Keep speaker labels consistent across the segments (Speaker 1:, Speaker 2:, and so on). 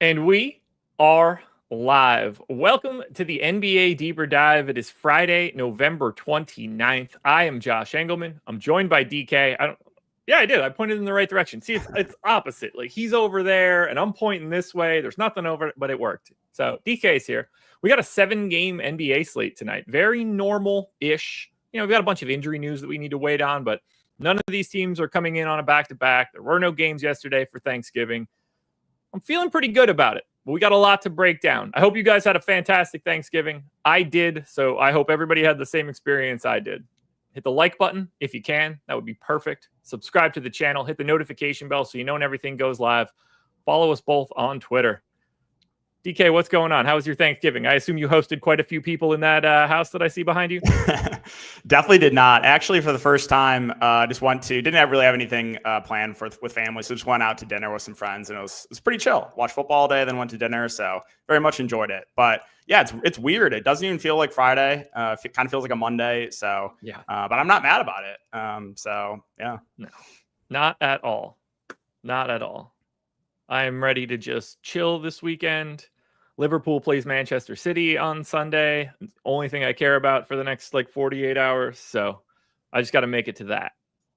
Speaker 1: And we are live. Welcome to the NBA Deeper Dive. It is Friday, November 29th. I am Josh Engleman. I'm joined by DK. I did. I pointed in the right direction. See, it's opposite. Like he's over there and I'm pointing this way. There's nothing over it, but it worked. So DK's here. We got a 7-game NBA slate tonight. Very normal-ish. We've got a bunch of injury news that we need to wait on, but none of these teams are coming in on a back-to-back. There were no games yesterday for Thanksgiving. I'm feeling pretty good about it, but we got a lot to break down. I hope you guys had a fantastic Thanksgiving. I did, so I hope everybody had the same experience I did. Hit the like button if you can. That would be perfect. Subscribe to the channel. Hit the notification bell so you know when everything goes live. Follow us both on Twitter. DK, what's going on? How was your Thanksgiving? I assume you hosted quite a few people in that house that I see behind you.
Speaker 2: Definitely did not. Actually, for the first time, didn't really have anything planned with family, so just went out to dinner with some friends, and it was pretty chill. Watched football all day, then went to dinner, so very much enjoyed it. But yeah, it's weird. It doesn't even feel like Friday. It kind of feels like a Monday. So yeah, but I'm not mad about it. So yeah,
Speaker 1: no, not at all. Not at all. I'm ready to just chill this weekend. Liverpool plays Manchester City on Sunday. It's the only thing I care about for the next 48 hours. So I just got to make it to that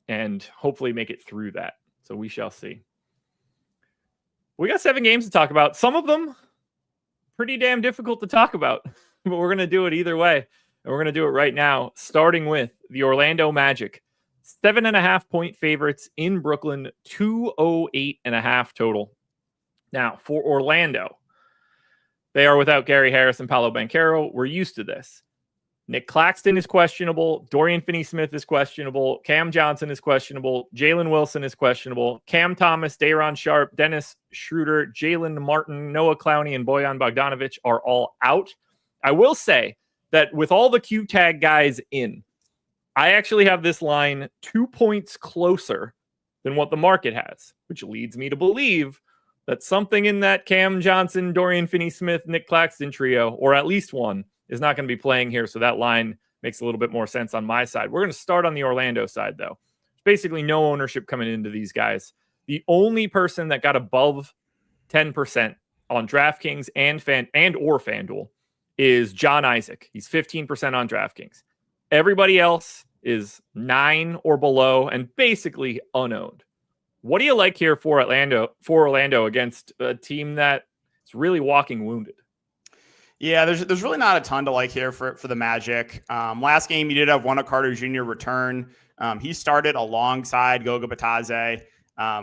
Speaker 1: and hopefully make it through that. So we shall see. We got 7 games to talk about. Some of them pretty damn difficult to talk about, but we're going to do it either way. And we're going to do it right now, starting with the Orlando Magic. 7.5-point favorites in Brooklyn, 208.5 total. Now, for Orlando, they are without Gary Harris and Paolo Banchero. We're used to this. Nick Claxton is questionable. Dorian Finney-Smith is questionable. Cam Johnson is questionable. Jalen Wilson is questionable. Cam Thomas, Day'Ron Sharpe, Dennis Schroeder, Jalen Martin, Noah Clowney, and Bojan Bogdanovic are all out. I will say that with all the Q tag guys in, I actually have this line 2 points closer than what the market has, which leads me to believe that something in that Cam Johnson, Dorian Finney-Smith, Nick Claxton trio, or at least one, is not going to be playing here. So that line makes a little bit more sense on my side. We're going to start on the Orlando side, though. Basically no ownership coming into these guys. The only person that got above 10% on DraftKings and FanDuel is John Isaac. He's 15% on DraftKings. Everybody else is 9 or below and basically unowned. What do you like here for Orlando against a team that is really walking wounded?
Speaker 2: Yeah, there's really not a ton to like here for the Magic. Last game, you did have Wendell Carter Jr. return. He started alongside Goga Bitadze,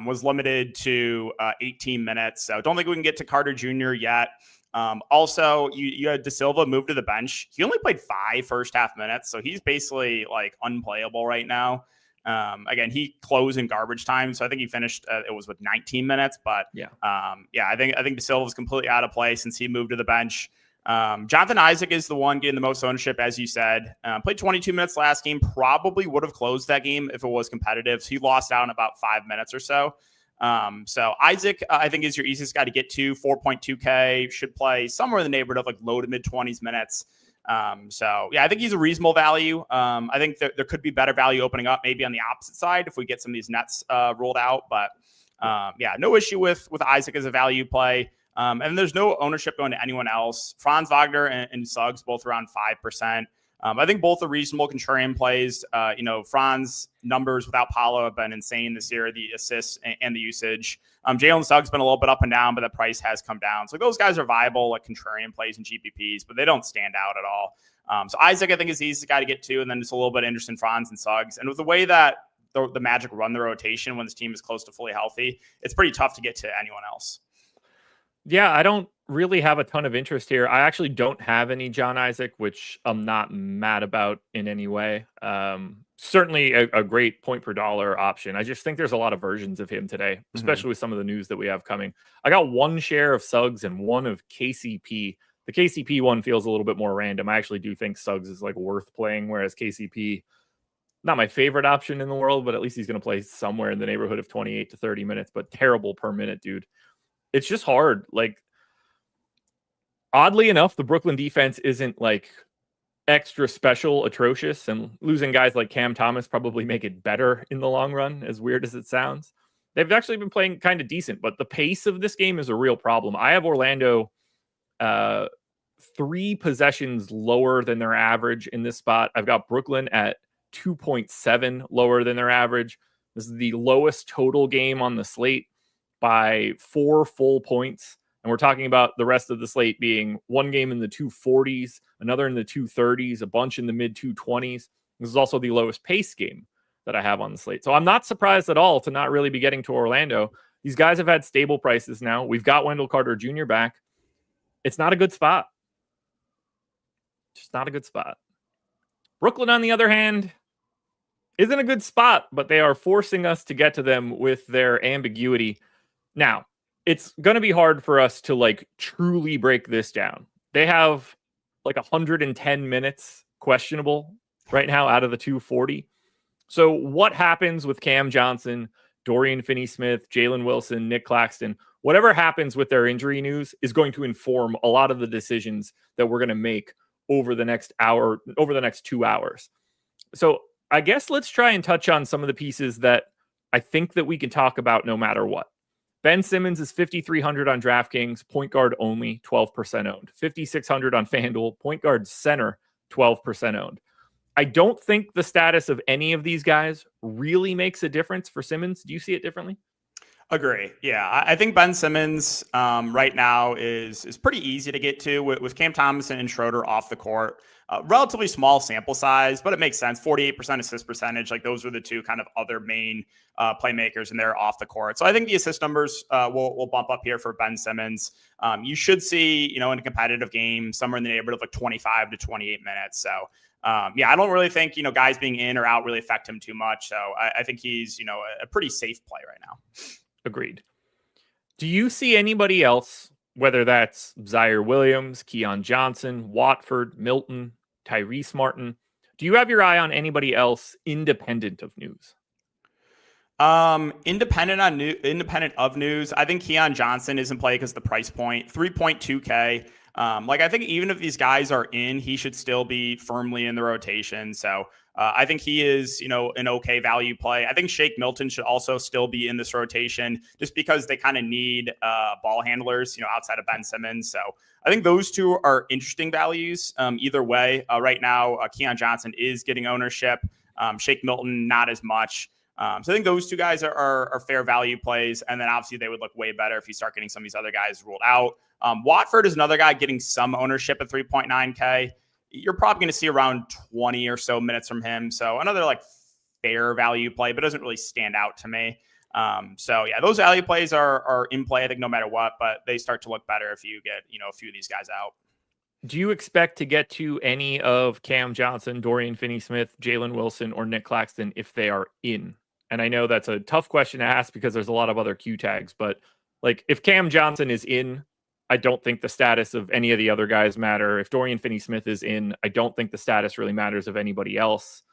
Speaker 2: was limited to 18 minutes. So don't think we can get to Carter Jr. yet. Also, you had De Silva move to the bench. He only played 5 first half minutes, so he's basically unplayable right now. Again, he closed in garbage time, so I think he finished. It was with 19 minutes, but I think De Silva was completely out of play since he moved to the bench. Jonathan Isaac is the one getting the most ownership, as you said. Played 22 minutes last game. Probably would have closed that game if it was competitive. So he lost out in about 5 minutes or so. So Isaac, I think, is your easiest guy to get to. 4.2K, should play somewhere in the neighborhood of low to mid 20s minutes. I think he's a reasonable value. I think there could be better value opening up maybe on the opposite side if we get some of these nets rolled out. But no issue with Isaac as a value play. And there's no ownership going to anyone else. Franz Wagner and Suggs both around 5%. I think both are reasonable contrarian plays. Franz numbers without Paolo have been insane this year, the assists and the usage. Jalen Suggs been a little bit up and down, but the price has come down. So those guys are viable, contrarian plays and GPPs, but they don't stand out at all. So Isaac, I think, is the easiest guy to get to, and then just a little bit of interest in Franz and Suggs. And with the way that the Magic run the rotation when this team is close to fully healthy, it's pretty tough to get to anyone else.
Speaker 1: Yeah, I don't really have a ton of interest here. I actually don't have any John Isaac, which I'm not mad about in any way. Certainly a great point per dollar option. I just think there's a lot of versions of him today, especially with some of the news that we have coming. I got 1 share of Suggs and 1 of KCP. The KCP one feels a little bit more random. I actually do think Suggs is worth playing, whereas KCP, not my favorite option in the world, but at least he's going to play somewhere in the neighborhood of 28 to 30 minutes, but terrible per minute, dude. It's just hard. Oddly enough, the Brooklyn defense isn't extra special, atrocious, and losing guys like Cam Thomas probably make it better in the long run, as weird as it sounds. they've actually been playing kind of decent, but the pace of this game is a real problem. I have Orlando 3 possessions lower than their average in this spot. I've got Brooklyn at 2.7 lower than their average. This is the lowest total game on the slate by 4 full points. And we're talking about the rest of the slate being one game in the 240s, another in the 230s, a bunch in the mid 220s. This is also the lowest pace game that I have on the slate. So I'm not surprised at all to not really be getting to Orlando. These guys have had stable prices now. We've got Wendell Carter Jr. back. It's not a good spot. Just not a good spot. Brooklyn, on the other hand, isn't a good spot, but they are forcing us to get to them with their ambiguity. Now, it's going to be hard for us to like truly break this down. They have like 110 minutes questionable right now out of the 240. So what happens with Cam Johnson, Dorian Finney-Smith, Jalen Wilson, Nick Claxton, whatever happens with their injury news is going to inform a lot of the decisions that we're going to make over the next hour, over the next 2 hours. So I guess let's try and touch on some of the pieces that I think that we can talk about no matter what. Ben Simmons is 5,300 on DraftKings, point guard only, 12% owned. 5,600 on FanDuel, point guard center, 12% owned. I don't think the status of any of these guys really makes a difference for Simmons. Do you see it differently?
Speaker 2: Agree. Yeah, I think Ben Simmons right now is pretty easy to get to with Cam Thompson and Schroeder off the court. Relatively small sample size, but it makes sense. 48% assist percentage. Like those are the two kind of other main playmakers, and they're off the court. So I think the assist numbers will bump up here for Ben Simmons. You should see, in a competitive game, somewhere in the neighborhood of like 25 to 28 minutes. So yeah, I don't really think, guys being in or out really affect him too much. So I think he's, a pretty safe play right now.
Speaker 1: Agreed. Do you see anybody else, whether that's Zaire Williams, Keon Johnson, Watford, Milton, Tyrese Martin? Do you have your eye on anybody else independent of news?
Speaker 2: Independent of news, I think Keon Johnson is in play because the price point, 3.2K. I think even if these guys are in, he should still be firmly in the rotation. So I think he is, an okay value play. I think Shake Milton should also still be in this rotation just because they kind of need ball handlers, outside of Ben Simmons. So I think those two are interesting values either way. Right now, Keon Johnson is getting ownership. Shake Milton, not as much. So I think those two guys are fair value plays. And then obviously they would look way better if you start getting some of these other guys ruled out. Watford is another guy getting some ownership at 3.9K. You're probably going to see around 20 or so minutes from him. So another fair value play, but doesn't really stand out to me. So yeah, those value plays are in play, I think, no matter what, but they start to look better if you get, a few of these guys out.
Speaker 1: Do you expect to get to any of Cam Johnson, Dorian Finney-Smith, Jalen Wilson, or Nick Claxton if they are in? And I know that's a tough question to ask because there's a lot of other Q tags, but if Cam Johnson is in, I don't think the status of any of the other guys matter. If Dorian Finney-Smith is in, I don't think the status really matters of anybody else.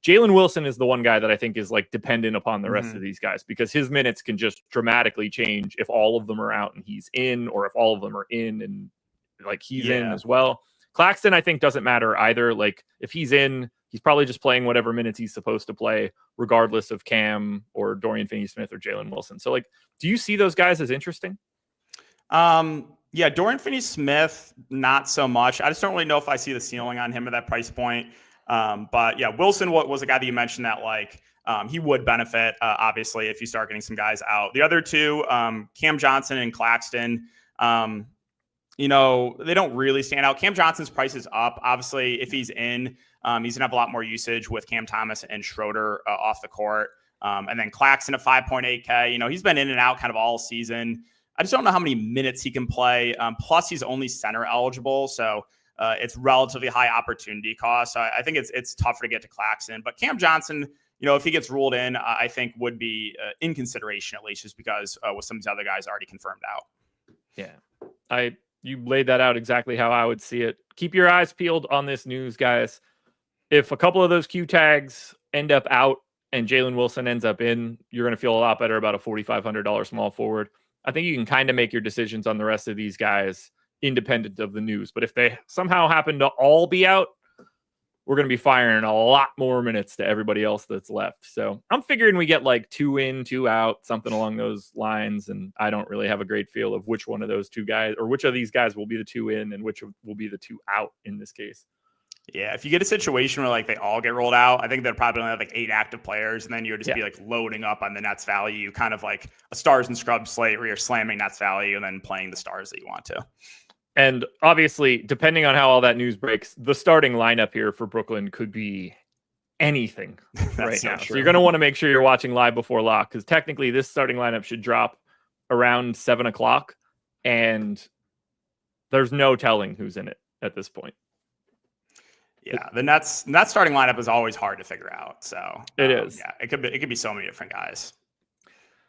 Speaker 1: Jalen Wilson is the one guy that I think is dependent upon the rest of these guys because his minutes can just dramatically change if all of them are out and he's in, or if all of them are in and he's in as well. Claxton, I think, doesn't matter either. If he's in, he's probably just playing whatever minutes he's supposed to play, regardless of Cam or Dorian Finney-Smith or Jalen Wilson. So, do you see those guys as interesting?
Speaker 2: Yeah, Dorian Finney-Smith, not so much. I just don't really know if I see the ceiling on him at that price point. But yeah, Wilson was a guy that you mentioned that he would benefit, obviously, if you start getting some guys out. The other two, Cam Johnson and Claxton, they don't really stand out. Cam Johnson's price is up. Obviously, if he's in, he's going to have a lot more usage with Cam Thomas and Schroeder off the court. And then Claxton at 5.8K. He's been in and out kind of all season. I just don't know how many minutes he can play. Plus, he's only center eligible. So it's relatively high opportunity cost. So I think it's tougher to get to Claxton. But Cam Johnson, if he gets ruled in, I think would be in consideration, at least just because with some of these other guys already confirmed out.
Speaker 1: Yeah, you laid that out exactly how I would see it. Keep your eyes peeled on this news, guys. If a couple of those Q tags end up out and Jalen Wilson ends up in, you're going to feel a lot better about a $4,500 small forward. I think you can kind of make your decisions on the rest of these guys independent of the news. But if they somehow happen to all be out, we're going to be firing a lot more minutes to everybody else that's left. So I'm figuring we get like 2 in, 2 out, something along those lines. And I don't really have a great feel of which one of those 2 guys or which of these guys will be the 2 in and which will be the 2 out in this case.
Speaker 2: Yeah, if you get a situation where like they all get rolled out, I think they're probably only have like 8 active players, and then you would just be like loading up on the Nets value, kind of like a stars and scrubs slate where you're slamming Nets value and then playing the stars that you want to.
Speaker 1: And obviously, depending on how all that news breaks, the starting lineup here for Brooklyn could be anything right now. So you're going to want to make sure you're watching live before lock, because technically this starting lineup should drop around 7 o'clock, and there's no telling who's in it at this point.
Speaker 2: Yeah, the Nets starting lineup is always hard to figure out. So
Speaker 1: it is.
Speaker 2: Yeah, it could be so many different guys.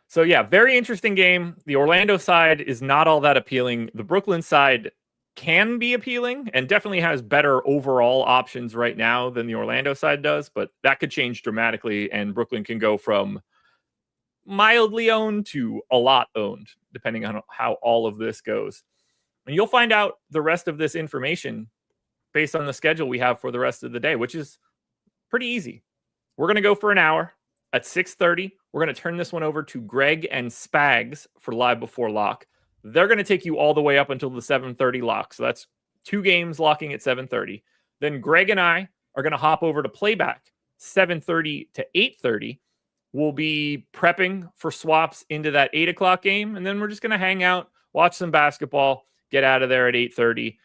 Speaker 1: So yeah, very interesting game. The Orlando side is not all that appealing. The Brooklyn side can be appealing and definitely has better overall options right now than the Orlando side does, but that could change dramatically, and Brooklyn can go from mildly owned to a lot owned, depending on how all of this goes. And you'll find out the rest of this information based on the schedule we have for the rest of the day, which is pretty easy. We're going to go for an hour at 6:30. We're going to turn this one over to Greg and Spags for Live Before Lock. They're going to take you all the way up until the 7:30 lock. So that's 2 games locking at 7:30. Then Greg and I are going to hop over to Playback 7:30 to 8:30. We'll be prepping for swaps into that 8 o'clock game. And then we're just going to hang out, watch some basketball, get out of there at 8:30,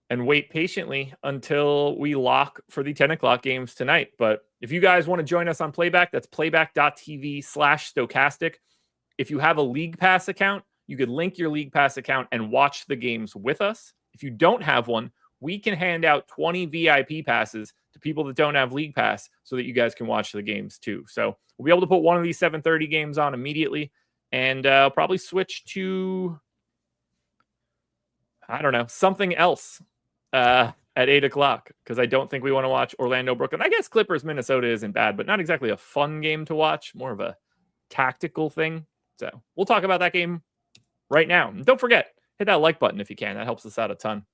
Speaker 1: and wait patiently until we lock for the 10 o'clock games tonight. But if you guys want to join us on Playback, that's playback.tv/Stokastic. If you have a League Pass account, you could link your League Pass account and watch the games with us. If you don't have one, we can hand out 20 VIP passes to people that don't have League Pass so that you guys can watch the games too. So we'll be able to put one of these 7:30 games on immediately, and probably switch to, I don't know, something else at 8 o'clock, because I don't think we want to watch Orlando Brooklyn. I guess Clippers Minnesota isn't bad, but not exactly a fun game to watch, more of a tactical thing. So we'll talk about that game right now. And don't forget, hit that like button if you can. That helps us out a ton.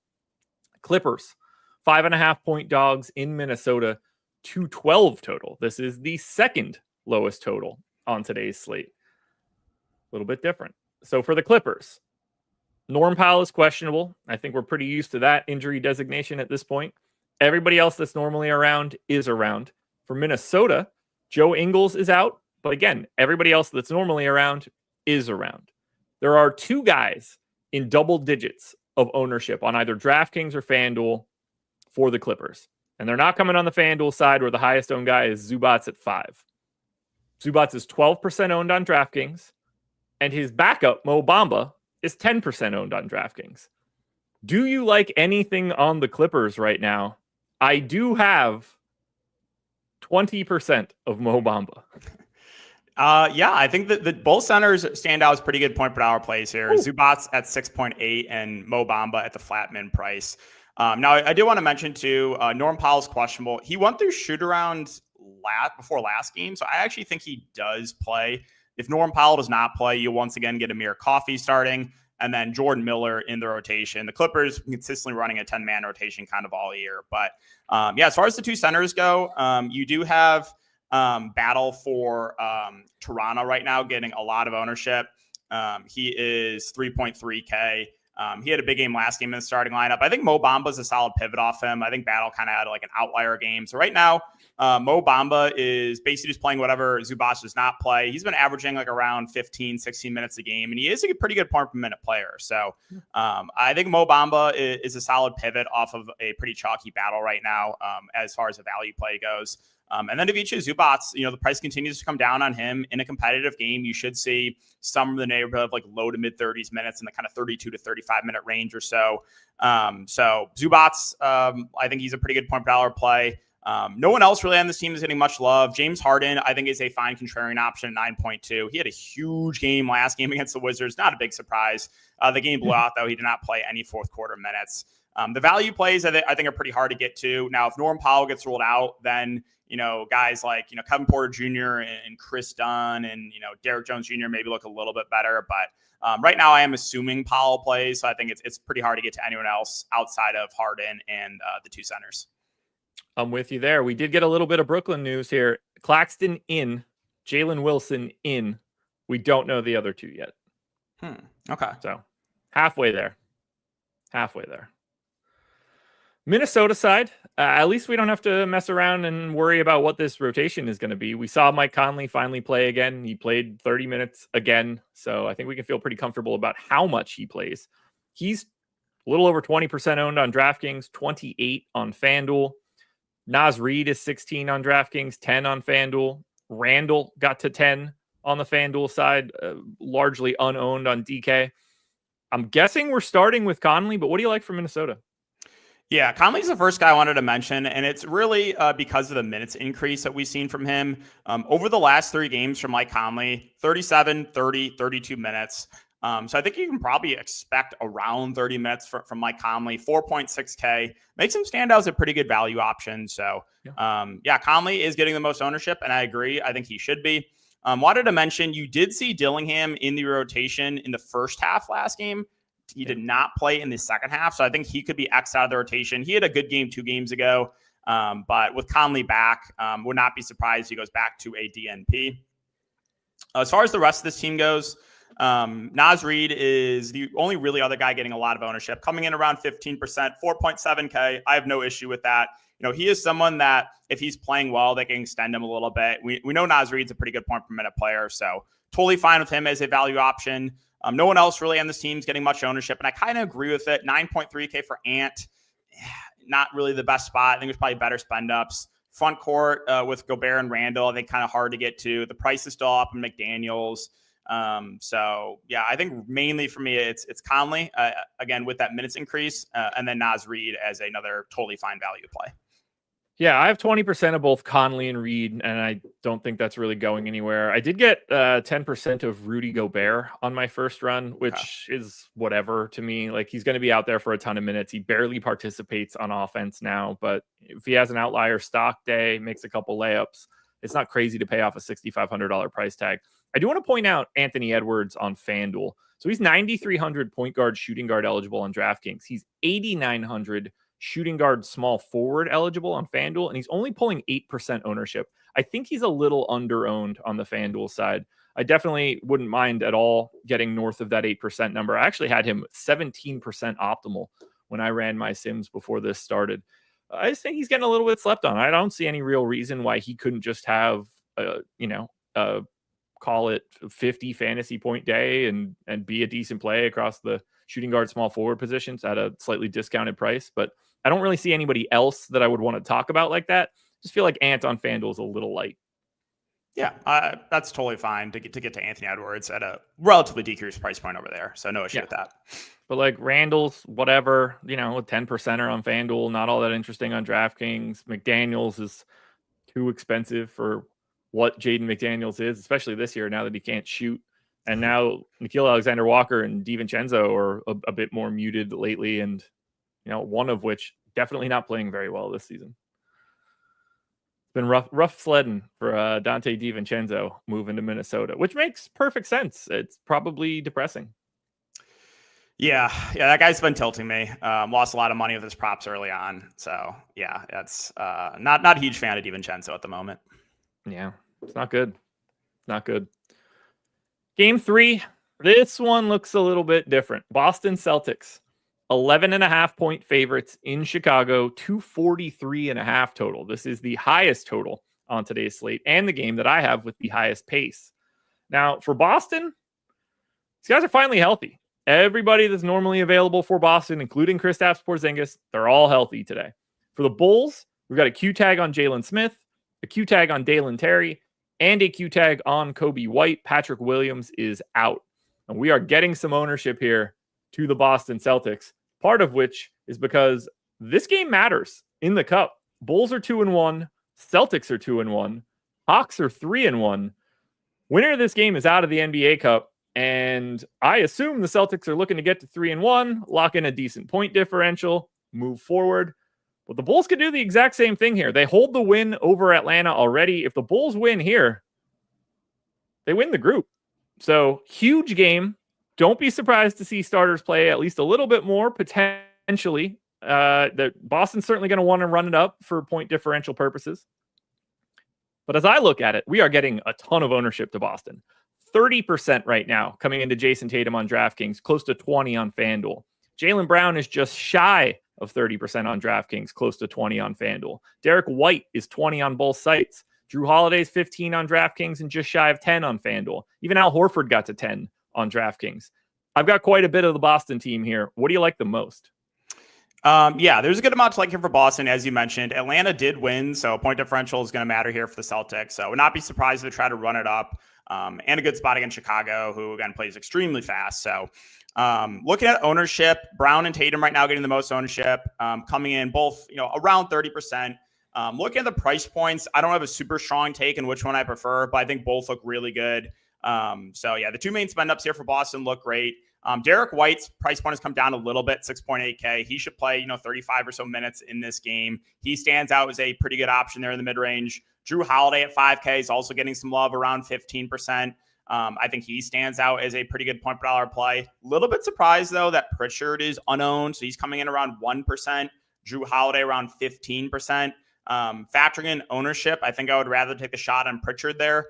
Speaker 1: Clippers, 5.5 point dogs in Minnesota, 212 total. This is the second lowest total on today's slate. A little bit different. So for the Clippers, Norm Powell is questionable. I think we're pretty used to that injury designation at this point. Everybody else that's normally around is around. For Minnesota, Joe Ingles is out. But again, everybody else that's normally around is around. There are 2 guys in double digits of ownership on either DraftKings or FanDuel for the Clippers. And they're not coming on the FanDuel side, where the highest owned guy is Zubats at 5. Zubats is 12% owned on DraftKings, and his backup, Mo Bamba, is 10% owned on DraftKings. Do you like anything on the Clippers right now? I do have 20% of Mo Bamba.
Speaker 2: Yeah, I think that both centers stand out as pretty good point per dollar plays here. Ooh. Zubats at 6.8 and Mo Bamba at the flat min price. Now, I do want to mention too, Norm Powell's questionable. He went through shoot around before last game, so I actually think he does play. If Norm Powell does not play, you'll once again get Amir Coffey starting, and then Jordan Miller in the rotation. The Clippers consistently running a 10-man rotation kind of all year. But yeah, as far as the 2 centers go, you do have battle for Toronto right now, getting a lot of ownership. He is 3.3K. He had a big game last game in the starting lineup. I think Mo Bamba is a solid pivot off him. I think Battle kind of had like an outlier game. So right now, Mo Bamba is basically just playing whatever Zubats does not play. He's been averaging like around 15, 16 minutes a game, and he is a pretty good point per minute player. So I think Mo Bamba is a solid pivot off of a pretty chalky Battle right now as far as the value play goes. And then Ivica Zubats, the price continues to come down on him in a competitive game. You should see some of the neighborhood of like low to mid 30s minutes in the kind of 32 to 35 minute range or so. So Zubats, I think he's a pretty good point per dollar play. No one else really on this team is getting much love. James Harden, I think, is a fine contrarian option at 9.2. He had a huge game last game against the Wizards. Not a big surprise. The game blew out, though. He did not play any fourth quarter minutes. The value plays, I think, are pretty hard to get to. Now, if Norm Powell gets ruled out, then guys like, Kevin Porter Jr. and Chris Dunn and, Derek Jones Jr. maybe look a little bit better. But right now I am assuming Powell plays. So I think it's pretty hard to get to anyone else outside of Harden and the 2 centers.
Speaker 1: I'm with you there. We did get a little bit of Brooklyn news here. Claxton in, Jalen Wilson in. We don't know the other two yet.
Speaker 2: Okay.
Speaker 1: So halfway there. Halfway there. Minnesota side, at least we don't have to mess around and worry about what this rotation is going to be. We saw Mike Conley finally play again. He played 30 minutes again. So I think we can feel pretty comfortable about how much he plays. He's a little over 20% owned on DraftKings, 28 on FanDuel. Naz Reid is 16 on DraftKings, 10 on FanDuel. Randall got to 10 on the FanDuel side, largely unowned on DK. I'm guessing we're starting with Conley, but what do you like for Minnesota?
Speaker 2: Yeah, Conley's the first guy I wanted to mention, and it's really because of the minutes increase that we've seen from him. Over the last 3 games from Mike Conley, 37, 30, 32 minutes. So I think you can probably expect around 30 minutes from Mike Conley, 4.6K. Makes him stand out as a pretty good value option. So, Conley is getting the most ownership, and I agree. I think he should be. Wanted to mention, you did see Dillingham in the rotation in the first half last game. He did not play in the second half, so I think he could be X'd out of the rotation. He had a good game 2 games ago, but with Conley back, would not be surprised if he goes back to a DNP. As far as the rest of this team goes, Naz Reid is the only really other guy getting a lot of ownership, coming in around 15%, 4.7K. I have no issue with that. He is someone that if he's playing well, they can extend him a little bit. We know Naz Reid's a pretty good point per minute player, so totally fine with him as a value option. No one else really on this team is getting much ownership, and I kind of agree with it. 9.3K for Ant, not really the best spot. I think there's probably better spend ups. Front court with Gobert and Randall, I think kind of hard to get to. The price is still up in McDaniels. I think mainly for me, it's Conley, again, with that minutes increase, and then Naz Reid as another totally fine value play.
Speaker 1: Yeah, I have 20% of both Conley and Reid, and I don't think that's really going anywhere. I did get 10% of Rudy Gobert on my first run, which is whatever to me. Like, he's going to be out there for a ton of minutes. He barely participates on offense now, but if he has an outlier stock day, makes a couple layups, it's not crazy to pay off a $6,500 price tag. I do want to point out Anthony Edwards on FanDuel. So he's 9,300 point guard, shooting guard eligible on DraftKings. He's 8,900 shooting guard, small forward eligible on FanDuel, and he's only pulling 8% ownership. I think he's a little under-owned on the FanDuel side. I definitely wouldn't mind at all getting north of that 8% number. I actually had him 17% optimal when I ran my Sims before this started. I just think he's getting a little bit slept on. I don't see any real reason why he couldn't just have, call it 50 fantasy point day and be a decent play across the shooting guard, small forward positions at a slightly discounted price. But I don't really see anybody else that I would want to talk about like that. Just feel like Ant on FanDuel is a little light.
Speaker 2: Yeah, that's totally fine to get to Anthony Edwards at a relatively decreased price point over there. So no issue with that.
Speaker 1: But like Randall's, whatever, 10%er on FanDuel, not all that interesting on DraftKings. McDaniels is too expensive for what Jaden McDaniels is, especially this year now that he can't shoot. And now Nickeil Alexander-Walker and DiVincenzo are a bit more muted lately, and one of which definitely not playing very well this season. It's been rough sledding for Dante DiVincenzo moving to Minnesota, which makes perfect sense. It's probably depressing.
Speaker 2: Yeah, that guy's been tilting me. Lost a lot of money with his props early on. So yeah, that's not a huge fan of DiVincenzo at the moment.
Speaker 1: Yeah, it's not good. Not good. Game 3. This one looks a little bit different. Boston Celtics, 11.5 point favorites in Chicago, 243.5 total. This is the highest total on today's slate and the game that I have with the highest pace. Now, for Boston, these guys are finally healthy. Everybody that's normally available for Boston, including Kristaps Porzingis, they're all healthy today. For the Bulls, we've got a Q tag on Jalen Smith, a Q tag on Dalen Terry, and a Q tag on Kobe White. Patrick Williams is out. And we are getting some ownership here to the Boston Celtics, part of which is because this game matters in the Cup. Bulls are 2-1. Celtics are 2-1. Hawks are 3-1. Winner of this game is out of the NBA Cup. And I assume the Celtics are looking to get to 3-1, lock in a decent point differential, move forward. But the Bulls could do the exact same thing here. They hold the win over Atlanta already. If the Bulls win here, they win the group. So huge game. Don't be surprised to see starters play at least a little bit more, potentially Boston's certainly going to want to run it up for point differential purposes. But as I look at it, we are getting a ton of ownership to Boston. 30% right now coming into Jason Tatum on DraftKings, close to 20 on FanDuel. Jaylen Brown is just shy of 30% on DraftKings, close to 20 on FanDuel. Derek White is 20 on both sites. Drew Holiday's 15 on DraftKings and just shy of 10 on FanDuel. Even Al Horford got to 10 on DraftKings. I've got quite a bit of the Boston team here. What do you like the most?
Speaker 2: There's a good amount to like here for Boston, as you mentioned. Atlanta did win, so point differential is going to matter here for the Celtics. So I would not be surprised if they try to run it up. And a good spot against Chicago, who again plays extremely fast. So looking at ownership, Brown and Tatum right now getting the most ownership, coming in both around 30%. Looking at the price points, I don't have a super strong take in which one I prefer, but I think both look really good. The two main spend ups here for Boston look great. Derek White's price point has come down a little bit, 6.8K. He should play, 35 or so minutes in this game. He stands out as a pretty good option there in the mid-range. Drew Holiday at 5K is also getting some love, around 15%. I think he stands out as a pretty good point per dollar play. A little bit surprised, though, that Pritchard is unowned, so he's coming in around 1%. Drew Holiday around 15%. Factoring in ownership, I think I would rather take a shot on Pritchard there.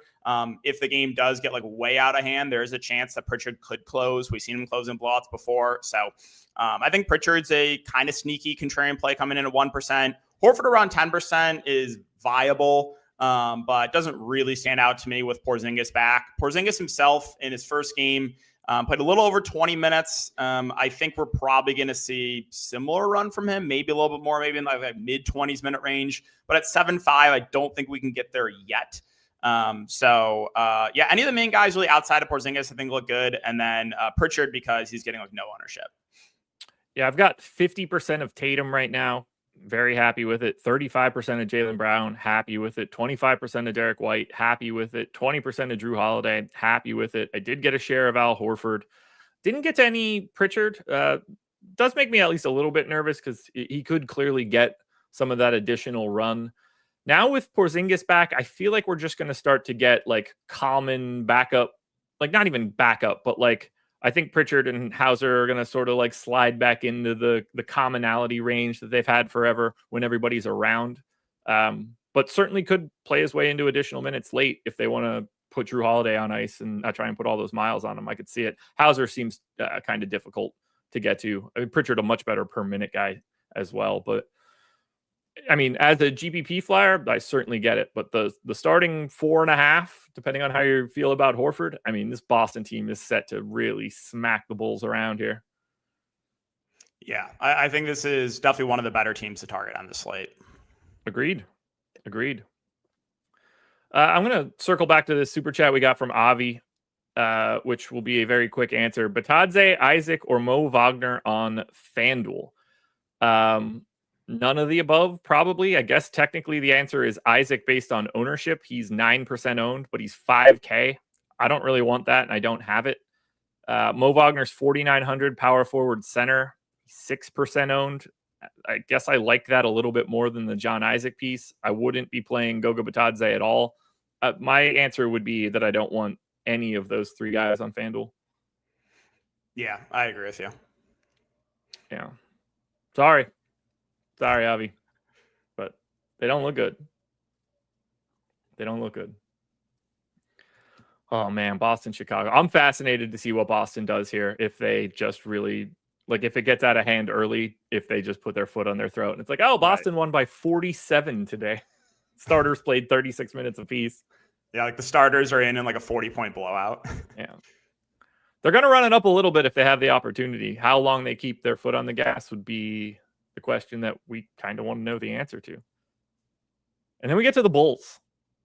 Speaker 2: If the game does get way out of hand, there is a chance that Pritchard could close. We've seen him close in blowouts before. So I think Pritchard's a kind of sneaky contrarian play coming in at 1%. Horford around 10% is viable, but doesn't really stand out to me with Porzingis back. Porzingis himself in his first game played a little over 20 minutes. I think we're probably going to see similar run from him, maybe a little bit more, maybe in like mid-20s minute range. But at 7.5, I don't think we can get there yet. Any of the main guys really outside of Porzingis I think look good. And then Pritchard because he's getting no ownership.
Speaker 1: Yeah, I've got 50% of Tatum right now. Very happy with it. 35% of Jaylen Brown, happy with it. 25% of Derek White, happy with it. 20% of Drew Holiday, happy with it. I did get a share of Al Horford. Didn't get to any Pritchard. Does make me at least a little bit nervous because he could clearly get some of that additional run. Now with Porzingis back, I feel like we're just going to start to get common backup, not even backup, but I think Pritchard and Hauser are going to sort of slide back into the commonality range that they've had forever when everybody's around. But certainly could play his way into additional minutes late if they want to put Drew Holiday on ice and not try and put all those miles on him. I could see it. Hauser seems kind of difficult to get to. I mean, Pritchard a much better per minute guy as well, but I mean, as a GPP flyer, I certainly get it. But the starting 4.5, depending on how you feel about Horford, I mean, this Boston team is set to really smack the Bulls around here.
Speaker 2: Yeah, I think this is definitely one of the better teams to target on the slate.
Speaker 1: Agreed. I'm going to circle back to this super chat we got from Avi, which will be a very quick answer. Batadze, Isaac, or Mo Wagner on FanDuel? None of the above, probably. I guess technically the answer is Isaac based on ownership. He's 9% owned, but he's 5K. I don't really want that, and I don't have it. Mo Wagner's 4,900 power forward center, 6% owned. I guess I like that a little bit more than the John Isaac piece. I wouldn't be playing Goga Batadze at all. My answer would be that I don't want any of those three guys on FanDuel.
Speaker 2: Yeah, I agree with you.
Speaker 1: Yeah. Sorry, Avi, but they don't look good. Oh, man, Boston, Chicago. I'm fascinated to see what Boston does here if they just really, if it gets out of hand early, if they just put their foot on their throat. And it's Boston won by 47 today. Starters played 36 minutes apiece.
Speaker 2: Yeah, the starters are in a 40-point blowout.
Speaker 1: Yeah. They're going to run it up a little bit if they have the opportunity. How long they keep their foot on the gas would be the question that we kind of want to know the answer to. And then we get to the Bulls.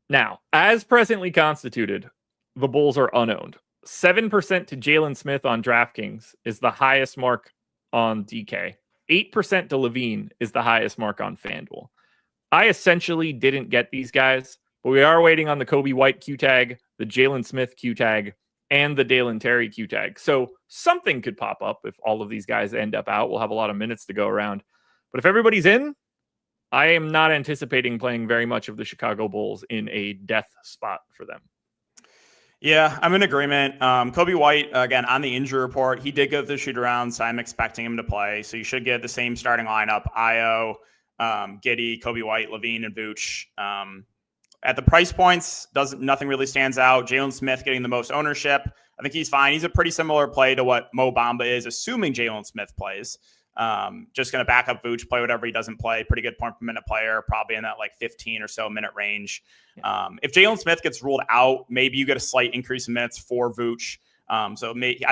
Speaker 1: Now, as presently constituted, the Bulls are unowned. 7% to Jalen Smith on DraftKings is the highest mark on DK. 8% to Levine is the highest mark on FanDuel. I essentially didn't get these guys, but we are waiting on the Kobe White Q tag, the Jalen Smith Q tag, and the Dalen Terry Q tag. So something could pop up if all of these guys end up out. We'll have a lot of minutes to go around. But if everybody's in, I am not anticipating playing very much of the Chicago Bulls in a death spot for them.
Speaker 2: Yeah, I'm in agreement. Kobe White, again, on the injury report, he did go through the shoot around, so I'm expecting him to play. So you should get the same starting lineup: Io, Giddey, Kobe White, Levine, and Vooch. At the price points, nothing really stands out. Jalen Smith getting the most ownership. I think he's fine. He's a pretty similar play to what Mo Bamba is, assuming Jalen Smith plays. Just going to back up Vooch, play whatever he doesn't play. Pretty good point per minute player, probably in that like 15 or so minute range. If Jalen Smith gets ruled out, maybe you get a slight increase in minutes for Vooch. I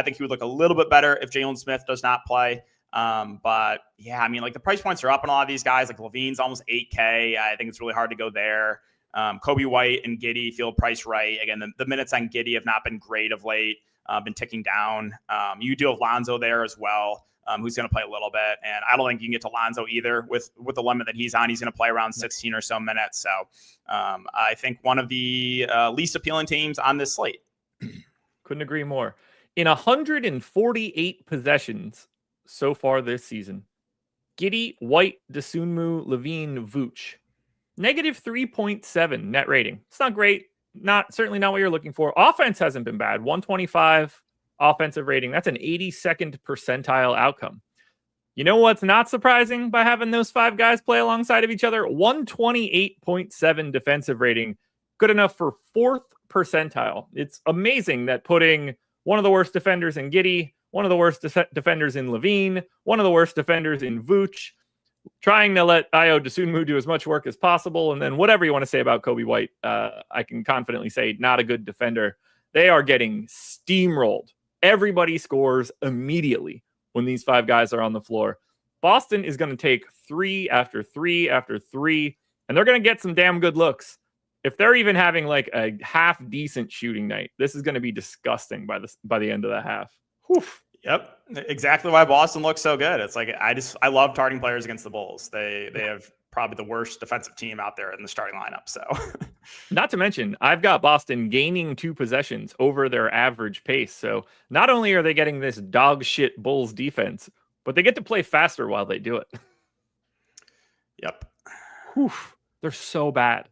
Speaker 2: think he would look a little bit better if Jalen Smith does not play. But yeah, I mean, like the price points are up on a lot of these guys. Like Levine's almost 8K. I think it's really hard to go there. Kobe White and Giddey feel priced right. Again, the minutes on Giddey have not been great of late, been ticking down. You do have Lonzo there as well, who's going to play a little bit. And I don't think you can get to Lonzo either with the limit that he's on. He's going to play around 16 or so minutes. So I think one of the least appealing teams on this slate.
Speaker 1: Couldn't agree more. In 148 possessions so far this season, Giddey, White, Dosunmu, Levine, Vooch. Negative 3.7 net rating. It's not great. Certainly not what you're looking for. Offense hasn't been bad. 125 offensive rating. That's an 82nd percentile outcome. You know what's not surprising by having those five guys play alongside of each other? 128.7 defensive rating. Good enough for 4th percentile. It's amazing that putting one of the worst defenders in Giddey, one of the worst defenders in Levine, one of the worst defenders in Vooch, trying to let Io Dosunmu do as much work as possible. And then whatever you want to say about Kobe White, I can confidently say not a good defender. They are getting steamrolled. Everybody scores immediately when these five guys are on the floor. Boston is going to take 3 after 3 after 3, and they're going to get some damn good looks. If they're even having like a half decent shooting night, this is going to be disgusting by the end of the half. Whew.
Speaker 2: Yep, exactly why Boston looks so good. It's like I love targeting players against the Bulls. They have probably the worst defensive team out there in the starting lineup. So,
Speaker 1: not to mention, I've got Boston gaining 2 possessions over their average pace. So not only are they getting this dog shit Bulls defense, but they get to play faster while they do it.
Speaker 2: Yep.
Speaker 1: Whew, they're so bad.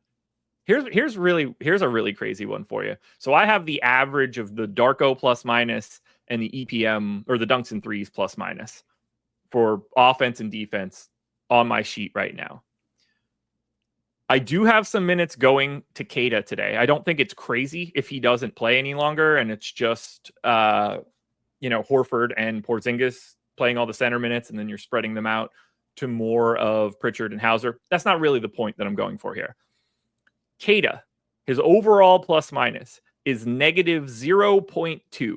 Speaker 1: Here's a really crazy one for you. So I have the average of the Darko plus minus and the EPM or the dunks and threes plus minus for offense and defense on my sheet right now. I do have some minutes going to Keita today. I don't think it's crazy if he doesn't play any longer and it's just Horford and Porzingis playing all the center minutes and then you're spreading them out to more of Pritchard and Hauser. That's not really the point that I'm going for here. Keita, his overall plus minus is negative 0.2.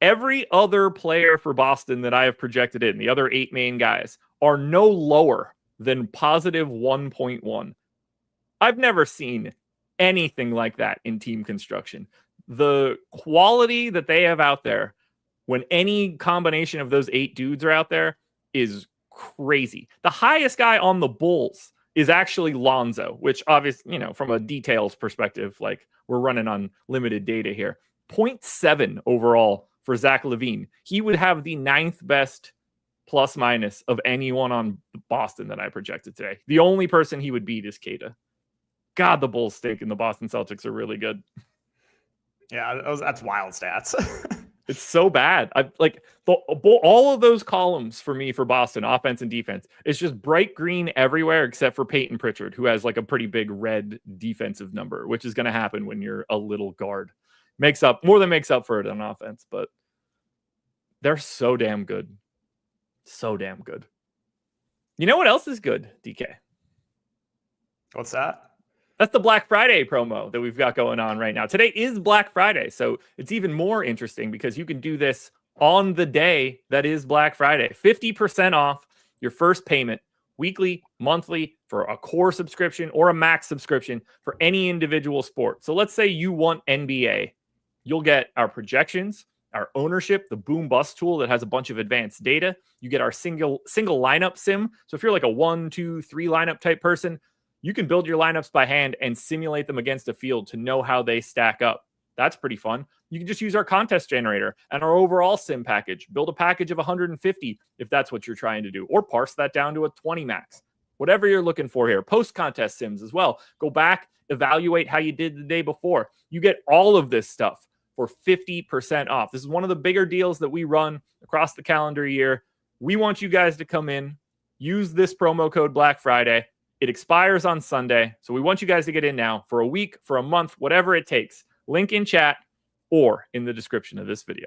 Speaker 1: Every other player for Boston that I have projected in, the other 8 main guys, are no lower than positive 1.1. I've never seen anything like that in team construction. The quality that they have out there when any combination of those 8 dudes are out there is crazy. The highest guy on the Bulls is actually Lonzo, which obviously, from a details perspective, like we're running on limited data here. 0.7 overall for Zach LaVine. He would have the 9th best plus minus of anyone on Boston that I projected today. The only person he would beat is Keita. God, the Bulls stink and the Boston Celtics are really good.
Speaker 2: Yeah, that's wild stats.
Speaker 1: It's so bad. All of those columns for me for Boston, offense and defense, is just bright green everywhere except for Peyton Pritchard, who has like a pretty big red defensive number, which is going to happen when you're a little guard. More than makes up for it on offense, but they're so damn good. So damn good. You know what else is good, DK?
Speaker 2: What's that?
Speaker 1: That's the Black Friday promo that we've got going on right now. Today is Black Friday, so it's even more interesting because you can do this on the day that is Black Friday. 50% off your first payment, weekly, monthly, for a core subscription or a max subscription for any individual sport. So let's say you want NBA. You'll get our projections, our ownership, the boom bust tool that has a bunch of advanced data. You get our single lineup sim. So if you're like a 1, 2, 3 lineup type person, you can build your lineups by hand and simulate them against a field to know how they stack up. That's pretty fun. You can just use our contest generator and our overall sim package. Build a package of 150 if that's what you're trying to do, or parse that down to a 20 max. whatever you're looking for here. Post-contest sims as well. Go back, evaluate how you did the day before. You get all of this stuff for 50% off. This is one of the bigger deals that we run across the calendar year. We want you guys to come in, use this promo code Black Friday. It expires on Sunday. So we want you guys to get in now for a week, for a month, whatever it takes. Link in chat or in the description of this video.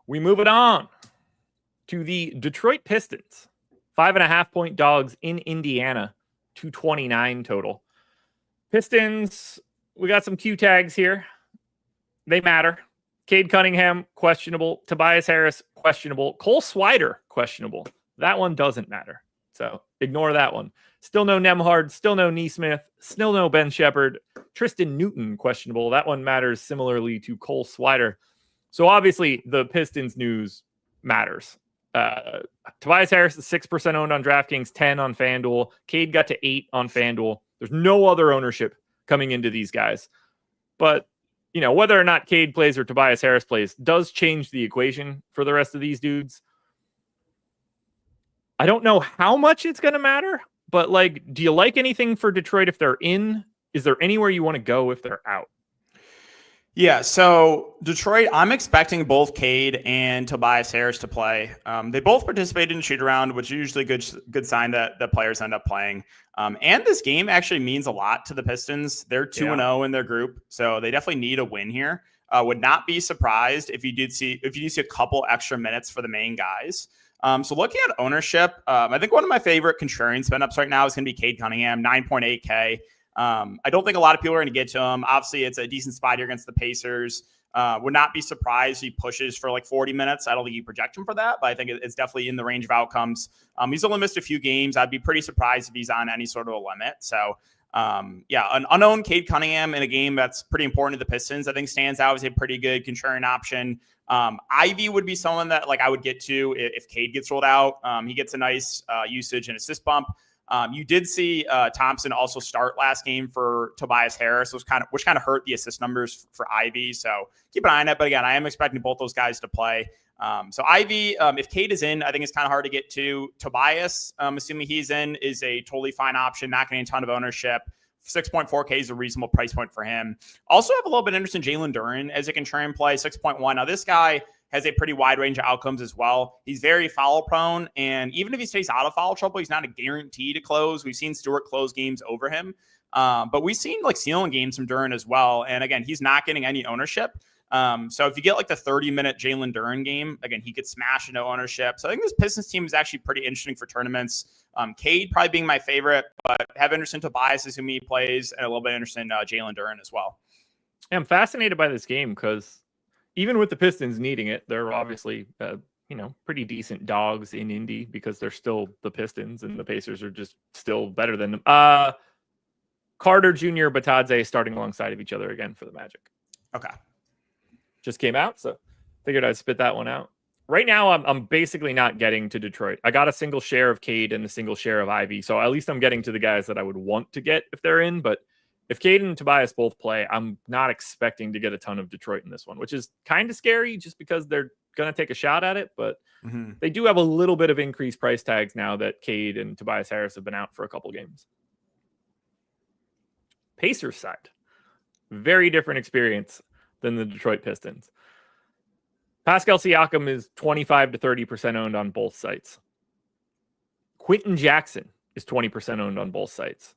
Speaker 1: We move it on to the Detroit Pistons. 5.5-point dogs in Indiana, 229 total. Pistons, we got some Q tags here. They matter. Cade Cunningham, questionable. Tobias Harris, questionable. Cole Swider, questionable. That one doesn't matter. So ignore that one. Still no Nemhard, still no Neesmith, still no Ben Shepherd. Tristan Newton, questionable. That one matters similarly to Cole Swider. So obviously the Pistons news matters. Tobias Harris is 6% owned on DraftKings, 10 on FanDuel. Cade got to 8 on FanDuel. There's no other ownership coming into these guys. But, you know, whether or not Cade plays or Tobias Harris plays does change the equation for the rest of these dudes. I don't know how much it's going to matter, but, like, do you like anything for Detroit if they're in? Is there anywhere you want to go if they're out?
Speaker 2: Yeah, so Detroit, I'm expecting both Cade and Tobias Harris to play. They both participated in shoot-around, which is usually a good sign that the players end up playing. And this game actually means a lot to the Pistons. They're 2-0 in their group, so they definitely need a win here. Would not be surprised if you did see a couple extra minutes for the main guys. So looking at ownership, I think one of my favorite contrarian spin-ups right now is going to be Cade Cunningham, 9.8K. I don't think a lot of people are going to get to him. Obviously, it's a decent spot here against the Pacers. Would not be surprised if he pushes for like 40 minutes. I don't think you project him for that, but I think it's definitely in the range of outcomes. He's only missed a few games. I'd be pretty surprised if he's on any sort of a limit. So, an unknown Cade Cunningham in a game that's pretty important to the Pistons, I think stands out as a pretty good contrarian option. Ivy would be someone that like I would get to if Cade gets rolled out. He gets a nice usage and assist bump. You did see Thompson also start last game for Tobias Harris, which kind of hurt the assist numbers for Ivy. So keep an eye on it. But again, I am expecting both those guys to play. So Ivy, if Cade is in, I think it's kind of hard to get to. Tobias, assuming he's in, is a totally fine option, not getting a ton of ownership. 6.4K is a reasonable price point for him. Also have a little bit interested in Jalen Duren as a contrarian play, 6.1. Now this guy has a pretty wide range of outcomes as well. He's very foul prone, and even if he stays out of foul trouble, he's not a guarantee to close. We've seen Stewart close games over him, but we've seen like ceiling games from Duren as well. And again, he's not getting any ownership. So if you get like the 30-minute Jalen Duren game, again, he could smash no ownership. So I think this Pistons team is actually pretty interesting for tournaments. Cade probably being my favorite, but have interest in Tobias as who he plays, and a little bit interested in Jalen Duren as well.
Speaker 1: Yeah, I'm fascinated by this game because even with the Pistons needing it, they're obviously, pretty decent dogs in Indy because they're still the Pistons and the Pacers are just still better than them. Carter Jr., Batadze starting alongside of each other again for the Magic.
Speaker 2: Okay.
Speaker 1: Just came out, so figured I'd spit that one out. Right now, I'm basically not getting to Detroit. I got a single share of Cade and a single share of Ivy, so at least I'm getting to the guys that I would want to get if they're in, but if Cade and Tobias both play, I'm not expecting to get a ton of Detroit in this one, which is kind of scary just because they're going to take a shot at it. But they do have a little bit of increased price tags now that Cade and Tobias Harris have been out for a couple games. Pacers side, very different experience than the Detroit Pistons. Pascal Siakam is 25 to 30% owned on both sites. Quentin Jackson is 20% owned on both sites.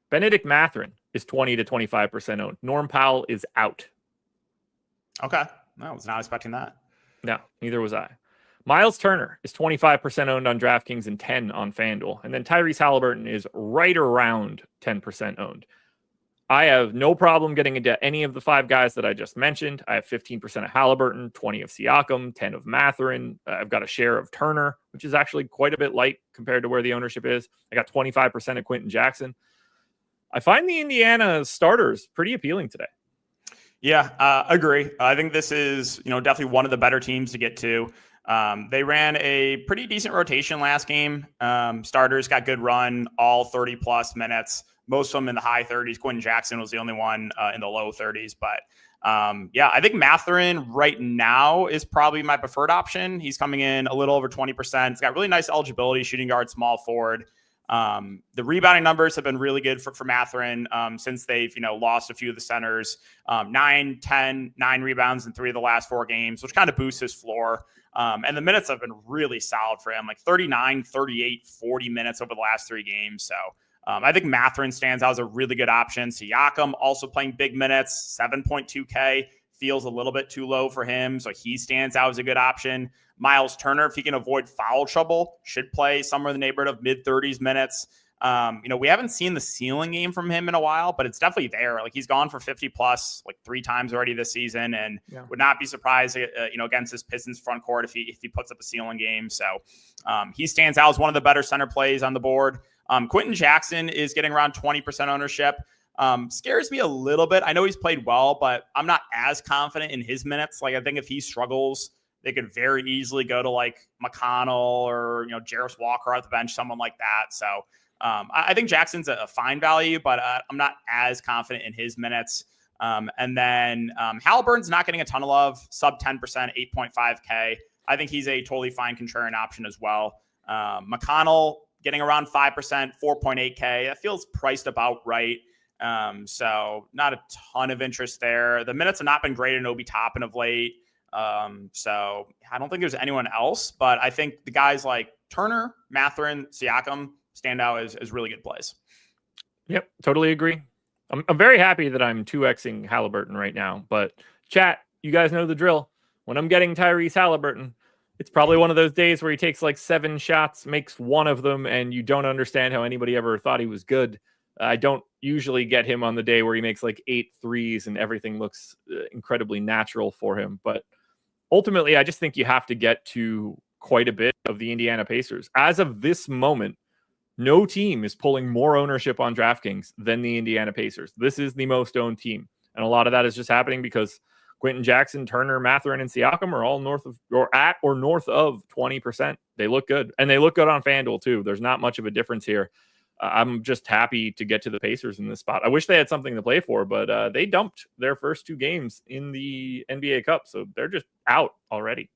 Speaker 1: Benedict Mathurin is 20 to 25% owned. Norm Powell is out.
Speaker 2: Okay. No, I was not expecting that.
Speaker 1: No, neither was I. Miles Turner is 25% owned on DraftKings and 10 on FanDuel. And then Tyrese Halliburton is right around 10% owned. I have no problem getting into any of the 5 guys that I just mentioned. I have 15% of Halliburton, 20 of Siakam, 10 of Mathurin. I've got a share of Turner, which is actually quite a bit light compared to where the ownership is. I got 25% of Quentin Jackson. I find the Indiana starters pretty appealing today.
Speaker 2: Yeah, agree. I think this is, definitely one of the better teams to get to. They ran a pretty decent rotation last game. Starters got good run, all 30-plus minutes. Most of them in the high 30s. Quentin Jackson was the only one in the low 30s. But I think Mathurin right now is probably my preferred option. He's coming in a little over 20%. He's got really nice eligibility, shooting guard, small forward. The rebounding numbers have been really good for Mathurin since they've, lost a few of the centers. 9 rebounds in 3 of the last 4 games, which kind of boosts his floor. And the minutes have been really solid for him, like 39, 38, 40 minutes over the last 3 games. So I think Mathurin stands out as a really good option. Siakam also playing big minutes, 7.2K, feels a little bit too low for him. So he stands out as a good option. Miles Turner, if he can avoid foul trouble, should play somewhere in the neighborhood of mid-30s minutes. We haven't seen the ceiling game from him in a while, but it's definitely there. Like he's gone for 50 plus like 3 times already this season, and would not be surprised, against this Pistons front court if he puts up a ceiling game. So he stands out as one of the better center plays on the board. Quentin Jackson is getting around 20% ownership. Scares me a little bit. I know he's played well, but I'm not as confident in his minutes. Like I think if he struggles, they could very easily go to like McConnell or, Jarris Walker at the bench, someone like that. So I think Jackson's a fine value, but I'm not as confident in his minutes. And then Halliburton's not getting a ton of love, sub 10%, 8.5K. I think he's a totally fine contrarian option as well. McConnell getting around 5%, 4.8K. That feels priced about right. So not a ton of interest there. The minutes have not been great in Obi Toppin of late. So I don't think there's anyone else, but I think the guys like Turner, Mathurin, Siakam stand out as really good plays.
Speaker 1: Yep, totally agree. I'm very happy that I'm 2xing Halliburton right now, but chat, you guys know the drill. When I'm getting Tyrese Halliburton, it's probably one of those days where he takes like 7 shots, makes one of them, and you don't understand how anybody ever thought he was good. I don't usually get him on the day where he makes like 8 threes and everything looks incredibly natural for him. But ultimately, I just think you have to get to quite a bit of the Indiana Pacers. As of this moment, no team is pulling more ownership on DraftKings than the Indiana Pacers. This is the most owned team. And a lot of that is just happening because Quentin Jackson, Turner, Mathurin, and Siakam are all north of or north of 20%. They look good. And they look good on FanDuel too. There's not much of a difference here. I'm just happy to get to the Pacers in this spot. I wish they had something to play for, but they dumped their first 2 games in the NBA Cup. So they're just out already.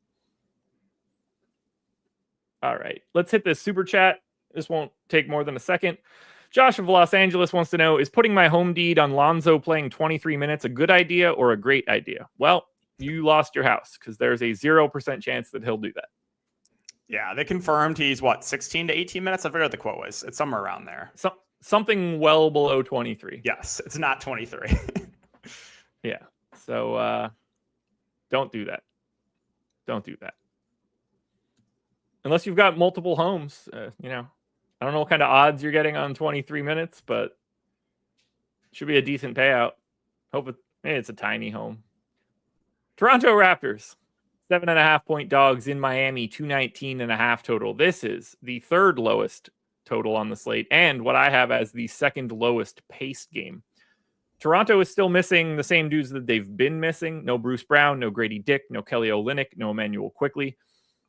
Speaker 1: All right, let's hit this super chat. This won't take more than a second. Josh of Los Angeles wants to know, is putting my home deed on Lonzo playing 23 minutes a good idea or a great idea? Well, you lost your house because there's a 0% chance that he'll do that.
Speaker 2: Yeah, they confirmed he's 16 to 18 minutes. I forget what the quote was. It's somewhere around there.
Speaker 1: Something well below 23.
Speaker 2: Yes, it's not 23.
Speaker 1: Yeah. So don't do that. Don't do that. Unless you've got multiple homes, I don't know what kind of odds you're getting on 23 minutes, but it should be a decent payout. Maybe it's a tiny home. Toronto Raptors, 7.5 point dogs in Miami, 219.5 total. This is the 3rd lowest total on the slate and what I have as the 2nd lowest paced game. Toronto is still missing the same dudes that they've been missing. No Bruce Brown, no Grady Dick, no Kelly Olynyk, no Emmanuel Quickley.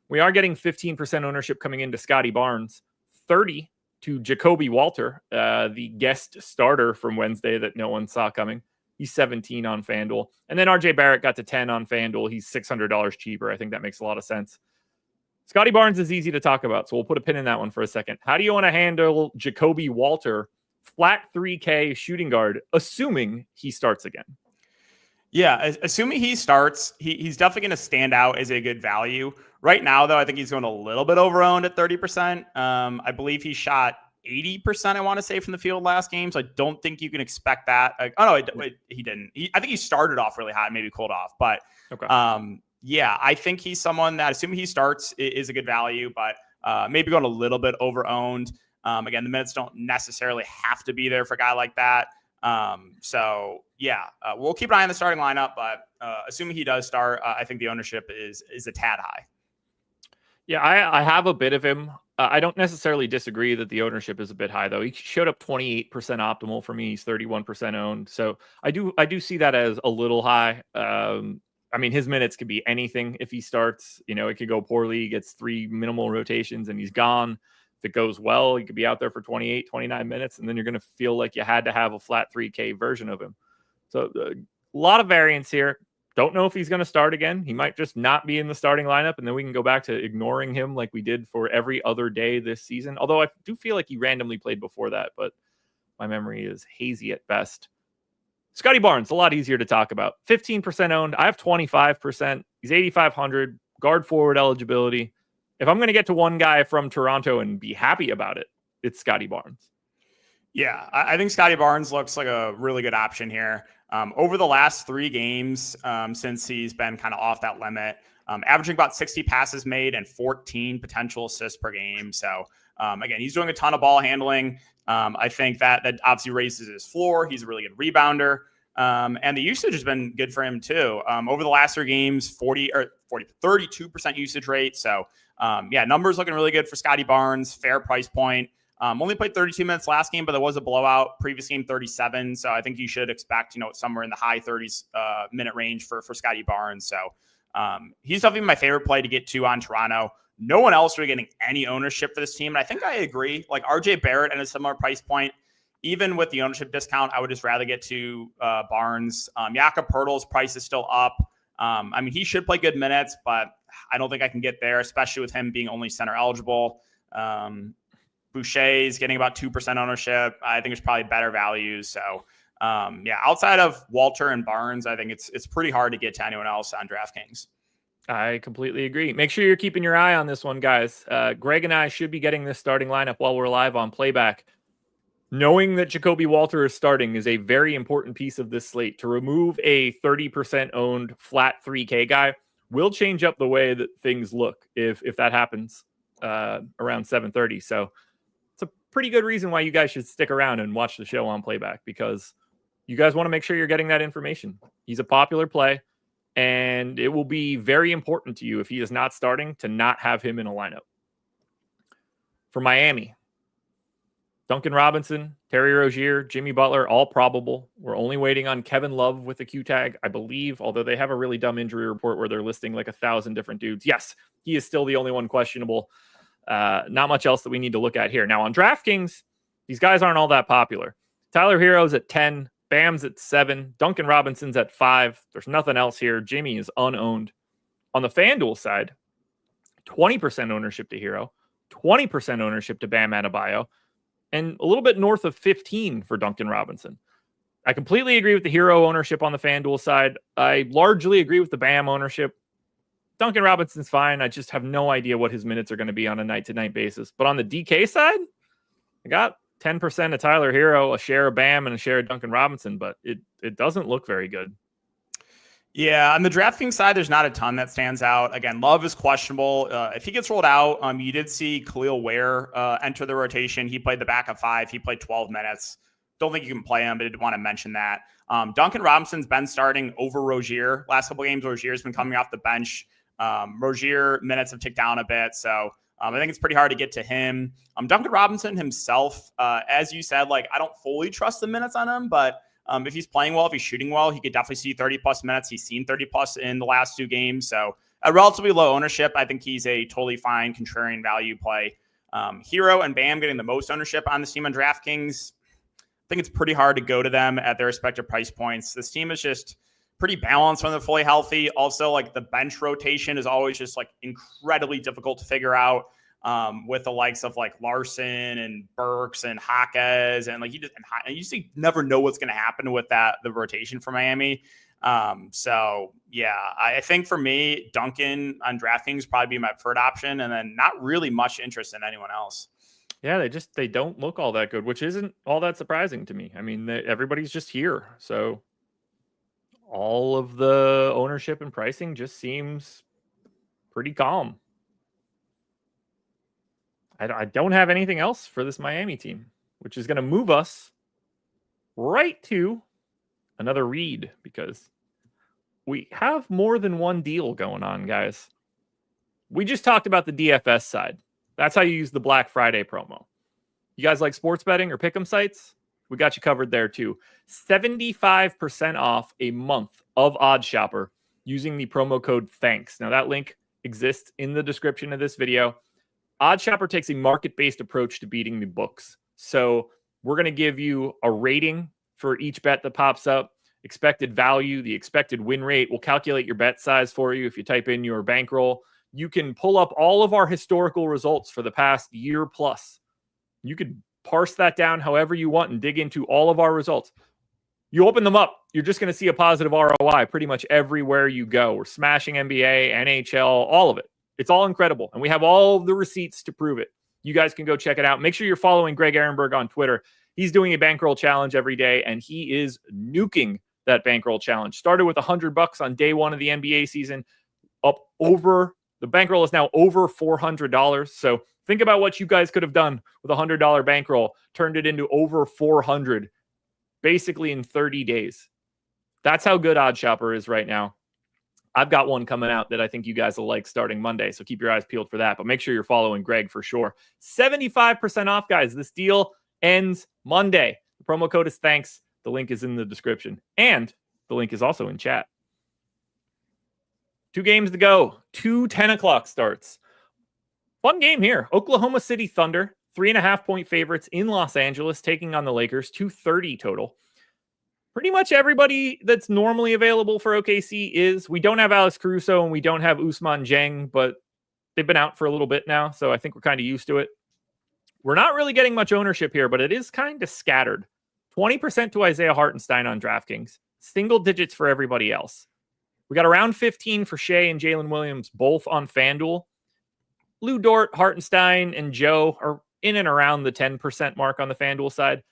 Speaker 1: We are getting 15% ownership coming into Scotty Barnes, 30 to Jacoby Walter, the guest starter from Wednesday that no one saw coming. He's 17 on FanDuel. And then RJ Barrett got to 10 on FanDuel. He's $600 cheaper. I think that makes a lot of sense. Scotty Barnes is easy to talk about, so we'll put a pin in that one for a second. How do you want to handle Jacoby Walter, flat 3K shooting guard, assuming he starts again?
Speaker 2: Yeah, assuming he starts, he's definitely going to stand out as a good value. Right now, though, I think he's going a little bit over-owned at 30%. I believe he shot 80%, I want to say, from the field last game. So I don't think you can expect that. He didn't. I think he started off really hot, maybe cooled off. But
Speaker 1: okay.
Speaker 2: I think he's someone that, assuming he starts, is a good value, but maybe going a little bit over-owned. Again, the minutes don't necessarily have to be there for a guy like that. We'll keep an eye on the starting lineup, but assuming he does start, I think the ownership is a tad high.
Speaker 1: Yeah, I have a bit of him. I don't necessarily disagree that the ownership is a bit high, though. He showed up 28% optimal for me. He's 31% owned. So I do see that as a little high. His minutes could be anything if he starts. It could go poorly. He gets 3 minimal rotations and he's gone. If it goes well, he could be out there for 28, 29 minutes, and then you're going to feel like you had to have a flat 3K version of him. So A lot of variance here. Don't know if he's going to start again. He might just not be in the starting lineup, and then we can go back to ignoring him like we did for every other day this season. Although I do feel like he randomly played before that, but my memory is hazy at best. Scotty Barnes, a lot easier to talk about. 15% owned. I have 25%. He's 8,500. Guard forward eligibility. If I'm going to get to one guy from Toronto and be happy about it, it's Scotty Barnes.
Speaker 2: Yeah, I think Scotty Barnes looks like a really good option here. Over the last 3 games, since he's been kind of off that limit, averaging about 60 passes made and 14 potential assists per game. So again, he's doing a ton of ball handling. I think that obviously raises his floor. He's a really good rebounder. And the usage has been good for him too. Over the last 3 games, 32% usage rate. So yeah, numbers looking really good for Scotty Barnes. Fair price point. Only played 32 minutes last game, but there was a blowout. Previous game, 37. So I think you should expect, somewhere in the high 30s minute range for Scotty Barnes. So he's definitely my favorite play to get to on Toronto. No one else really getting any ownership for this team. And I think I agree. Like RJ Barrett at a similar price point, even with the ownership discount, I would just rather get to Barnes. Jakob Poeltl's price is still up. I mean, he should play good minutes, but I don't think I can get there, especially with him being only center eligible. Boucher is getting about 2% ownership. I think it's probably better values. So, yeah, outside of Walter and Barnes, I think it's pretty hard to get to anyone else on DraftKings.
Speaker 1: I completely agree. Make sure you're keeping your eye on this one, guys. Greg and I should be getting this starting lineup while we're live on playback. Knowing that Jacoby Walter is starting is a very important piece of this slate. To remove a 30% owned flat 3K guy will change up the way that things look if that happens around 7:30. So it's a pretty good reason why you guys should stick around and watch the show on playback, because you guys want to make sure you're getting that information. He's a popular play, and it will be very important to you if he is not starting to not have him in a lineup. For Miami, Duncan Robinson, Terry Rozier, Jimmy Butler, all probable. We're only waiting on Kevin Love with the Q tag, I believe, although they have a really dumb injury report where they're listing like 1,000 different dudes. Yes, he is still the only one questionable. Not much else that we need to look at here. Now on DraftKings, these guys aren't all that popular. Tyler Hero's at 10, Bam's at 7, Duncan Robinson's at 5. There's nothing else here. Jimmy is unowned. On the FanDuel side, 20% ownership to Hero, 20% ownership to Bam Adebayo, and a little bit north of 15 for Duncan Robinson. I completely agree with the Hero ownership on the FanDuel side. I largely agree with the Bam ownership. Duncan Robinson's fine. I just have no idea what his minutes are going to be on a night-to-night basis. But on the DK side, I got 10% of Tyler Hero, a share of Bam, and a share of Duncan Robinson, but it doesn't look very good.
Speaker 2: Yeah, on the DraftKings side, there's not a ton that stands out. Again, Love is questionable. If he gets rolled out, you did see Khalil Ware enter the rotation. He played the back of 5. He played 12 minutes. Don't think you can play him, but I did want to mention that. Duncan Robinson's been starting over Rozier. Last couple games, Rozier's been coming off the bench. Rozier minutes have ticked down a bit, so I think it's pretty hard to get to him. Duncan Robinson himself, as you said, I don't fully trust the minutes on him, but if he's playing well, if he's shooting well, he could definitely see 30-plus minutes. He's seen 30-plus in the last 2 games. So a relatively low ownership. I think he's a totally fine contrarian value play. Hero and Bam getting the most ownership on this team on DraftKings. I think it's pretty hard to go to them at their respective price points. This team is just pretty balanced when they're fully healthy. Also, the bench rotation is always just incredibly difficult to figure out. With the likes of Larson and Burks and Jaquez and you just never know what's going to happen with the rotation for Miami. So yeah, I think for me, Duncan on DraftKings probably be my preferred option, and then not really much interest in anyone else.
Speaker 1: Yeah, they don't look all that good, which isn't all that surprising to me. I mean, everybody's just here, so all of the ownership and pricing just seems pretty calm. I don't have anything else for this Miami team, which is going to move us right to another read, because we have more than one deal going on, guys. We just talked about the DFS side. That's how you use the Black Friday promo. You guys like sports betting or pick'em sites? We got you covered there too. 75% off a month of OddsShopper using the promo code THANKS. Now that link exists in the description of this video. OddsShopper takes a market-based approach to beating the books. So we're going to give you a rating for each bet that pops up, expected value, the expected win rate. We'll calculate your bet size for you if you type in your bankroll. You can pull up all of our historical results for the past year plus. You could parse that down however you want and dig into all of our results. You open them up, you're just going to see a positive ROI pretty much everywhere you go. We're smashing NBA, NHL, all of it. It's all incredible. And we have all the receipts to prove it. You guys can go check it out. Make sure you're following Greg Ehrenberg on Twitter. He's doing a bankroll challenge every day, and he is nuking that bankroll challenge. Started with $100 on day one of the NBA season, the bankroll is now over $400. So think about what you guys could have done with a $100 bankroll, turned it into over $400, basically in 30 days. That's how good OddsShopper is right now. I've got one coming out that I think you guys will like starting Monday, so keep your eyes peeled for that. But make sure you're following Greg for sure. 75% off, guys. This deal ends Monday. The promo code is thanks. The link is in the description. And the link is also in chat. 2 games to go. 2 10 o'clock starts. Fun game here. Oklahoma City Thunder, 3.5-point favorites in Los Angeles, taking on the Lakers, 230 total. Pretty much everybody that's normally available for OKC is. We don't have Alex Caruso and we don't have Ousmane Dieng, but they've been out for a little bit now, so I think we're kind of used to it. We're not really getting much ownership here, but it is kind of scattered. 20% to Isaiah Hartenstein on DraftKings. Single digits for everybody else. We got around 15 for Shea and Jalen Williams, both on FanDuel. Lou Dort, Hartenstein, and Joe are in and around the 10% mark on the FanDuel side.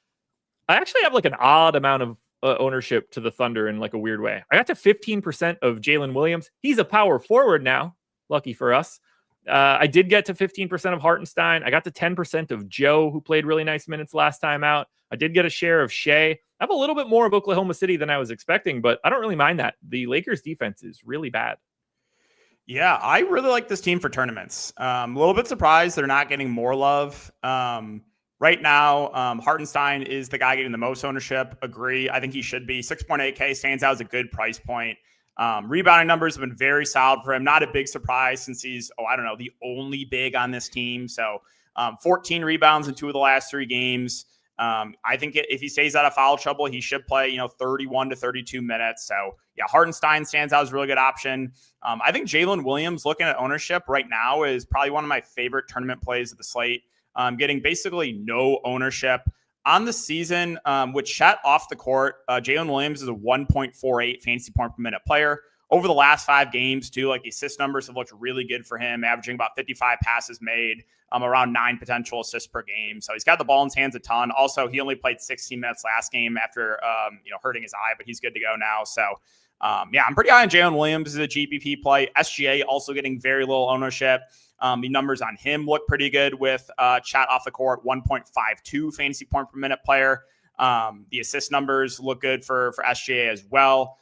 Speaker 1: I actually have like an odd amount of ownership to the Thunder in like a weird way. I got to 15% of Jalen Williams. He's a power forward now. Lucky for us. I did get to 15% of Hartenstein. I got to 10% of Joe, who played really nice minutes last time out. I did get a share of Shea. I have a little bit more of Oklahoma City than I was expecting, but I don't really mind that. The Lakers defense is really bad.
Speaker 2: Yeah, I really like this team for tournaments. A little bit surprised they're not getting more love. Right now, Hartenstein is the guy getting the most ownership. Agree. I think he should be. 6.8K stands out as a good price point. Rebounding numbers have been very solid for him. Not a big surprise since he's, the only big on this team. So 14 rebounds in 2 of the last 3 games. I think if he stays out of foul trouble, he should play, 31 to 32 minutes. So yeah, Hartenstein stands out as a really good option. I think Jalen Williams, looking at ownership right now, is probably one of my favorite tournament plays of the slate. Getting basically no ownership on the season. With Chet off the court, Jalen Williams is a 1.48 fantasy point per minute player. Over the last 5 games, too, like the assist numbers have looked really good for him, averaging about 55 passes made, around 9 potential assists per game. So he's got the ball in his hands a ton. Also, he only played 16 minutes last game after, hurting his eye, but he's good to go now. So, I'm pretty high on Jalen Williams as a GPP play. SGA also getting very little ownership. The numbers on him look pretty good with Chet off the court, 1.52 fantasy point per minute player. The assist numbers look good for SGA as well.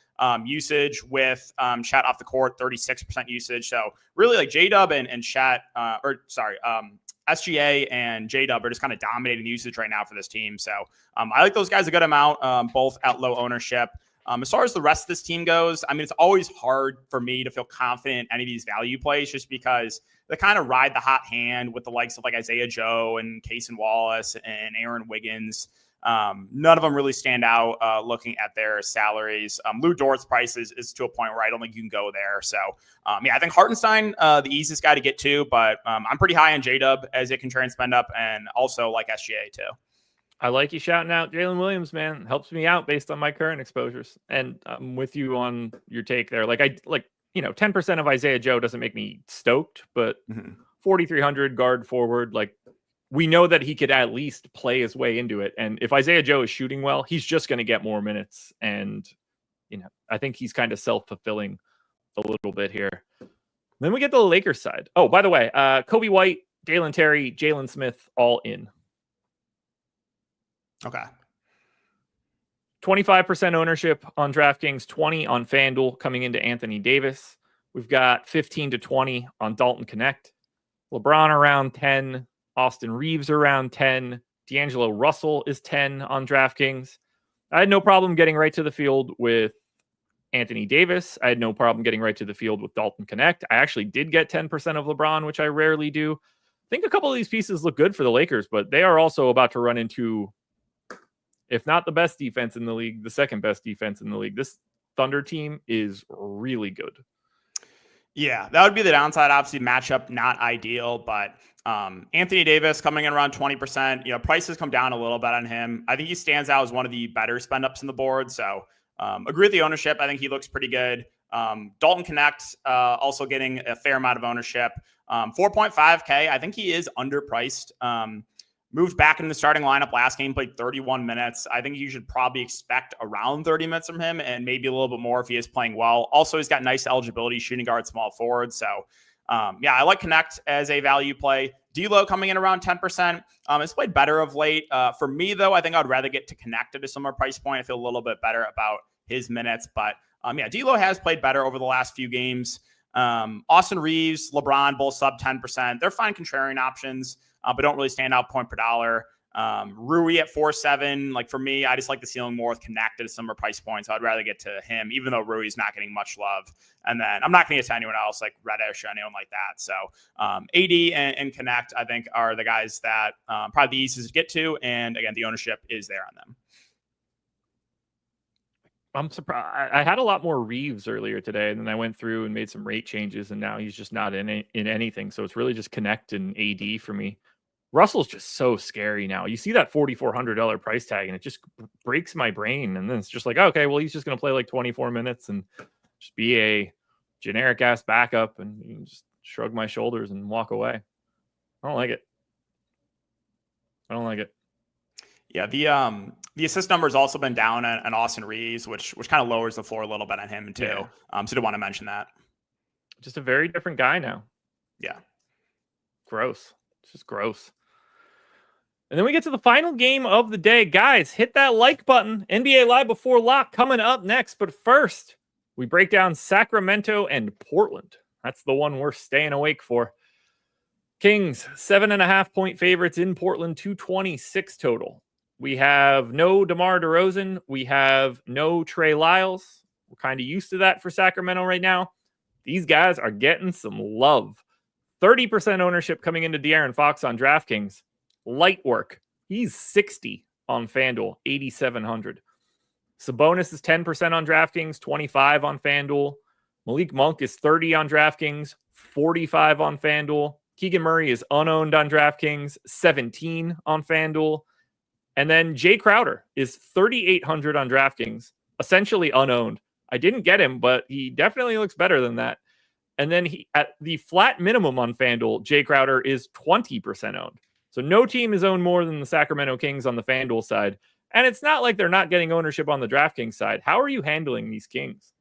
Speaker 2: Usage with Chet off the court, 36% usage. So really like J-Dub and Chet, SGA and J-Dub are just kind of dominating the usage right now for this team. So I like those guys a good amount, both at low ownership. As far as the rest of this team goes, it's always hard for me to feel confident in any of these value plays just because they kind of ride the hot hand with the likes of like Isaiah Joe and Cason Wallace and Aaron Wiggins. None of them really stand out looking at their salaries. Lou Dort's price is to a point where I don't think you can go there. So, I think Hartenstein, the easiest guy to get to, but I'm pretty high on J-Dub as it contrarian spend up and also like SGA too.
Speaker 1: I like you shouting out Jalen Williams, man. It helps me out based on my current exposures. And I'm with you on your take there. 10% of Isaiah Joe doesn't make me stoked, but 4,300 guard forward, we know that he could at least play his way into it. And if Isaiah Joe is shooting well, he's just going to get more minutes. And, I think he's kind of self-fulfilling a little bit here. Then we get to the Lakers side. Oh, by the way, Kobe White, Dalen Terry, Jalen Smith, all in.
Speaker 2: Okay.
Speaker 1: 25% ownership on DraftKings, 20 on FanDuel coming into Anthony Davis. We've got 15 to 20 on Dalton Connect. LeBron around 10. Austin Reeves around 10. D'Angelo Russell is 10 on DraftKings. I had no problem getting right to the field with Anthony Davis. I had no problem getting right to the field with Dalton Connect. I actually did get 10% of LeBron, which I rarely do. I think a couple of these pieces look good for the Lakers, but they are also about to run into if not the best defense in the league, the second best defense in the league. This Thunder team is really good.
Speaker 2: Yeah, that would be the downside. Obviously, matchup not ideal, but Anthony Davis coming in around 20%. Prices come down a little bit on him. I think he stands out as one of the better spend ups in the board. So agree with the ownership. I think he looks pretty good. Dalton Connect also getting a fair amount of ownership. 4.5K. I think he is underpriced. Moved back into the starting lineup last game, played 31 minutes. I think you should probably expect around 30 minutes from him and maybe a little bit more if he is playing well. Also, he's got nice eligibility, shooting guard, small forward. So, I like Connect as a value play. D'Lo coming in around 10%. It's played better of late. For me, though, I think I would rather get to Connect at a similar price point. I feel a little bit better about his minutes. But, D'Lo has played better over the last few games. Austin Reeves, LeBron, both sub 10%. They're fine contrarian options, but don't really stand out point per dollar. Rui at 4.7. Like for me, I just like the ceiling more with Connect at a similar price point. So I'd rather get to him, even though Rui's not getting much love. And then I'm not going to get to anyone else like Reddish or anyone like that. So AD and Connect, I think, are the guys that probably the easiest to get to. And again, the ownership is there on them.
Speaker 1: I'm surprised. I had a lot more Reeves earlier today, and then I went through and made some rate changes, and now he's just not in anything. So it's really just Connect and AD for me. Russell's just so scary now. You see that $4,400 price tag, and it just breaks my brain. And then it's just like, okay, well, he's just going to play like 24 minutes and just be a generic ass backup, and you can just shrug my shoulders and walk away. I don't like it.
Speaker 2: Yeah, the assist number has also been down on Austin Reeves, which kind of lowers the floor a little bit on him too. Yeah. So I want to mention that.
Speaker 1: Just a very different guy now.
Speaker 2: Yeah.
Speaker 1: Gross. It's just gross. And then we get to the final game of the day. Guys, hit that like button. NBA Live Before Lock coming up next. But first, we break down Sacramento and Portland. That's the one we're staying awake for. Kings, 7.5 point favorites in Portland, 226 total. We have no DeMar DeRozan. We have no Trey Lyles. We're kind of used to that for Sacramento right now. These guys are getting some love. 30% ownership coming into De'Aaron Fox on DraftKings. Light work. He's 60 on FanDuel, 8,700. Sabonis is 10% on DraftKings, 25 on FanDuel. Malik Monk is 30 on DraftKings, 45 on FanDuel. Keegan Murray is unowned on DraftKings, 17 on FanDuel. And then Jay Crowder is 3,800 on DraftKings, essentially unowned. I didn't get him, but he definitely looks better than that. And then he at the flat minimum on FanDuel, Jay Crowder is 20% owned. So no team is owned more than the Sacramento Kings on the FanDuel side. And it's not like they're not getting ownership on the DraftKings side. How are you handling these Kings?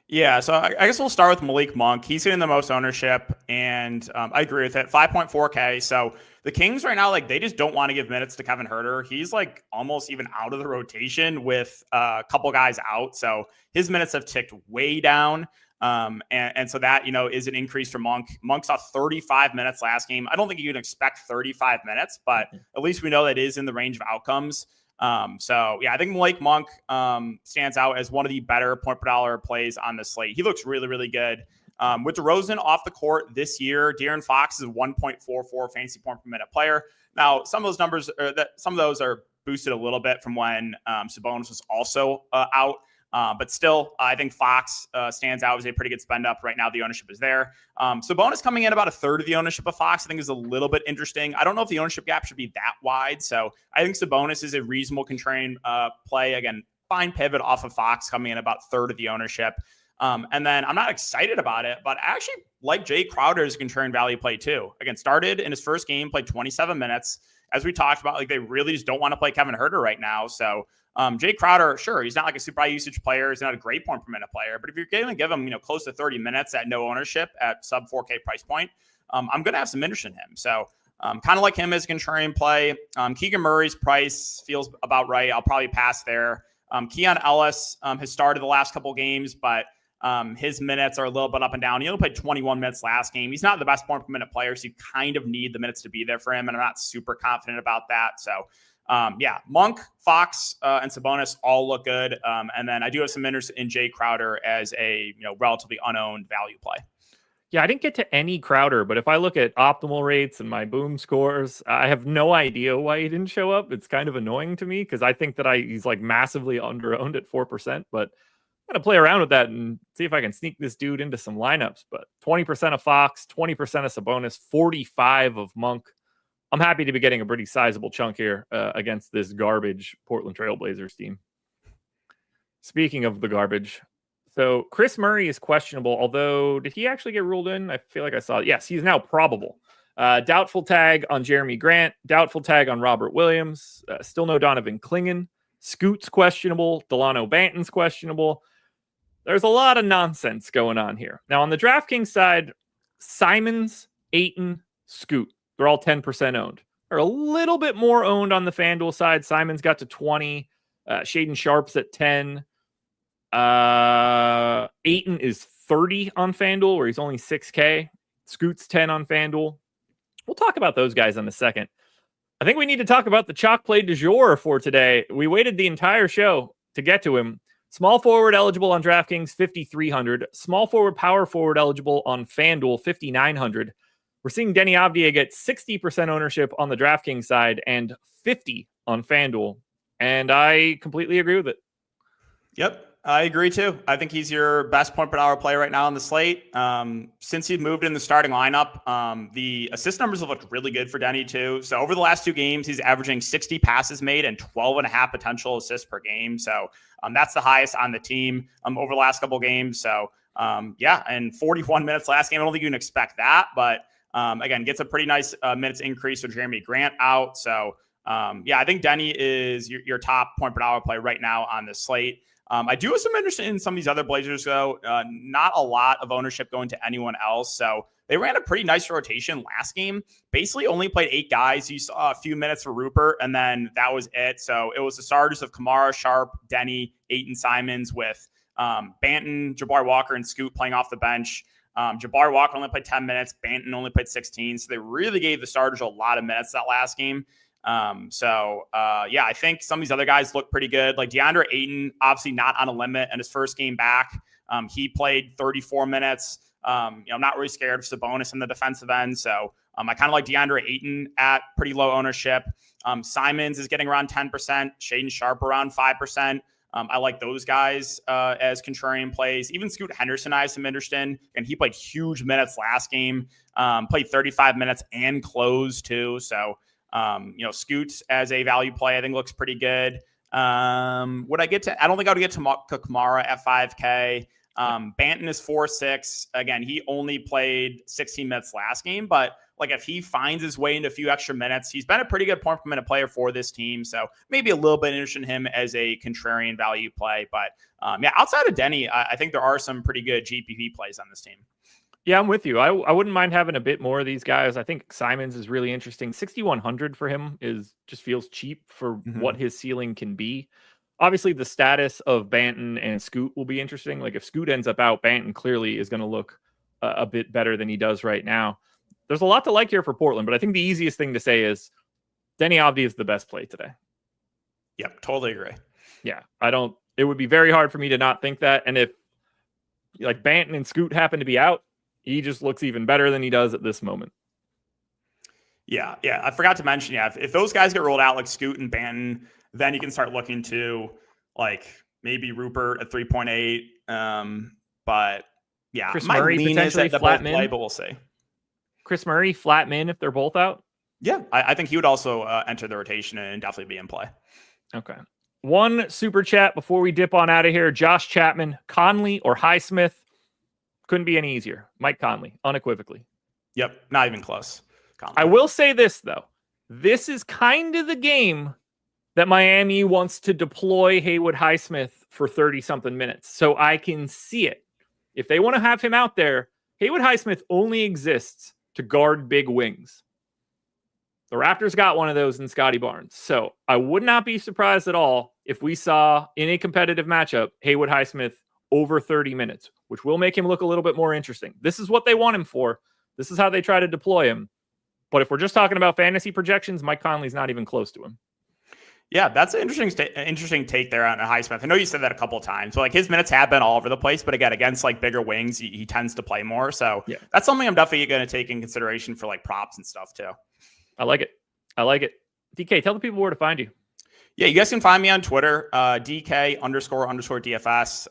Speaker 2: Yeah, so I guess we'll start with Malik Monk. He's getting the most ownership, and I agree with it. 5.4K. So the Kings right now, like they just don't want to give minutes to Kevin Huerter. He's like almost even out of the rotation with a couple guys out. So his minutes have ticked way down. And so that, is an increase for Monk. Monk saw 35 minutes last game. I don't think you can expect 35 minutes, but at least we know that is in the range of outcomes. I think Malik Monk stands out as one of the better point per dollar plays on the slate. He looks really, really good. With DeRozan off the court this year, De'Aaron Fox is a 1.44 fantasy point per minute player. Now, some of those are boosted a little bit from when Sabonis was also out. But still, I think Fox stands out as a pretty good spend up right now. The ownership is there. Sabonis coming in about a third of the ownership of Fox, I think is a little bit interesting. I don't know if the ownership gap should be that wide. So I think Sabonis is a reasonable contrarian play. Again, fine pivot off of Fox coming in about a third of the ownership. And then I'm not excited about it, but I actually like Jay Crowder as a contrarian value play too. Again, started in his first game, played 27 minutes. As we talked about, like they really just don't want to play Kevin Huerter right now. So Jay Crowder, sure, he's not like a super high usage player. He's not a great point per minute player. But if you're going to give him, close to 30 minutes at no ownership at sub 4K price point, I'm going to have some interest in him. So kind of like him as a contrarian play. Keegan Murray's price feels about right. I'll probably pass there. Keon Ellis has started the last couple games, but his minutes are a little bit up and down. He only played 21 minutes last game. He's not the best point per minute player, so you kind of need the minutes to be there for him, and I'm not super confident about that. So, Monk, Fox, and Sabonis all look good. And then I do have some interest in Jay Crowder as a relatively unowned value play.
Speaker 1: Yeah, I didn't get to any Crowder, but if I look at optimal rates and my boom scores, I have no idea why he didn't show up. It's kind of annoying to me because I think that he's like massively underowned at 4%, but I'm going to play around with that and see if I can sneak this dude into some lineups. But 20% of Fox, 20% of Sabonis, 45 of Monk. I'm happy to be getting a pretty sizable chunk here against this garbage Portland Trailblazers team. Speaking of the garbage, so Chris Murray is questionable, although did he actually get ruled in? I feel like I saw it. Yes, he's now probable. Doubtful tag on Jeremy Grant. Doubtful tag on Robert Williams. Still no Donovan Clingan. Scoot's questionable. Delano Banton's questionable. There's a lot of nonsense going on here. Now, on the DraftKings side, Simons, Ayton, Scoot. They're all 10% owned. They're a little bit more owned on the FanDuel side. Simons got to 20. Shaden Sharp's at 10. Ayton is 30 on FanDuel, where he's only 6K. Scoot's 10 on FanDuel. We'll talk about those guys in a second. I think we need to talk about the chalk play du jour for today. We waited the entire show to get to him. Small forward eligible on DraftKings, 5,300. Small forward, power forward eligible on FanDuel, 5,900. We're seeing Denny Avdia get 60% ownership on the DraftKings side and 50 on FanDuel. And I completely agree with it.
Speaker 2: Yep, I agree too. I think he's your best point per hour player right now on the slate. Since he's moved in the starting lineup, the assist numbers have looked really good for Denny too. So over the last 2 games, he's averaging 60 passes made and 12.5 potential assists per game. So that's the highest on the team over the last couple of games. So yeah, and 41 minutes last game. I don't think you can expect that, but again, gets a pretty nice minutes increase with Jeremy Grant out. So yeah, I think Denny is your top point per hour player right now on the slate. I do have some interest in some of these other Blazers, though. Not a lot of ownership going to anyone else. So they ran a pretty nice rotation last game. Basically only played 8 guys. You saw a few minutes for Rupert, and then that was it. So it was the starters of Kamara, Sharp, Denny, Ayton, Simons, with Banton, Jabari Walker, and Scoot playing off the bench. Jabari Walker only played 10 minutes. Banton only played 16. So they really gave the starters a lot of minutes that last game. Yeah, I think some of these other guys look pretty good. Like DeAndre Ayton, obviously not on a limit, and his first game back, he played 34 minutes. I'm not really scared of Sabonis in the defensive end. So I kind of like DeAndre Ayton at pretty low ownership. Simons is getting around 10%, Shaden Sharp around 5%. I like those guys as contrarian plays. Even Scoot Henderson, I have some interest in, and he played huge minutes last game, played 35 minutes and closed too. So Scoots as a value play, I think looks pretty good. I don't think I would get to Kamara at 5K. Banton is 4-6. Again, he only played 16 minutes last game, but like if he finds his way into a few extra minutes, he's been a pretty good point per minute player for this team. So maybe a little bit interested in him as a contrarian value play. But yeah, outside of Denny, I think there are some pretty good GPP plays on this team.
Speaker 1: Yeah, I'm with you. I wouldn't mind having a bit more of these guys. I think Simons is really interesting. 6,100 for him just feels cheap for what his ceiling can be. Obviously, the status of Banton and Scoot will be interesting. Like if Scoot ends up out, Banton clearly is going to look a bit better than he does right now. There's a lot to like here for Portland, but I think the easiest thing to say is Denny Avdia is the best play today.
Speaker 2: Yep, totally agree.
Speaker 1: Yeah, it would be very hard for me to not think that. And if like Banton and Scoot happen to be out, he just looks even better than he does at this moment.
Speaker 2: Yeah. I forgot to mention, if those guys get rolled out like Scoot and Banton, then you can start looking to like maybe Rupert at 3.8. But yeah,
Speaker 1: Chris Murray potentially flat min,
Speaker 2: but we'll see.
Speaker 1: Chris Murray flat min if they're both out.
Speaker 2: Yeah, I think he would also enter the rotation and definitely be in play.
Speaker 1: Okay. One super chat before we dip on out of here. Josh Chapman, Conley or Highsmith. Couldn't be any easier. Mike Conley, unequivocally.
Speaker 2: Yep, not even close. Conley.
Speaker 1: I will say this, though. This is kind of the game that Miami wants to deploy Haywood Highsmith for 30-something minutes. So I can see it. If they want to have him out there, Haywood Highsmith only exists to guard big wings. The Raptors got one of those in Scotty Barnes. So I would not be surprised at all if we saw in a competitive matchup Haywood Highsmith over 30 minutes, which will make him look a little bit more interesting. This is what they want him for. This is how they try to deploy him. But if we're just talking about fantasy projections, Mike Conley's not even close to him.
Speaker 2: Yeah, that's an interesting take there on Highsmith. I know you said that a couple of times. So like his minutes have been all over the place, but again, against like bigger wings, he tends to play more. So
Speaker 1: Yeah,
Speaker 2: that's something I'm definitely going to take in consideration for like props and stuff too.
Speaker 1: I like it. I like it. DK, tell the people where to find you.
Speaker 2: Yeah, you guys can find me on Twitter, DK__DFS.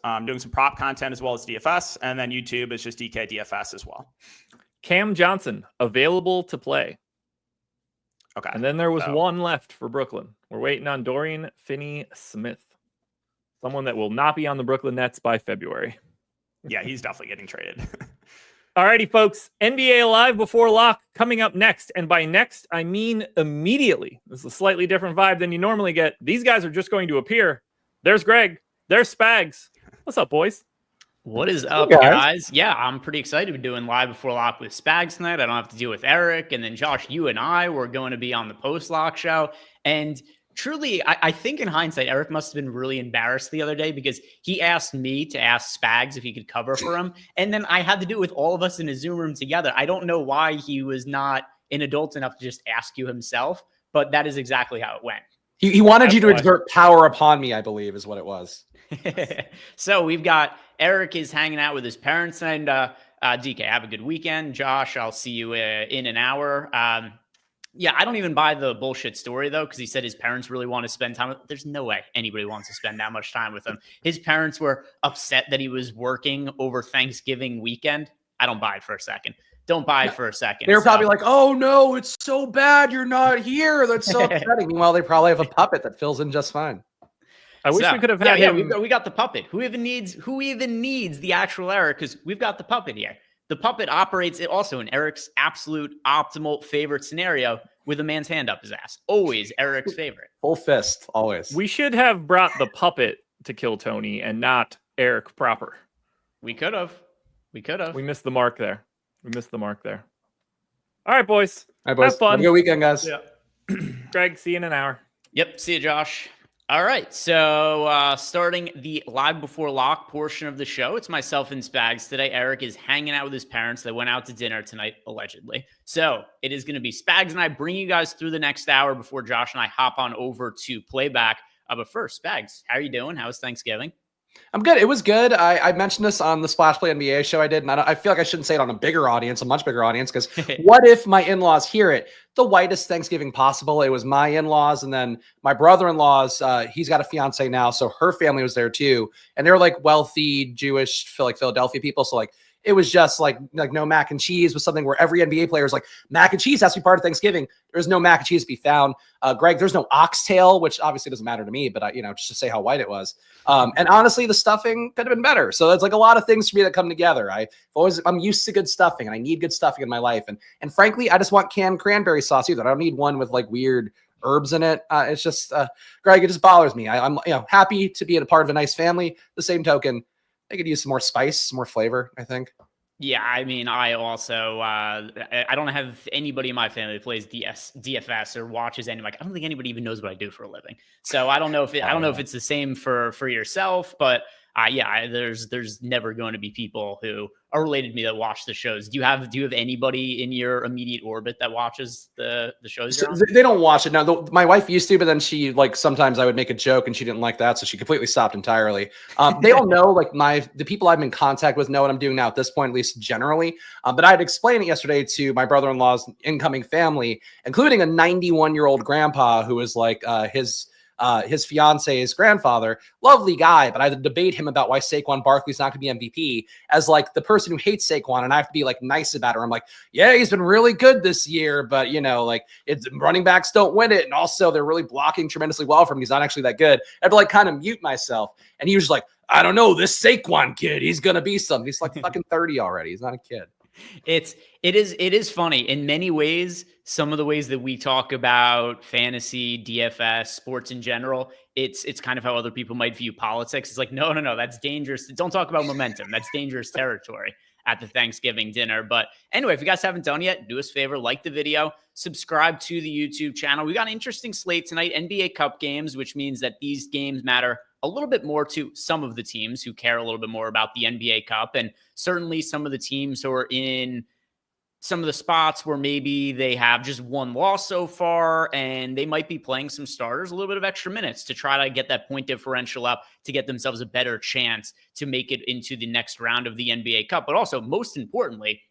Speaker 2: I'm doing some prop content as well as DFS. And then YouTube is just DK DFS as well.
Speaker 1: Cam Johnson, available to play.
Speaker 2: Okay.
Speaker 1: And then there was one left for Brooklyn. We're waiting on Dorian Finney-Smith, someone that will not be on the Brooklyn Nets by February.
Speaker 2: Yeah, he's definitely getting traded.
Speaker 1: Alrighty, folks. NBA Live Before Lock coming up next. And by next, I mean immediately. This is a slightly different vibe than you normally get. These guys are just going to appear. There's Greg. There's Spags. What's up, boys?
Speaker 3: What is up, guys? Yeah, I'm pretty excited to be doing Live Before Lock with Spags tonight. I don't have to deal with Eric. And then, Josh, you and I were going to be on the post-lock show. And truly, I think in hindsight, Eric must have been really embarrassed the other day because he asked me to ask Spags if he could cover for him. And then I had to do it with all of us in a Zoom room together. I don't know why he was not an adult enough to just ask you himself, but that is exactly how it went.
Speaker 4: He wanted you to exert power upon me, I believe, is what it was.
Speaker 3: So we've got Eric is hanging out with his parents, and DK, have a good weekend. Josh, I'll see you in an hour. Yeah, I don't even buy the bullshit story, though, because he said his parents really want to spend time with him. There's no way anybody wants to spend that much time with him. His parents were upset that he was working over Thanksgiving weekend. I don't buy it for a second. Don't buy it for a second.
Speaker 4: They're probably like, oh, no, it's so bad you're not here. That's so upsetting. Meanwhile, they probably have a puppet that fills in just fine.
Speaker 1: I wish we could have had him.
Speaker 3: Yeah, we got the puppet. Who even needs the actual Eric? Because we've got the puppet here. The puppet operates also in Eric's absolute optimal favorite scenario with a man's hand up his ass. Always Eric's favorite.
Speaker 4: Full fist, always.
Speaker 1: We should have brought the puppet to kill Tony and not Eric proper.
Speaker 3: We could have.
Speaker 1: We missed the mark there. All right, boys.
Speaker 4: All right, boys.
Speaker 1: Have fun.
Speaker 4: Have a good weekend, guys.
Speaker 1: Yeah. Greg, see you in an hour.
Speaker 3: Yep. See you, Josh. All right, so starting the Live Before Lock portion of the show, it's myself and Spags today. Eric is hanging out with his parents. They went out to dinner tonight, allegedly. So it is going to be Spags and I bringing you guys through the next hour before Josh and I hop on over to playback. But first, Spags, how are you doing? How was Thanksgiving?
Speaker 4: I'm good. It was good. I mentioned this on the Splash Play NBA show I did, and I feel like I shouldn't say it on a much bigger audience, because what if my in-laws hear it? The whitest Thanksgiving possible. It was my in-laws, and then my brother-in-law's, he's got a fiance now, so her family was there too, and they're like wealthy Jewish, Philadelphia people, so like it was just like no mac and cheese was something where every NBA player is like, mac and cheese has to be part of Thanksgiving. There's no mac and cheese to be found. Greg, there's no oxtail, which obviously doesn't matter to me, but just to say how white it was. And honestly, the stuffing could have been better. So it's like a lot of things for me that come together. I'm used to good stuffing, and I need good stuffing in my life. And frankly, I just want canned cranberry sauce either. I don't need one with like weird herbs in it. It's just, Greg, it just bothers me. I'm happy to be a part of a nice family. The same token, I could use some more spice, some more flavor, I think.
Speaker 3: Yeah, I mean, I also, I don't have anybody in my family that plays DFS or watches any, like, I don't think anybody even knows what I do for a living. So I don't know if it's the same for yourself, but there's never going to be people who are related to me that watch the shows. Do you have anybody in your immediate orbit that watches the shows?
Speaker 4: So they don't watch it now. My wife used to, but then she sometimes I would make a joke and she didn't like that, so she completely stopped entirely. They all know, the people I'm in contact with know what I'm doing now at this point, at least generally. But I had explained it yesterday to my brother-in-law's incoming family, including a 91-year-old grandpa who is his fiance's grandfather, lovely guy, but I had to debate him about why Saquon Barkley's not going to be MVP as the person who hates Saquon, and I have to be nice about it. I'm like, yeah, he's been really good this year, but it's running backs don't win it, and also they're really blocking tremendously well for him. He's not actually that good. I had to kind of mute myself, and he was just like, I don't know, this Saquon kid, he's gonna be something. He's fucking 30 already. He's not a kid.
Speaker 3: It is funny in many ways. Some of the ways that we talk about fantasy, DFS, sports in general, it's kind of how other people might view politics. It's like, no, that's dangerous. Don't talk about momentum. That's dangerous territory at the Thanksgiving dinner. But anyway, if you guys haven't done yet, do us a favor, like the video, subscribe to the YouTube channel. We got an interesting slate tonight, NBA Cup games, which means that these games matter a little bit more to some of the teams who care a little bit more about the NBA Cup, and certainly some of the teams who are in some of the spots where maybe they have just one loss so far and they might be playing some starters a little bit of extra minutes to try to get that point differential up to get themselves a better chance to make it into the next round of the NBA Cup. But also, most importantly,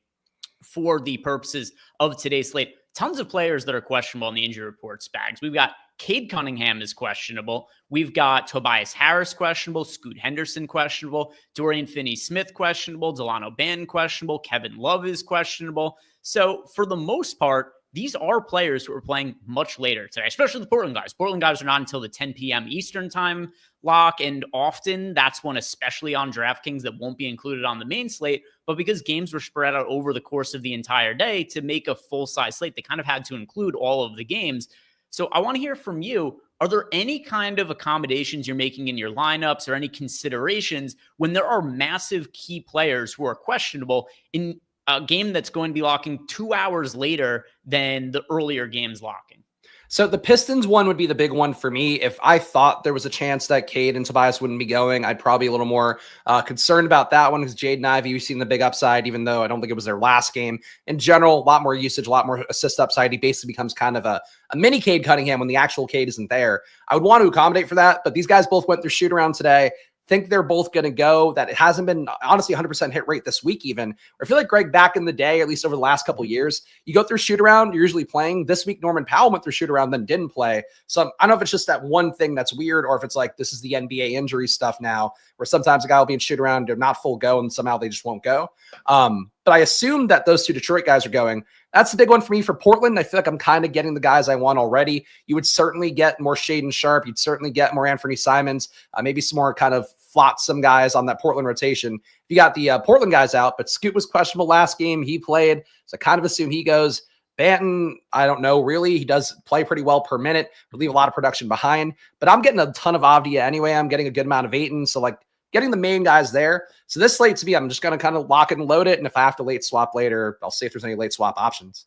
Speaker 3: for the purposes of today's slate, tons of players that are questionable in the injury report, Spags. We've got Cade Cunningham is questionable. We've got Tobias Harris questionable, Scoot Henderson questionable, Dorian Finney-Smith questionable, Delano Banton questionable, Kevin Love is questionable. So for the most part, these are players who are playing much later today, especially the Portland guys. Portland guys are not until the 10 p.m. Eastern time lock, and often that's one, especially on DraftKings, that won't be included on the main slate. But because games were spread out over the course of the entire day to make a full-size slate, they kind of had to include all of the games. So I want to hear from you. Are there any kind of accommodations you're making in your lineups or any considerations when there are massive key players who are questionable in a game that's going to be locking 2 hours later than the earlier games locking?
Speaker 4: So the Pistons one would be the big one for me. If I thought there was a chance that Cade and Tobias wouldn't be going, I'd probably be a little more concerned about that one because Jaden Ivey, we've seen the big upside, even though I don't think it was their last game. In general, a lot more usage, a lot more assist upside. He basically becomes kind of a mini Cade Cunningham when the actual Cade isn't there. I would want to accommodate for that, but these guys both went through shoot around today. Think they're both going to go. That it hasn't been, honestly, 100% hit rate this week even. I feel like, Greg, back in the day, at least over the last couple of years, you go through shoot around, you're usually playing. This week, Norman Powell went through shoot around, then didn't play. So I don't know if it's just that one thing that's weird or if it's like this is the NBA injury stuff now, where sometimes a guy will be in shoot around, they're not full go, and somehow they just won't go. But I assume that those two Detroit guys are going. That's the big one for me for Portland. I feel like I'm kind of getting the guys I want already. You would certainly get more Shaedon Sharpe. You'd certainly get more Anthony Simons, maybe some more kind of flotsam guys on that Portland rotation. You got the Portland guys out, but Scoot was questionable last game. He played, so I kind of assume he goes. Banton, I don't know, really. He does play pretty well per minute, but leave a lot of production behind. But I'm getting a ton of Avdia anyway. I'm getting a good amount of Ayton, so like getting the main guys there. So this slate to me, I'm just going to kind of lock it and load it. And if I have to late swap later, I'll see if there's any late swap options.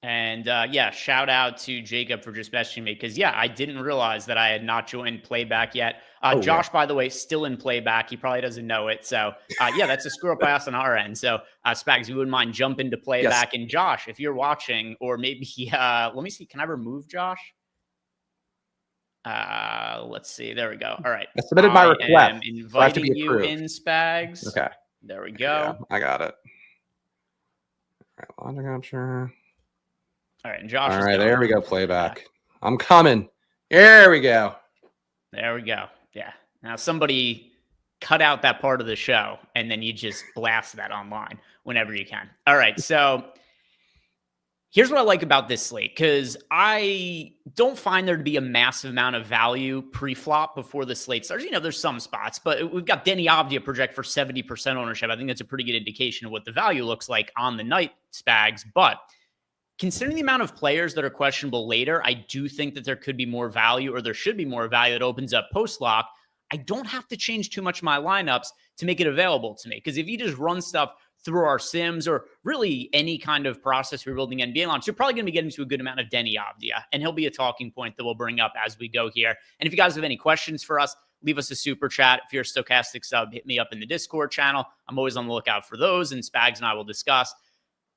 Speaker 3: And yeah, shout out to Jacob for just messaging me because, yeah, I didn't realize that I had not joined playback yet. Josh, by the way, still in playback. He probably doesn't know it. So, yeah, that's a screw up by us on our end. So, Spags, you wouldn't mind jumping to playback. Yes. And Josh, if you're watching, or maybe, let me see. Can I remove Josh? Let's see. There we go. All right.
Speaker 4: I submitted my request.
Speaker 3: I am inviting you in, Spags.
Speaker 4: Okay.
Speaker 3: There we go.
Speaker 4: Yeah, I got it. All right, logic capture.
Speaker 3: All right, and Josh.
Speaker 4: All right, there we go. Playback. Yeah. I'm coming. There we go.
Speaker 3: There we go. Yeah. Now somebody cut out that part of the show, and then you just blast that online whenever you can. All right, so here's what I like about this slate, because I don't find there to be a massive amount of value pre-flop before the slate starts. You know, there's some spots, but we've got Denny Avdia project for 70% ownership. I think that's a pretty good indication of what the value looks like on the night, Spags. But considering the amount of players that are questionable later, I do think that there could be more value, or there should be more value that opens up post-lock. I don't have to change too much of my lineups to make it available to me, because if you just run stuff through our sims or really any kind of process for building NBA launch, you're probably going to be getting to a good amount of Denny Avdia, and he'll be a talking point that we'll bring up as we go here. And if you guys have any questions for us, leave us a super chat. If you're a Stokastic sub, hit me up in the Discord channel. I'm always on the lookout for those, and Spags and I will discuss.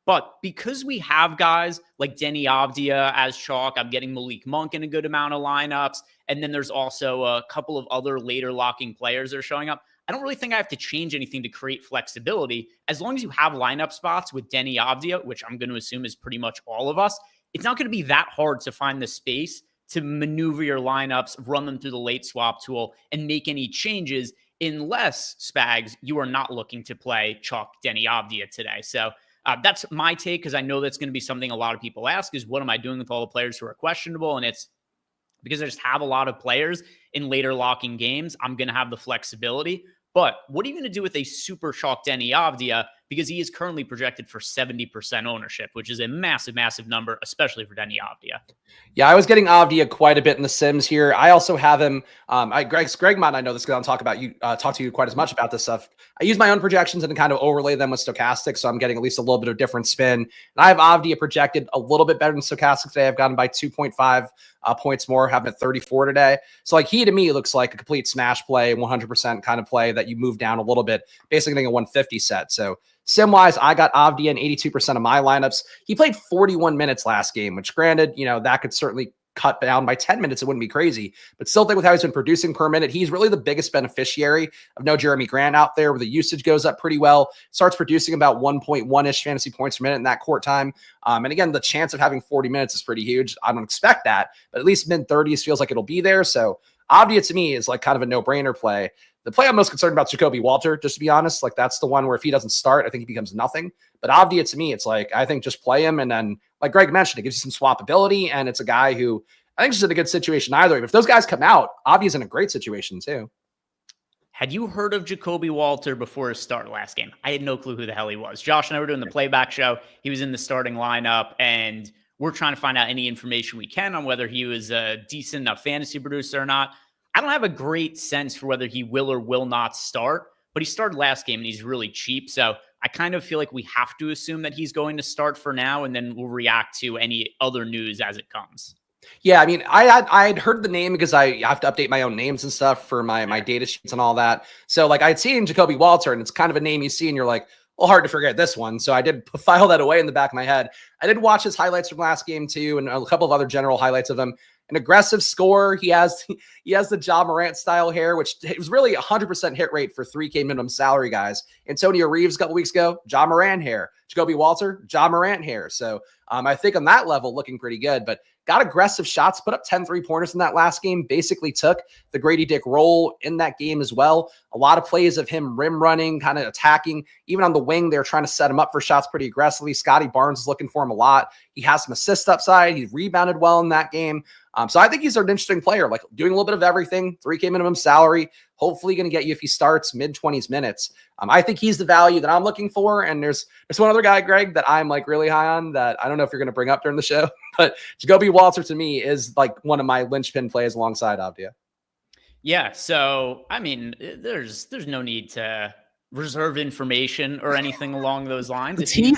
Speaker 3: But because we have guys like Denny Avdia as chalk, I'm getting Malik Monk in a good amount of lineups, and then there's also a couple of other later locking players that are showing up. I don't really think I have to change anything to create flexibility. As long as you have lineup spots with Denny Avdia, which I'm going to assume is pretty much all of us, it's not going to be that hard to find the space to maneuver your lineups, run them through the late swap tool, and make any changes, unless, Spags, you are not looking to play chalk Denny Avdia today. So that's my take, because I know that's going to be something a lot of people ask is, what am I doing with all the players who are questionable? And it's because I just have a lot of players in later locking games. I'm going to have the flexibility. But what are you going to do with a super chalk Denny Avdia? Because he is currently projected for 70% ownership, which is a massive, massive number, especially for Denny Avdia.
Speaker 4: Yeah, I was getting Avdia quite a bit in the Sims here. I also have him. Greg might not know this because I don't talk to you quite as much about this stuff. I use my own projections and kind of overlay them with Stokastic, so I'm getting at least a little bit of different spin. And I have Avdia projected a little bit better than Stokastic today. I've gotten by 2.5 points more, having at 34 today. So like he to me looks like a complete smash play, 100% kind of play that you move down a little bit, basically getting a 150 set. So sim-wise, I got Avdia in 82% of my lineups. He played 41 minutes last game, which granted, that could certainly cut down by 10 minutes. It wouldn't be crazy, but still think with how he's been producing per minute, he's really the biggest beneficiary of no Jeremy Grant out there, where the usage goes up pretty well, starts producing about 1.1-ish fantasy points per minute in that court time. And again, the chance of having 40 minutes is pretty huge. I don't expect that, but at least mid-30s feels like it'll be there. So Avdia to me is like kind of a no-brainer play. The play I'm most concerned about is Jacoby Walter, just to be honest. Like that's the one where if he doesn't start, I think he becomes nothing. But Avdia to me, it's like, I think just play him. And then like Greg mentioned, it gives you some swappability. And it's a guy who I think is in a good situation either. If those guys come out, Avdia's in a great situation too.
Speaker 3: Had you heard of Jacoby Walter before his start last game? I had no clue who the hell he was. Josh and I were doing the playback show. He was in the starting lineup, and we're trying to find out any information we can on whether he was a decent enough fantasy producer or not. I don't have a great sense for whether he will or will not start, but he started last game and he's really cheap. So I kind of feel like we have to assume that he's going to start for now, and then we'll react to any other news as it comes.
Speaker 4: Yeah, I mean, I had heard the name because I have to update my own names and stuff for my data sheets and all that. So like I'd seen Jacoby Walter, and it's kind of a name you see and you're like, well, hard to forget this one. So I did file that away in the back of my head. I did watch his highlights from last game too, and a couple of other general highlights of him. An aggressive scorer. He has the Ja Morant style hair, which it was really 100% hit rate for 3K minimum salary guys. Antonio Reeves a couple weeks ago, Ja Morant hair. Jacoby Walter, Ja Morant hair. So I think on that level, looking pretty good, but got aggressive shots, put up 10 3-pointers in that last game, basically took the Grady Dick role in that game as well. A lot of plays of him rim running, kind of attacking. Even on the wing, they're trying to set him up for shots pretty aggressively. Scotty Barnes is looking for him a lot. He has some assist upside. He rebounded well in that game. So I think he's an interesting player, like doing a little bit of everything, 3K minimum salary, hopefully going to get you, if he starts, mid-20s minutes. I think he's the value that I'm looking for. And there's one other guy, Greg, that I'm like really high on that I don't know if you're going to bring up during the show, but Jacoby Walter to me is like one of my linchpin plays alongside Avdia. Yeah.
Speaker 3: So, I mean, there's no need to reserve information or anything along those lines. If you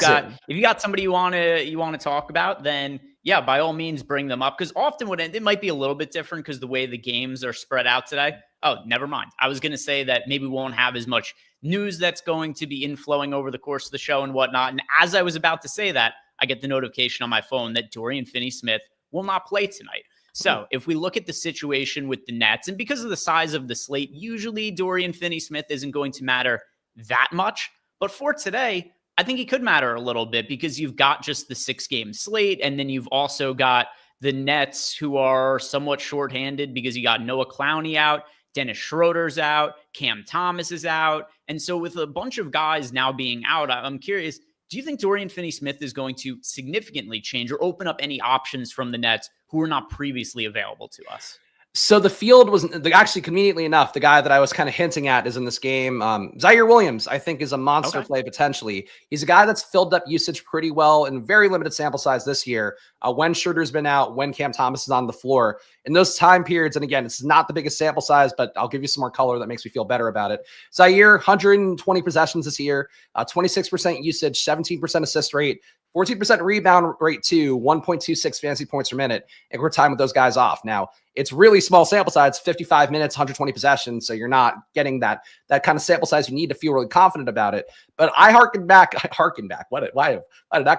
Speaker 3: got somebody you want to talk about, then yeah, by all means bring them up. Because often it might be a little bit different because the way the games are spread out today. Oh, never mind. I was going to say that maybe we won't have as much news that's going to be inflowing over the course of the show and whatnot. And as I was about to say that, I get the notification on my phone that Dorian Finney-Smith will not play tonight. So if we look at the situation with the Nets, and because of the size of the slate, usually Dorian Finney-Smith isn't going to matter that much. But for today, I think he could matter a little bit because you've got just the 6-game slate, and then you've also got the Nets who are somewhat shorthanded because you got Noah Clowney out, Dennis Schroeder's out, Cam Thomas is out. And so with a bunch of guys now being out, I'm curious, do you think Dorian Finney-Smith is going to significantly change or open up any options from the Nets who were not previously available to us?
Speaker 4: So the field was actually, conveniently enough, the guy that I was kind of hinting at is in this game. Zaire Williams, I think, is a monster play potentially. He's a guy that's filled up usage pretty well in very limited sample size this year. When Schroeder's been out, when Cam Thomas is on the floor, in those time periods, and again, it's not the biggest sample size, but I'll give you some more color that makes me feel better about it. Zaire, 120 possessions this year, 26% usage, 17% assist rate, 14% rebound rate too, 1.26 fantasy points per minute, and we're time with those guys off. Now, it's really small sample size, 55 minutes, 120 possessions, so you're not getting that kind of sample size you need to feel really confident about it. But why did that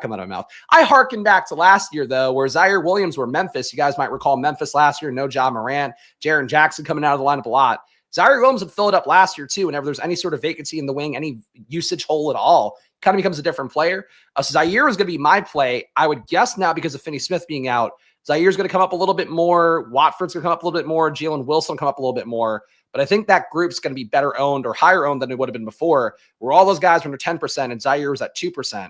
Speaker 4: come out of my mouth? I harken back to last year, though, where Zaire Williams were Memphis. You guys might recall Memphis last year, no Ja Morant, Jaren Jackson coming out of the lineup a lot. Zaire Williams would fill it up last year, too, whenever there's any sort of vacancy in the wing, any usage hole at all. Kind of becomes a different player. So Zaire is going to be my play. I would guess now because of Finney-Smith being out, Zaire's going to come up a little bit more. Watford's going to come up a little bit more. Jalen Wilson come up a little bit more. But I think that group's going to be better owned or higher owned than it would have been before, where all those guys were under 10% and Zaire was at 2%.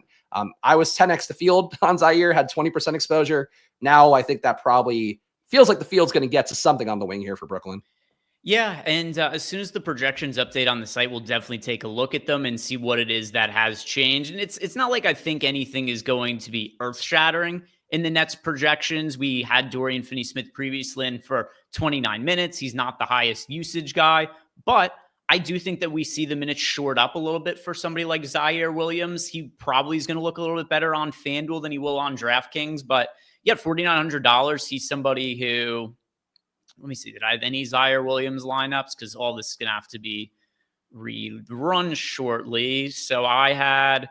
Speaker 4: I was 10x the field on Zaire, had 20% exposure. Now I think that probably feels like the field's going to get to something on the wing here for Brooklyn.
Speaker 3: Yeah, and as soon as the projections update on the site, we'll definitely take a look at them and see what it is that has changed. And it's not like I think anything is going to be earth-shattering in the Nets projections. We had Dorian Finney-Smith previously in for 29 minutes. He's not the highest usage guy, but I do think that we see the minutes short up a little bit for somebody like Zaire Williams. He probably is going to look a little bit better on FanDuel than he will on DraftKings. But yeah, $4,900. He's somebody who, let me see, did I have any Zaire Williams lineups? Because all this is going to have to be rerun shortly. So I had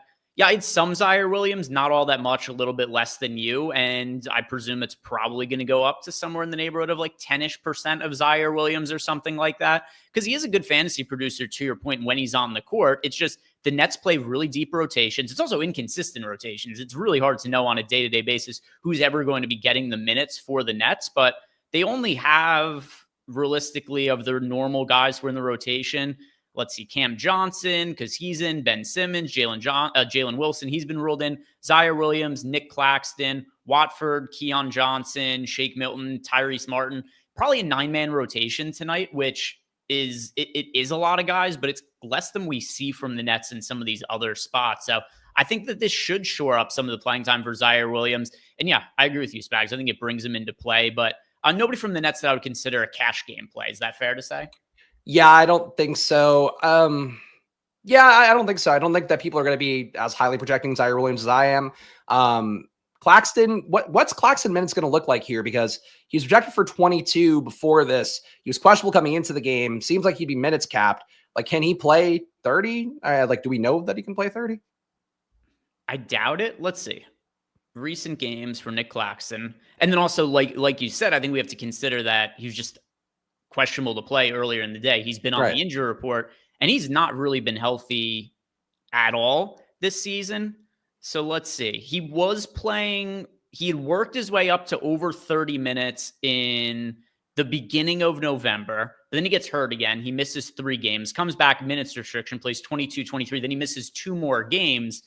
Speaker 3: some Zaire Williams, not all that much, a little bit less than you. And I presume it's probably going to go up to somewhere in the neighborhood of like 10-ish% of Zaire Williams or something like that. Because he is a good fantasy producer, to your point, when he's on the court. It's just the Nets play really deep rotations. It's also inconsistent rotations. It's really hard to know on a day-to-day basis who's ever going to be getting the minutes for the Nets. But they only have, realistically, of their normal guys who are in the rotation, let's see, Cam Johnson, because he's in, Ben Simmons, Jalen Wilson, he's been ruled in, Zaire Williams, Nick Claxton, Watford, Keon Johnson, Shake Milton, Tyrese Martin. Probably a 9-man rotation tonight, which is it is a lot of guys, but it's less than we see from the Nets in some of these other spots. So I think that this should shore up some of the playing time for Zaire Williams. And yeah, I agree with you, Spags. I think it brings him into play, but nobody from the Nets that I would consider a cash game play. Is that fair to say?
Speaker 4: Yeah, I don't think so. I don't think so. I don't think that people are going to be as highly projecting Zaire Williams as I am. Claxton, what's Claxton minutes going to look like here? Because he was projected for 22 before this. He was questionable coming into the game. Seems like he'd be minutes capped. Like, can he play 30? Do we know that he can play 30?
Speaker 3: I doubt it. Let's see. Recent games for Nick Claxton. And then also, like you said, I think we have to consider that he was just questionable to play earlier in the day. He's been on the injury report, and he's not really been healthy at all this season. So let's see. He was playing, he had worked his way up to over 30 minutes in the beginning of November, but then he gets hurt again. He misses 3 games, comes back, minutes restriction, plays 22, 23. Then he misses 2 more games.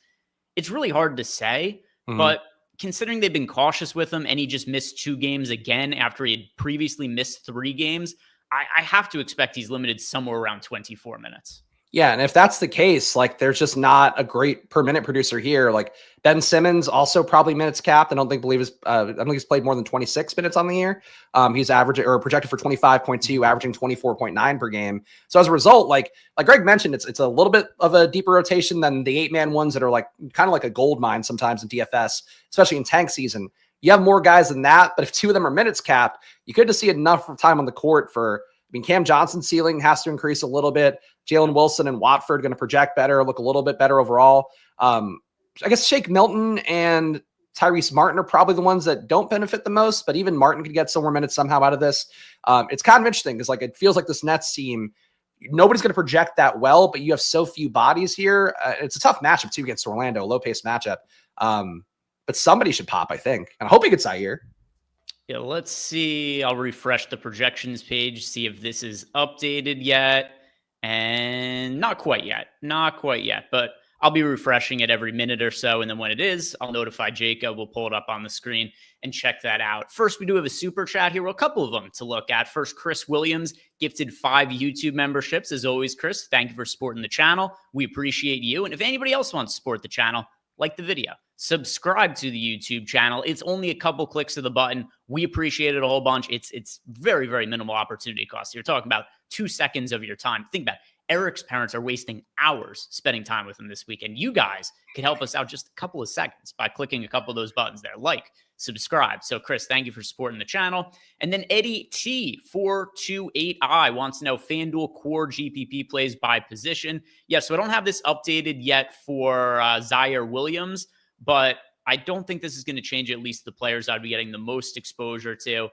Speaker 3: It's really hard to say, but considering they've been cautious with him and he just missed 2 games again after he had previously missed 3 games, I have to expect he's limited somewhere around 24 minutes.
Speaker 4: Yeah, and if that's the case, like, there's just not a great per minute producer here. Like, Ben Simmons also probably minutes capped. I don't think he's played more than 26 minutes on the year. He's averaging or projected for 25.2, averaging 24.9 per game. So as a result, like Greg mentioned, it's a little bit of a deeper rotation than the 8-man ones that are like kind of like a gold mine sometimes in DFS, especially in tank season. You have more guys than that, but if 2 of them are minutes capped, you could just see enough time on the court for, Cam Johnson's ceiling has to increase a little bit. Jalen Wilson and Watford going to project better, look a little bit better overall. I guess Shake Milton and Tyrese Martin are probably the ones that don't benefit the most, but even Martin could get some more minutes somehow out of this. It's kind of interesting because it feels like this Nets team, nobody's going to project that well, but you have so few bodies here. It's a tough matchup too against Orlando, low-paced matchup. But somebody should pop, I think. And I hope he gets Zaire.
Speaker 3: Yeah, let's see. I'll refresh the projections page, see if this is updated yet. And not quite yet. But I'll be refreshing it every minute or so. And then when it is, I'll notify Jacob. We'll pull it up on the screen and check that out. First, we do have a super chat here. Well, a couple of them to look at. First, Chris Williams gifted 5 YouTube memberships. As always, Chris, thank you for supporting the channel. We appreciate you. And if anybody else wants to support the channel, like the video, subscribe to the YouTube channel. It's only a couple clicks of the button. We appreciate it a whole bunch. It's very, very minimal opportunity cost. You're talking about 2 seconds of your time. Think about it. Eric's parents are wasting hours spending time with him this weekend. You guys can help us out just a couple of seconds by clicking a couple of those buttons there, like, subscribe. So, Chris, thank you for supporting the channel. And then Eddie T428I wants to know FanDuel core GPP plays by position. Yeah, so I don't have this updated yet for Zaire Williams, but I don't think this is going to change at least the players I'd be getting the most exposure to.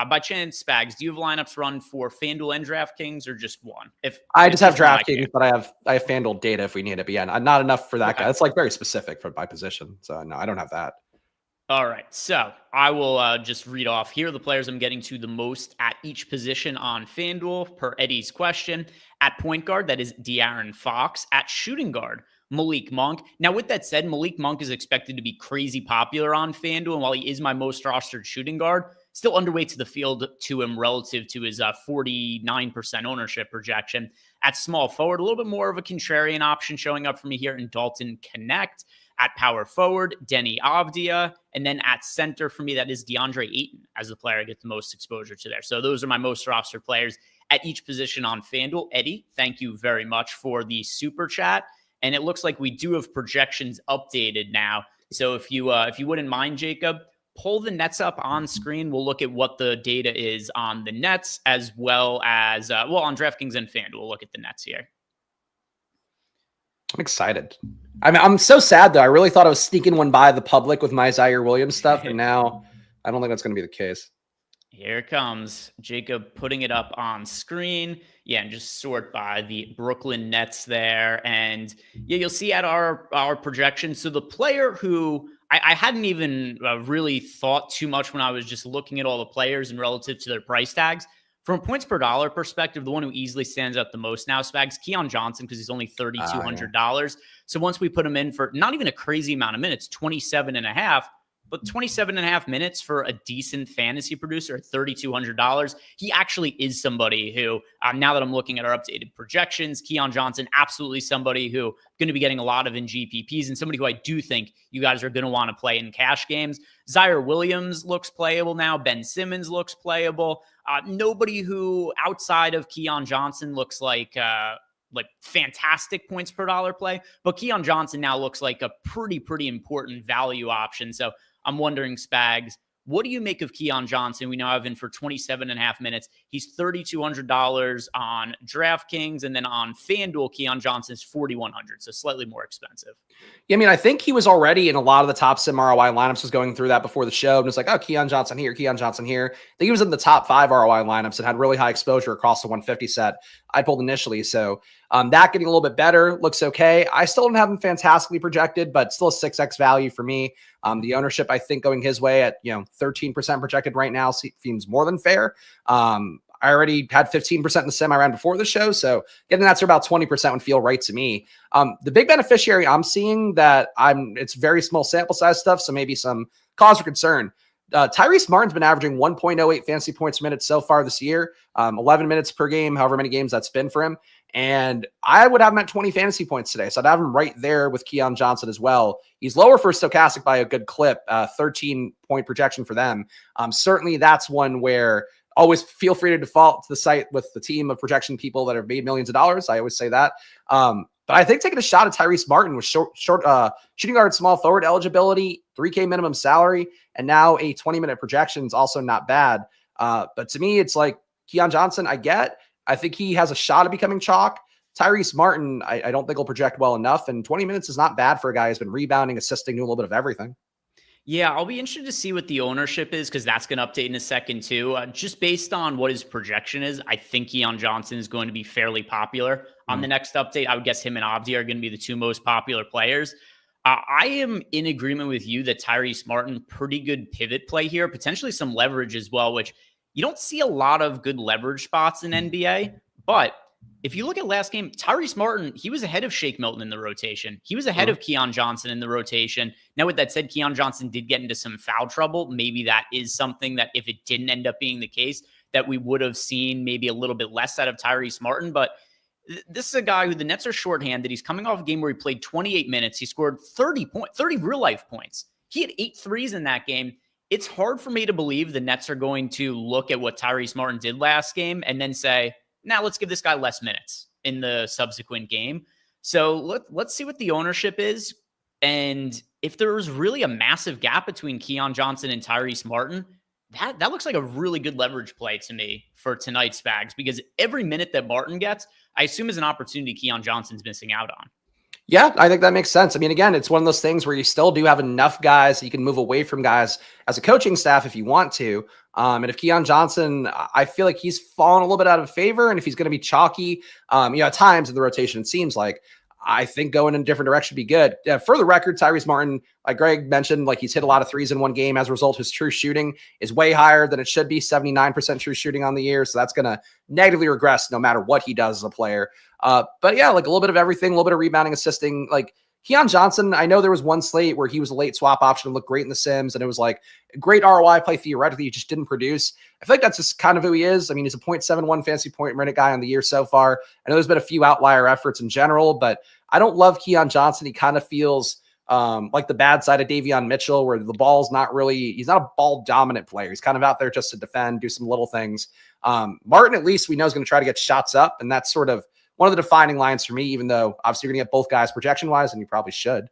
Speaker 3: By chance, Spags, do you have lineups run for FanDuel and DraftKings or just one?
Speaker 4: I just have DraftKings, but I have FanDuel data if we need it. But yeah, not enough for that guy. It's very specific by position. So no, I don't have that.
Speaker 3: All right. So I will just read off here the players I'm getting to the most at each position on FanDuel per Eddie's question. At point guard, that is De'Aaron Fox. At shooting guard, Malik Monk. Now, with that said, Malik Monk is expected to be crazy popular on FanDuel. And while he is my most rostered shooting guard, still underweight to the field to him relative to his 49% ownership projection. At small forward, a little bit more of a contrarian option showing up for me here in Dalton Connect. At power forward, Denny Avdia. And then at center for me, that is DeAndre Ayton as the player I get the most exposure to there. So those are my most rostered players at each position on FanDuel. Eddie, thank you very much for the super chat. And it looks like we do have projections updated now. So if you wouldn't mind, Jacob, pull the Nets up on screen. We'll look at what the data is on the Nets as well as, on DraftKings and FanDuel. We'll look at the Nets here.
Speaker 4: I'm excited. I mean, I'm so sad, though. I really thought I was sneaking one by the public with my Zaire Williams stuff, and now I don't think that's going to be the case.
Speaker 3: Here comes Jacob putting it up on screen. Yeah, and just sort by the Brooklyn Nets there. And yeah, you'll see at our projection. So the player who I hadn't even really thought too much when I was just looking at all the players and relative to their price tags. From a points per dollar perspective, the one who easily stands out the most now, Spags, Keon Johnson, because he's only $3,200. So once we put him in for not even a crazy amount of minutes, 27.5, but 27.5 minutes for a decent fantasy producer at $3,200. He actually is somebody who, now that I'm looking at our updated projections, Keon Johnson, absolutely somebody who going to be getting a lot of in GPPs and somebody who I do think you guys are going to want to play in cash games. Zaire Williams looks playable now. Ben Simmons looks playable. Nobody who outside of Keon Johnson looks like fantastic points per dollar play, but Keon Johnson now looks like a pretty important value option. So I'm wondering, Spags, what do you make of Keon Johnson? We now have him for 27.5 minutes. He's $3,200 on DraftKings, and then on FanDuel, Keon Johnson is $4,100, so slightly more expensive.
Speaker 4: Yeah, I mean, I think he was already in a lot of the top sim ROI lineups. Was going through that before the show, and it's like, oh, Keon Johnson here, Keon Johnson here. I think he was in the top 5 ROI lineups and had really high exposure across the 150 set I pulled initially. So that getting a little bit better looks okay. I still don't have him fantastically projected, but still a 6x value for me. The ownership, I think, going his way at 13% projected right now seems more than fair. I already had 15% in the sim I ran before the show, so getting that to about 20% would feel right to me. The big beneficiary I'm seeing it's very small sample size stuff, so maybe some cause for concern. Tyrese Martin's been averaging 1.08 fantasy points per minute so far this year, 11 minutes per game, however many games that's been for him. And I would have him at 20 fantasy points today. So I'd have him right there with Keon Johnson as well. He's lower for Stokastic by a good clip, 13-point projection for them. Certainly that's one where always feel free to default to the site with the team of projection people that have made millions of dollars. I always say that. But I think taking a shot at Tyrese Martin with short shooting guard, small forward eligibility, 3K minimum salary, and now a 20-minute projection is also not bad. But to me, it's like Keon Johnson, I think he has a shot at becoming chalk. Tyrese Martin, I don't think will project well enough, and 20 minutes is not bad for a guy who's been rebounding, assisting, doing a little bit of everything.
Speaker 3: Yeah, I'll be interested to see what the ownership is because that's going to update in a second too. Just based on what his projection is, I think Keon Johnson is going to be fairly popular on the next update. I would guess him and Abdi are going to be the two most popular players. I am in agreement with you that Tyrese Martin, pretty good pivot play here, potentially some leverage as well, which you don't see a lot of good leverage spots in NBA, but if you look at last game, Tyrese Martin, he was ahead of Shake Milton in the rotation. He was ahead of Keon Johnson in the rotation. Now, with that said, Keon Johnson did get into some foul trouble. Maybe that is something that if it didn't end up being the case, that we would have seen maybe a little bit less out of Tyrese Martin. But this is a guy who the Nets are shorthanded. He's coming off a game where he played 28 minutes. He scored 30 real life points. He had 8 threes in that game. It's hard for me to believe the Nets are going to look at what Tyrese Martin did last game and then say, now let's give this guy less minutes in the subsequent game. So let's see what the ownership is. And if there was really a massive gap between Keon Johnson and Tyrese Martin, that looks like a really good leverage play to me for tonight's Spags, because every minute that Martin gets, I assume is an opportunity Keon Johnson's missing out on.
Speaker 4: Yeah, I think that makes sense. I mean, again, it's one of those things where you still do have enough guys that you can move away from guys as a coaching staff if you want to. And if Keon Johnson, I feel like he's fallen a little bit out of favor. And if he's going to be chalky, at times in the rotation, it seems like, I think going in a different direction would be good. For the record, Tyrese Martin, like Greg mentioned, like he's hit a lot of threes in one game. As a result, his true shooting is way higher than it should be, 79% true shooting on the year. So that's going to negatively regress no matter what he does as a player. But yeah, like a little bit of everything, a little bit of rebounding, assisting. Like Keon Johnson, I know there was one slate where he was a late swap option and looked great in the Sims, and it was like a great ROI play theoretically. He just didn't produce. I feel like that's just kind of who he is. I mean, he's a 0.71 fantasy point minute guy on the year so far. I know there's been a few outlier efforts in general, but I don't love Keon Johnson. He kind of feels like the bad side of Davion Mitchell, where the ball's not really, he's not a ball dominant player. He's kind of out there just to defend, do some little things. Martin, at least we know, is going to try to get shots up. And that's sort of one of the defining lines for me, even though obviously you're going to get both guys projection wise, and you probably should.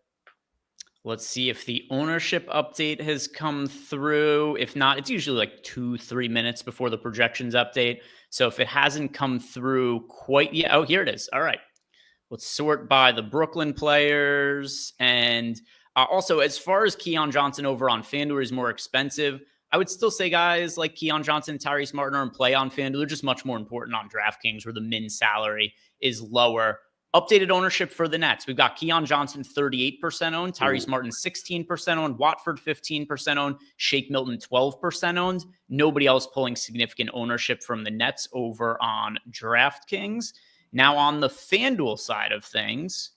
Speaker 3: Let's see if the ownership update has come through. If not, it's usually like 2-3 minutes before the projections update. So if it hasn't come through quite yet, oh, here it is. All right. Let's sort by the Brooklyn players. And also, as far as Keon Johnson over on FanDuel is more expensive, I would still say guys like Keon Johnson and Tyrese Martin are in play on FanDuel. They're just much more important on DraftKings, where the min salary is lower. Updated ownership for the Nets. We've got Keon Johnson 38% owned, Tyrese Martin 16% owned, Watford 15% owned, Shake Milton 12% owned. Nobody else pulling significant ownership from the Nets over on DraftKings. Now on the FanDuel side of things,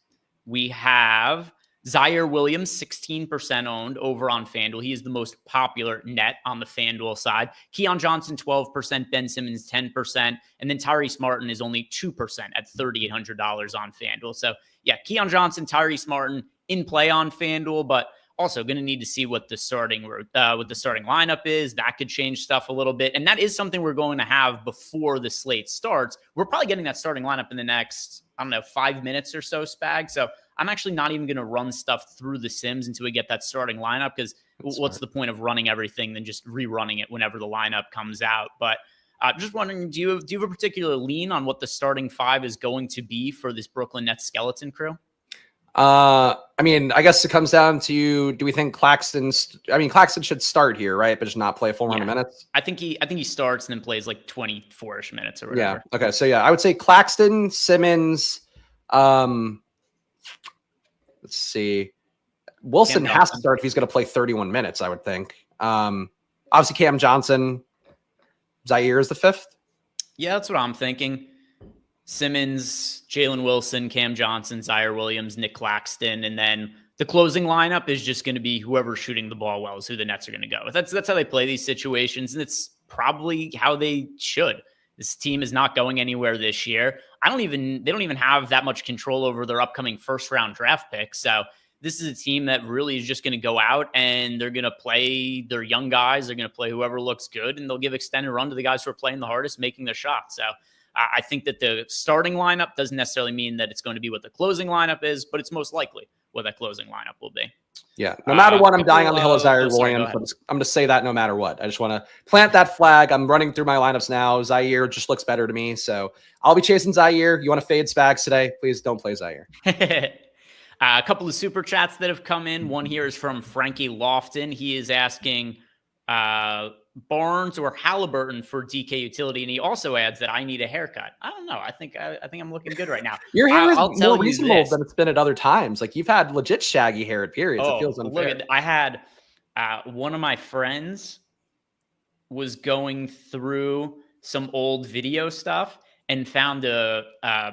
Speaker 3: we have Zaire Williams 16% owned over on FanDuel. He is the most popular net on the FanDuel side. Keon Johnson 12%, Ben Simmons 10%, and then Tyrese Martin is only 2% at $3,800 on FanDuel. So yeah, Keon Johnson, Tyrese Martin in play on FanDuel, but also going to need to see what the starting lineup is. That could change stuff a little bit, and that is something we're going to have before the slate starts. We're probably getting that starting lineup in the next, 5 minutes or so, Spag. So I'm actually not even going to run stuff through the Sims until we get that starting lineup, because what's the point of running everything than just rerunning it whenever the lineup comes out? But just wondering, do you have a particular lean on what the starting five is going to be for this Brooklyn Nets skeleton crew?
Speaker 4: I guess it comes down to, do we think Claxton should start here, right? But just not play a full round of minutes.
Speaker 3: I think he starts and then plays like 24-ish minutes or whatever.
Speaker 4: Yeah. Okay. So yeah, I would say Claxton, Simmons, let's see. Wilson has to start if he's going to play 31 minutes, I would think. Obviously Cam Johnson, Zaire is the fifth.
Speaker 3: Yeah, that's what I'm thinking. Simmons, Jalen Wilson, Cam Johnson, Zaire Williams, Nick Claxton, and then the closing lineup is just going to be whoever's shooting the ball well is who the Nets are going to go with. That's how they play these situations, and it's probably how they should. This team is not going anywhere this year. They don't even have that much control over their upcoming first round draft pick. So this is a team that really is just going to go out and they're going to play their young guys. They're going to play whoever looks good, and they'll give extended run to the guys who are playing the hardest, making their shots. So I think that the starting lineup doesn't necessarily mean that it's going to be what the closing lineup is, but it's most likely what that closing lineup will be.
Speaker 4: Yeah. No matter what, I'm dying on the hill of Zaire Williams. I'm going to say that no matter what. I just want to plant that flag. I'm running through my lineups now. Zaire just looks better to me. So I'll be chasing Zaire. You want to fade Spags today? Please don't play Zaire.
Speaker 3: A couple of super chats that have come in. One here is from Frankie Lofton. He is asking Barnes or Halliburton for DK utility, and he also adds that I need a haircut. I don't know. I think I'm looking good right now.
Speaker 4: Your hair is more reasonable than it's been at other times. Like, you've had legit shaggy hair at periods. It feels unfair.
Speaker 3: I had one of my friends was going through some old video stuff and found a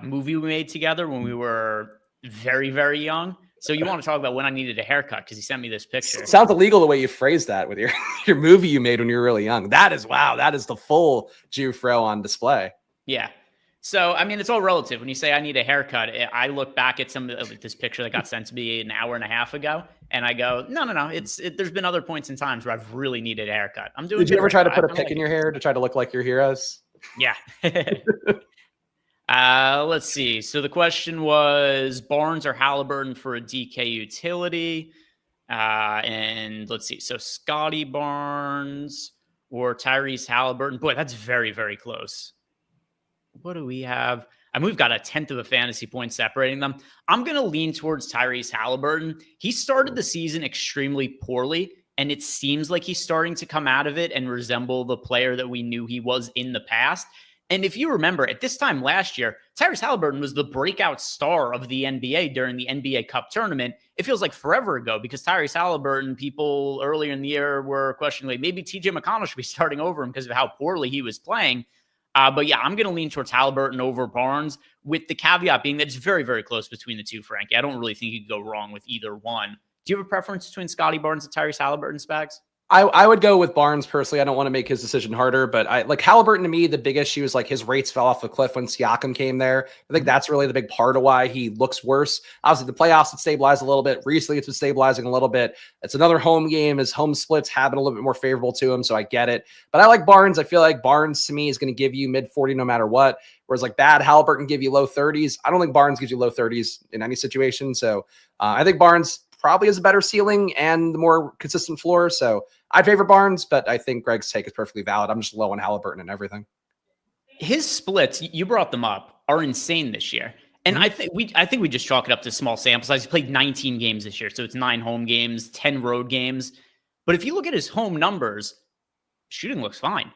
Speaker 3: movie we made together when we were very, very young. So you want to talk about when I needed a haircut, because he sent me this picture.
Speaker 4: It sounds illegal the way you phrased that with your movie you made when you were really young. That is, wow. That is the full Jew Fro on display.
Speaker 3: Yeah. So, it's all relative. When you say I need a haircut, I look back at some of this picture that got sent to me an hour and a half ago, and I go, no. There's been other points in times where I've really needed a haircut. I'm doing.
Speaker 4: Did you ever try to put a pick in your hair to try to look like your heroes?
Speaker 3: Yeah. Let's see. So the question was Barnes or Halliburton for a DK utility. And let's see. So Scotty Barnes or Tyrese Halliburton. Boy, that's very, very close. What do we have? We've got 1/10 of a fantasy point separating them. I'm going to lean towards Tyrese Halliburton. He started the season extremely poorly, and it seems like he's starting to come out of it and resemble the player that we knew he was in the past. And if you remember, at this time last year, Tyrese Halliburton was the breakout star of the NBA during the NBA Cup tournament. It feels like forever ago, because Tyrese Halliburton, people earlier in the year were questioning, like, maybe TJ McConnell should be starting over him because of how poorly he was playing. But yeah, I'm going to lean towards Halliburton over Barnes, with the caveat being that it's very, very close between the two, Frankie. I don't really think you could go wrong with either one. Do you have a preference between Scotty Barnes and Tyrese Halliburton, Spags?
Speaker 4: I would go with Barnes personally. I don't want to make his decision harder, but I like Halliburton. To me, the big issue is like his rates fell off the cliff when Siakam came there. I think that's really the big part of why he looks worse. Obviously, the playoffs had stabilized a little bit. Recently, it's been stabilizing a little bit. It's another home game. His home splits have been a little bit more favorable to him, so I get it. But I like Barnes. I feel like Barnes to me is going to give you mid 40 no matter what. Whereas like bad Halliburton give you low 30s. I don't think Barnes gives you low 30s in any situation. So I think Barnes probably has a better ceiling and the more consistent floor. So I'd favor Barnes, but I think Greg's take is perfectly valid. I'm just low on Halliburton and everything.
Speaker 3: His splits, you brought them up, are insane this year. And I think we just chalk it up to small sample size. He played 19 games this year, so it's 9 home games, 10 road games. But if you look at his home numbers, shooting looks fine.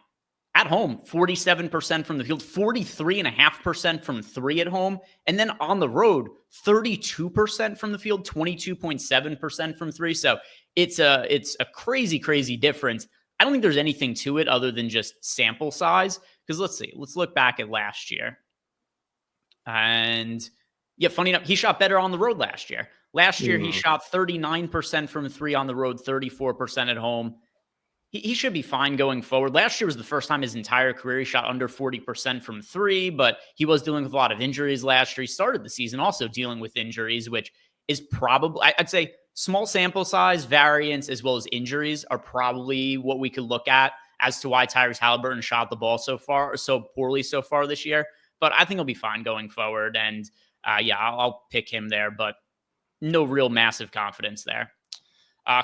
Speaker 3: At home, 47% from the field, 43.5% from 3 at home. And then on the road, 32% from the field, 22.7% from 3. So it's a crazy, crazy difference. I don't think there's anything to it other than just sample size. Because let's see, let's look back at last year. And yeah, funny enough, he shot better on the road last year. Last year, he shot 39% from 3 on the road, 34% at home. He should be fine going forward. Last year was the first time his entire career he shot under 40% from 3, but he was dealing with a lot of injuries last year. He started the season also dealing with injuries, which is probably, I'd say, small sample size, variance, as well as injuries are probably what we could look at as to why Tyrese Halliburton shot the ball so poorly so far this year. But I think he'll be fine going forward. And yeah, I'll pick him there, but no real massive confidence there.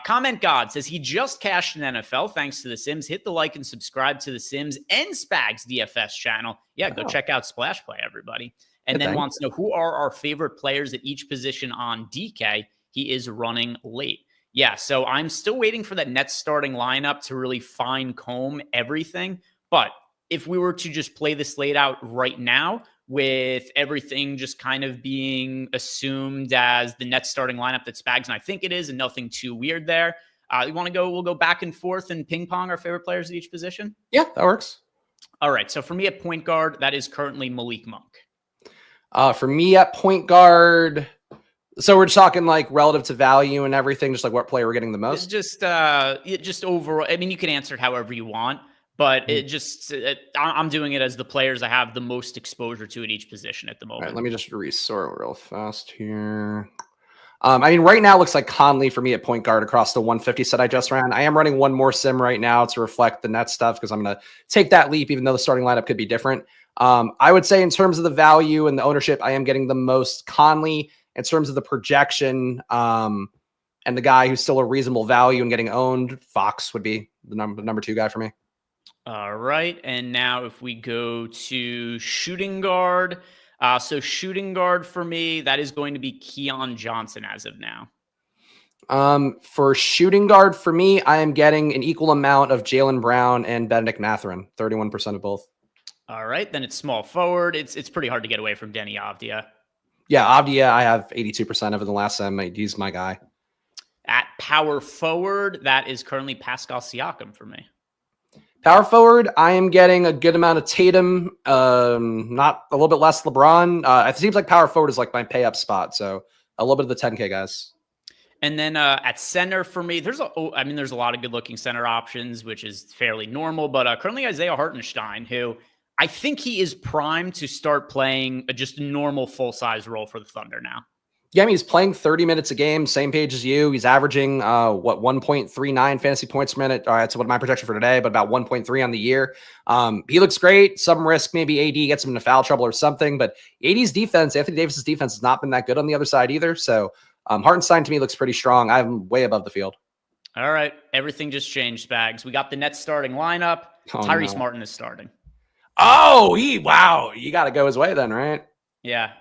Speaker 3: Comment God says he just cashed an NFL thanks to the Sims. Hit the like and subscribe to the Sims and Spags DFS channel. Yeah, go check out Splash Play, everybody. And then wants to know who are our favorite players at each position on DK. He is running late. Yeah, so I'm still waiting for that Nets starting lineup to really fine comb everything. But if we were to just play this slate out right now, with everything just kind of being assumed as the Nets starting lineup that Spags and I think it is, and nothing too weird there. You want to go? We'll go back and forth and ping pong our favorite players at each position.
Speaker 4: Yeah, that works.
Speaker 3: All right. So for me at point guard, that is currently Malik Monk.
Speaker 4: For me at point guard, so we're talking like relative to value and everything, just like what player we're getting the most.
Speaker 3: It's just overall. I mean, you can answer it however you want. But I'm doing it as the players I have the most exposure to at each position at the moment.
Speaker 4: All right, let me just resort real fast here. I mean, right now it looks like Conley for me at point guard across the 150 set I just ran. I am running one more sim right now to reflect the net stuff because I'm going to take that leap, even though the starting lineup could be different. I would say in terms of the value and the ownership, I am getting the most Conley. In terms of the projection and the guy who's still a reasonable value and getting owned, Fox would be the number 2 guy for me.
Speaker 3: All right. And now if we go to shooting guard. So shooting guard for me, that is going to be Keon Johnson as of now.
Speaker 4: For shooting guard for me, I am getting an equal amount of Jaylen Brown and Benedict Mathurin, 31% of both.
Speaker 3: All right. Then it's small forward. It's pretty hard to get away from Denny Avdia.
Speaker 4: Yeah, Avdia, I have 82% of it the last time. He's my guy.
Speaker 3: At power forward, that is currently Pascal Siakam for me.
Speaker 4: Power forward, I am getting a good amount of Tatum, not a little bit less LeBron. It seems like power forward is like my pay up spot, so a little bit of the 10K guys.
Speaker 3: And then at center for me, there's a lot of good looking center options, which is fairly normal. But currently Isaiah Hartenstein, who I think he is primed to start playing just a normal full size role for the Thunder now.
Speaker 4: Yeah, I mean, he's playing 30 minutes a game, same page as you. He's averaging, 1.39 fantasy points per minute. That's what my projection for today, but about 1.3 on the year. He looks great. Some risk, maybe AD gets him into foul trouble or something, but AD's defense, Anthony Davis's defense has not been that good on the other side either. So Hartenstein to me looks pretty strong. I'm way above the field.
Speaker 3: All right. Everything just changed, Spags. We got the Nets starting lineup. Tyrese Martin is starting.
Speaker 4: Oh, wow. You got to go his way then, right?
Speaker 3: Yeah.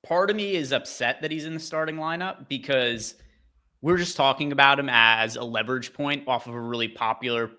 Speaker 3: Part of me is upset that he's in the starting lineup because we're just talking about him as a leverage point off of a really popular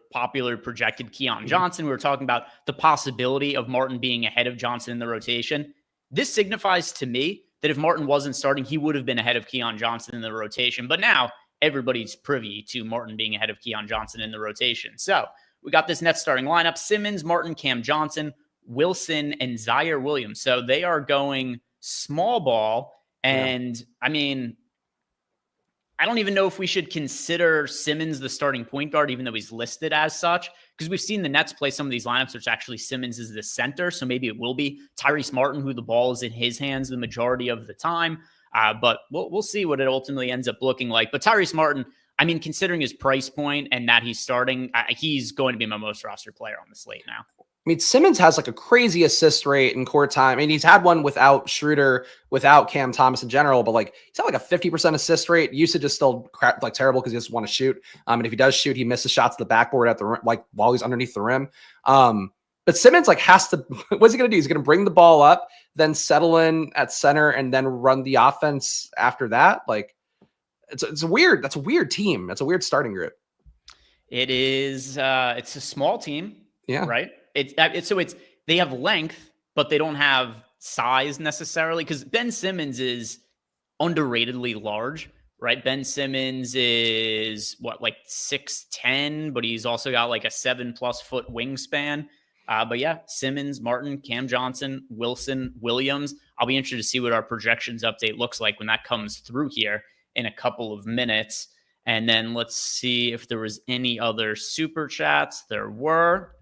Speaker 3: projected Keon Johnson. We were talking about the possibility of Martin being ahead of Johnson in the rotation. This signifies to me that if Martin wasn't starting, he would have been ahead of Keon Johnson in the rotation. But now everybody's privy to Martin being ahead of Keon Johnson in the rotation. So we got this Nets starting lineup: Simmons, Martin, Cam Johnson, Wilson, and Zaire Williams. So they are going small ball. And I mean, I don't even know if we should consider Simmons the starting point guard, even though he's listed as such, because we've seen the Nets play some of these lineups, which actually Simmons is the center. So maybe it will be Tyrese Martin, who the ball is in his hands the majority of the time. But we'll see what it ultimately ends up looking like. But Tyrese Martin, I mean, considering his price point and that he's starting, he's going to be my most rostered player on the slate now.
Speaker 4: I mean, Simmons has like a crazy assist rate in court time. I mean, he's had one without Schroeder, without Cam Thomas in general, but like he's had like a 50% assist rate. Usage is still like terrible because he doesn't want to shoot. And if he does shoot, he misses shots to the backboard at the rim, like while he's underneath the rim. But Simmons like has to. What's he going to do? He's going to bring the ball up, then settle in at center, and then run the offense after that. Like it's a weird. That's a weird team. That's a weird starting group.
Speaker 3: It is. It's a small team.
Speaker 4: Yeah.
Speaker 3: Right. It's they have length, but they don't have size necessarily, because Ben Simmons is underratedly large, right? Ben Simmons is like 6'10", but he's also got like a 7+ foot wingspan. But yeah, Simmons, Martin, Cam Johnson, Wilson, Williams. I'll be interested to see what our projections update looks like when that comes through here in a couple of minutes. And then let's see if there was any other super chats. There were.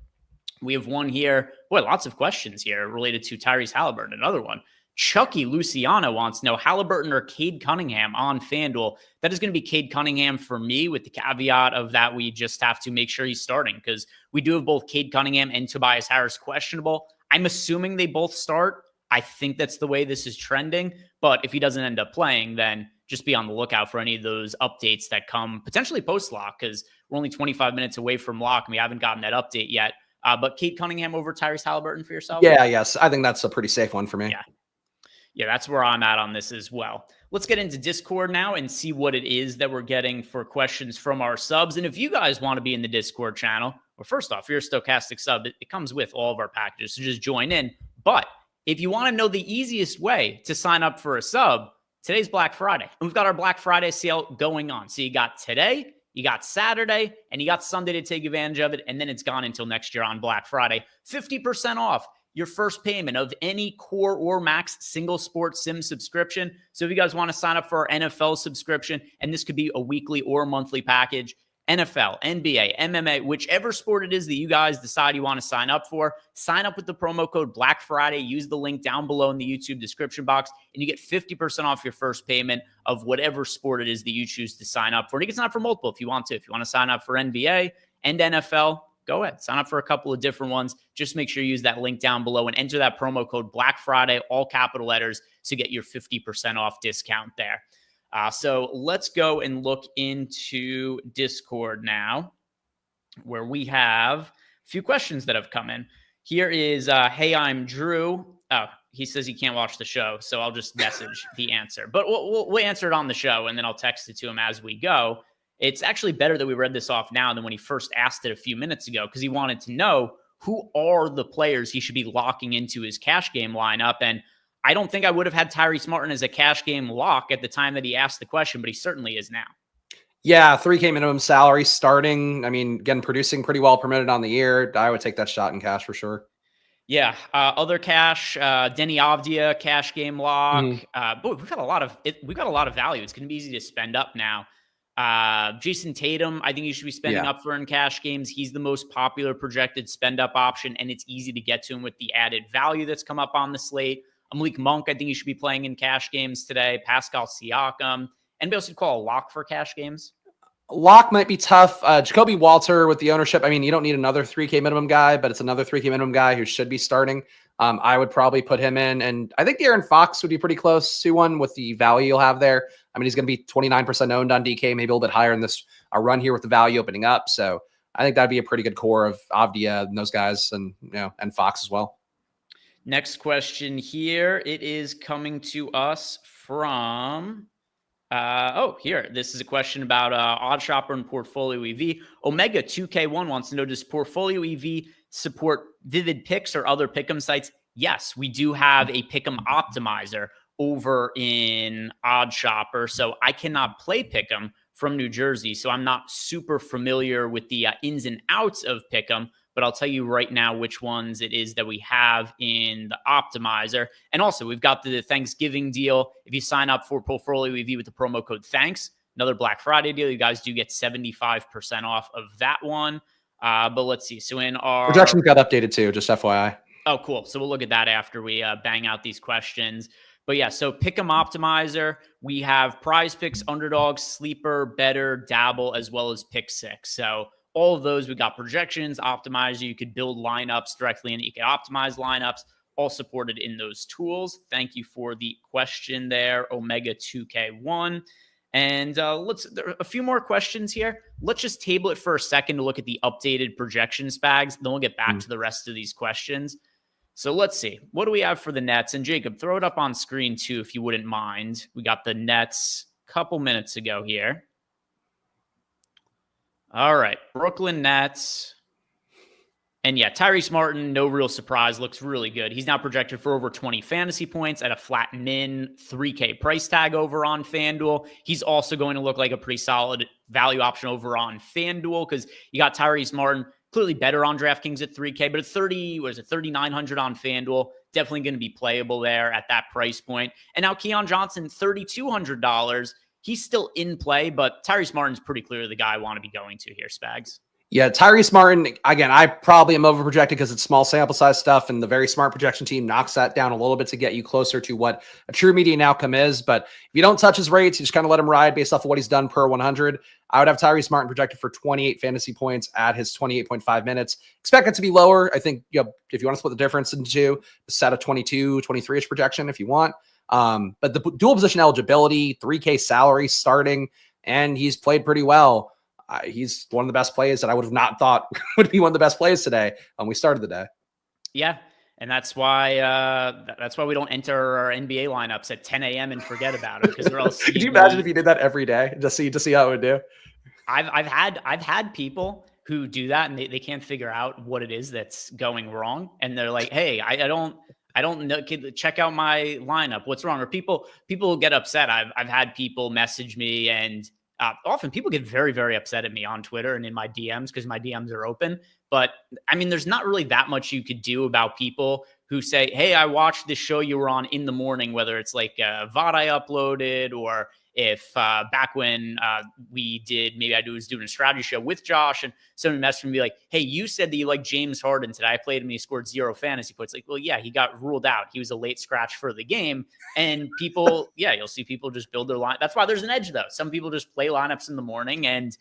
Speaker 3: We have one here. Boy, lots of questions here related to Tyrese Halliburton. Another one. Chucky Luciano wants to know Halliburton or Cade Cunningham on FanDuel. That is going to be Cade Cunningham for me, with the caveat of that we just have to make sure he's starting, because we do have both Cade Cunningham and Tobias Harris questionable. I'm assuming they both start. I think that's the way this is trending. But if he doesn't end up playing, then just be on the lookout for any of those updates that come potentially post-lock, because we're only 25 minutes away from lock and we haven't gotten that update yet. But Cade Cunningham over Tyrese Halliburton for yourself?
Speaker 4: Yeah, yes. I think that's a pretty safe one for me.
Speaker 3: Yeah, that's where I'm at on this as well. Let's get into Discord now and see what it is that we're getting for questions from our subs. And if you guys want to be in the Discord channel, well, first off, if you're a Stokastic sub, it comes with all of our packages, so just join in. But if you want to know the easiest way to sign up for a sub, today's Black Friday. And we've got our Black Friday sale going on. So you got today, you got Saturday, and you got Sunday to take advantage of it. And then it's gone until next year on Black Friday. 50% off your first payment of any core or max single sport sim subscription. So if you guys want to sign up for our NFL subscription, and this could be a weekly or monthly package, NFL, NBA, MMA, whichever sport it is that you guys decide you want to sign up for, sign up with the promo code Black Friday. Use the link down below in the YouTube description box, and you get 50% off your first payment of whatever sport it is that you choose to sign up for. And you can sign up for multiple if you want to. If you want to sign up for NBA and NFL, go ahead. Sign up for a couple of different ones. Just make sure you use that link down below and enter that promo code Black Friday, all capital letters, to get your 50% off discount there. So let's go and look into Discord now, where we have a few questions that have come in. Here is, hey, I'm Drew. Oh, he says he can't watch the show, so I'll just message the answer. But we'll answer it on the show, and then I'll text it to him as we go. It's actually better that we read this off now than when he first asked it a few minutes ago, because he wanted to know who are the players he should be locking into his cash game lineup. And I don't think I would have had Tyrese Martin as a cash game lock at the time that he asked the question, but he certainly is now.
Speaker 4: Yeah, 3K minimum salary starting. I mean, again, producing pretty well permitted on the year. I would take that shot in cash for sure.
Speaker 3: Yeah. Other cash, Denny Avdia, cash game lock. Boy, we've got a lot of value. It's going to be easy to spend up now. Jason Tatum, I think you should be spending up for in cash games. He's the most popular projected spend up option, and it's easy to get to him with the added value that's come up on the slate. Malik Monk, I think you should be playing in cash games today. Pascal Siakam. Anybody else you'd call a lock for cash games?
Speaker 4: Lock might be tough. Jacoby Walter with the ownership. I mean, you don't need another 3K minimum guy, but it's another 3K minimum guy who should be starting. I would probably put him in. And I think De'Aaron Fox would be pretty close to one with the value you'll have there. I mean, he's going to be 29% owned on DK, maybe a little bit higher in this run here with the value opening up. So I think that'd be a pretty good core of Avdia and those guys, and and Fox as well.
Speaker 3: Next question here. It is coming to us from, here. This is a question about Odd Shopper and Portfolio EV. Omega 2K1 wants to know, does Portfolio EV support Vivid Picks or other pick'em sites? Yes, we do have a pick'em optimizer over in Odd Shopper. So I cannot play pick'em from New Jersey, so I'm not super familiar with the ins and outs of pick'em. But I'll tell you right now which ones it is that we have in the optimizer. And also, we've got the Thanksgiving deal. If you sign up for Portfolio EV with the promo code THANKS, another Black Friday deal. You guys do get 75% off of that one. But let's see. So in our
Speaker 4: projections got updated too, just FYI.
Speaker 3: Oh, cool. So we'll look at that after we bang out these questions. But yeah, so Pick'em Optimizer, we have Prize Picks, Underdog, Sleeper, Better, Dabble, as well as Pick Six. So all of those, we got projections, Optimizer. You could build lineups directly and you can optimize lineups, all supported in those tools. Thank you for the question there, Omega 2K1. And there are a few more questions here. Let's just table it for a second to look at the updated projection spags. Then we'll get back to the rest of these questions. So let's see. What do we have for the Nets? And Jacob, throw it up on screen too, if you wouldn't mind. We got the Nets a couple minutes ago here. All right. Brooklyn Nets. And yeah, Tyrese Martin, no real surprise, looks really good. He's now projected for over 20 fantasy points at a flat min 3K price tag over on FanDuel. He's also going to look like a pretty solid value option over on FanDuel because you got Tyrese Martin, clearly better on DraftKings at 3K, but at 3,900 on FanDuel, definitely going to be playable there at that price point. And now Keon Johnson, $3,200. He's still in play, but Tyrese Martin's pretty clearly the guy I want to be going to here, Spags.
Speaker 4: Yeah, Tyrese Martin, again, I probably am overprojected because it's small sample size stuff, and the very smart projection team knocks that down a little bit to get you closer to what a true median outcome is. But if you don't touch his rates, you just kind of let him ride based off of what he's done per 100. I would have Tyrese Martin projected for 28 fantasy points at his 28.5 minutes. Expect it to be lower. I think if you want to split the difference into two, set a 22, 23-ish projection if you want. But the dual position eligibility, 3K salary starting, and he's played pretty well. He's one of the best plays that I would have not thought would be one of the best plays today when we started the day.
Speaker 3: Yeah, and that's why we don't enter our NBA lineups at 10 a.m. and forget about it because we're all.
Speaker 4: Could you imagine if you did that every day just to see how it would do?
Speaker 3: I've had people who do that and they can't figure out what it is that's going wrong, and they're like, "Hey, I don't know. Check out my lineup. What's wrong?" Or people get upset. I've had people message me and. Often people get very, very upset at me on Twitter and in my DMs because my DMs are open. But I mean, there's not really that much you could do about people who say, hey, I watched this show you were on in the morning, whether it's like a VOD I uploaded or if back when maybe I was doing a strategy show with Josh and somebody messaged me and be like, hey, you said that you like James Harden today. I played him and he scored 0 fantasy points. Like, well, yeah, he got ruled out. He was a late scratch for the game. And people, yeah, you'll see people just build their line. That's why there's an edge though. Some people just play lineups in the morning and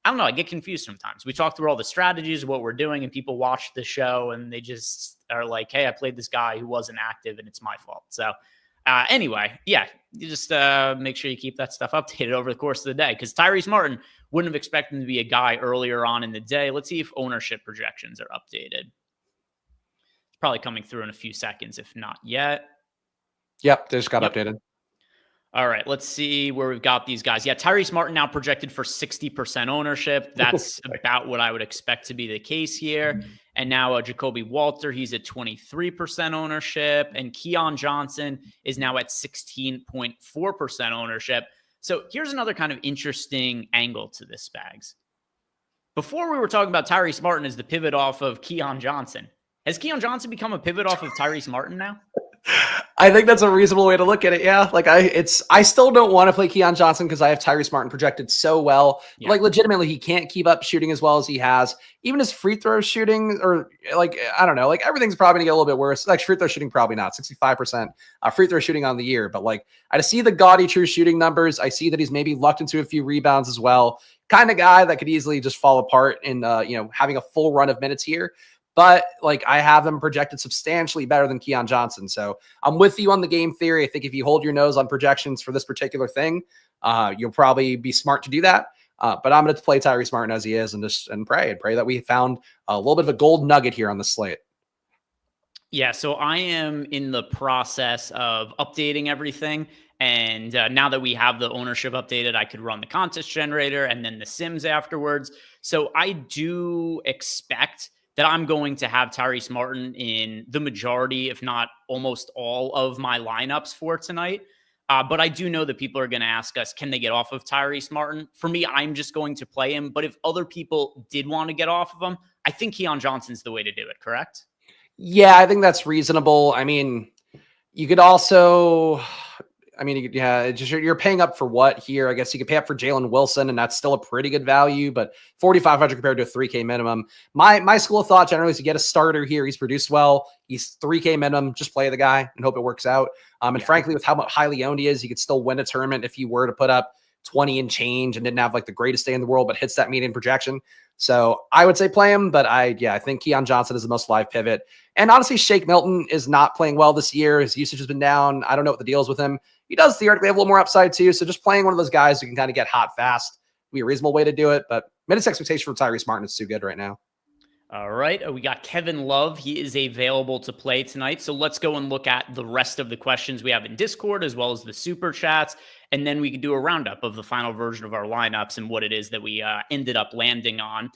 Speaker 3: I don't know. I get confused sometimes. We talk through all the strategies of what we're doing and people watch the show and they just are like, hey, I played this guy who wasn't active and it's my fault. So anyway, yeah, you just make sure you keep that stuff updated over the course of the day because Tyrese Martin wouldn't have expected him to be a guy earlier on in the day. Let's see if ownership projections are updated. It's probably coming through in a few seconds, if not yet.
Speaker 4: Yep, they just got updated.
Speaker 3: All right, let's see where we've got these guys. Yeah, Tyrese Martin now projected for 60% ownership. That's about what I would expect to be the case here. And now Jacoby Walter, he's at 23% ownership. And Keon Johnson is now at 16.4% ownership. So here's another kind of interesting angle to this, Spags. Before we were talking about Tyrese Martin as the pivot off of Keon Johnson. Has Keon Johnson become a pivot off of Tyrese Martin now?
Speaker 4: I think that's a reasonable way to look at it. Yeah. Like I still don't want to play Keon Johnson because I have Tyrese Martin projected so well. Yeah. Like legitimately, he can't keep up shooting as well as he has. Even his free throw shooting or like, I don't know, like everything's probably gonna get a little bit worse. Like free throw shooting, probably not 65% free throw shooting on the year. But like I see the gaudy true shooting numbers. I see that he's maybe lucked into a few rebounds as well. Kind of guy that could easily just fall apart in, having a full run of minutes here. But like I have them projected substantially better than Keon Johnson. So I'm with you on the game theory. I think if you hold your nose on projections for this particular thing, you'll probably be smart to do that. But I'm going to play Tyrese Martin as he is and pray that we found a little bit of a gold nugget here on the slate.
Speaker 3: Yeah, so I am in the process of updating everything. And now that we have the ownership updated, I could run the contest generator and then the sims afterwards. So I do expect that I'm going to have Tyrese Martin in the majority, if not almost all of my lineups for tonight. But I do know that people are going to ask us, can they get off of Tyrese Martin? For me, I'm just going to play him. But if other people did want to get off of him, I think Keon Johnson's the way to do it, correct?
Speaker 4: Yeah, I think that's reasonable. I mean, you could also, I mean, yeah, it's just you're paying up for what here? I guess you could pay up for Jalen Wilson, and that's still a pretty good value, but 4,500 compared to a 3K minimum. My school of thought generally is to get a starter here. He's produced well. He's 3K minimum. Just play the guy and hope it works out. And frankly, with how highly owned he is, he could still win a tournament if he were to put up 20 and change and didn't have like the greatest day in the world, but hits that median projection. So I would say play him, but I think Keon Johnson is the most live pivot. And honestly, Shake Milton is not playing well this year. His usage has been down. I don't know what the deal is with him. He does theoretically have a little more upside too. So just playing one of those guys who can kind of get hot fast would be a reasonable way to do it. But minutes expectation for Tyrese Martin is too good right now.
Speaker 3: All right. We got Kevin Love. He is available to play tonight. So let's go and look at the rest of the questions we have in Discord as well as the super chats. And then we can do a roundup of the final version of our lineups and what it is that we ended up landing on.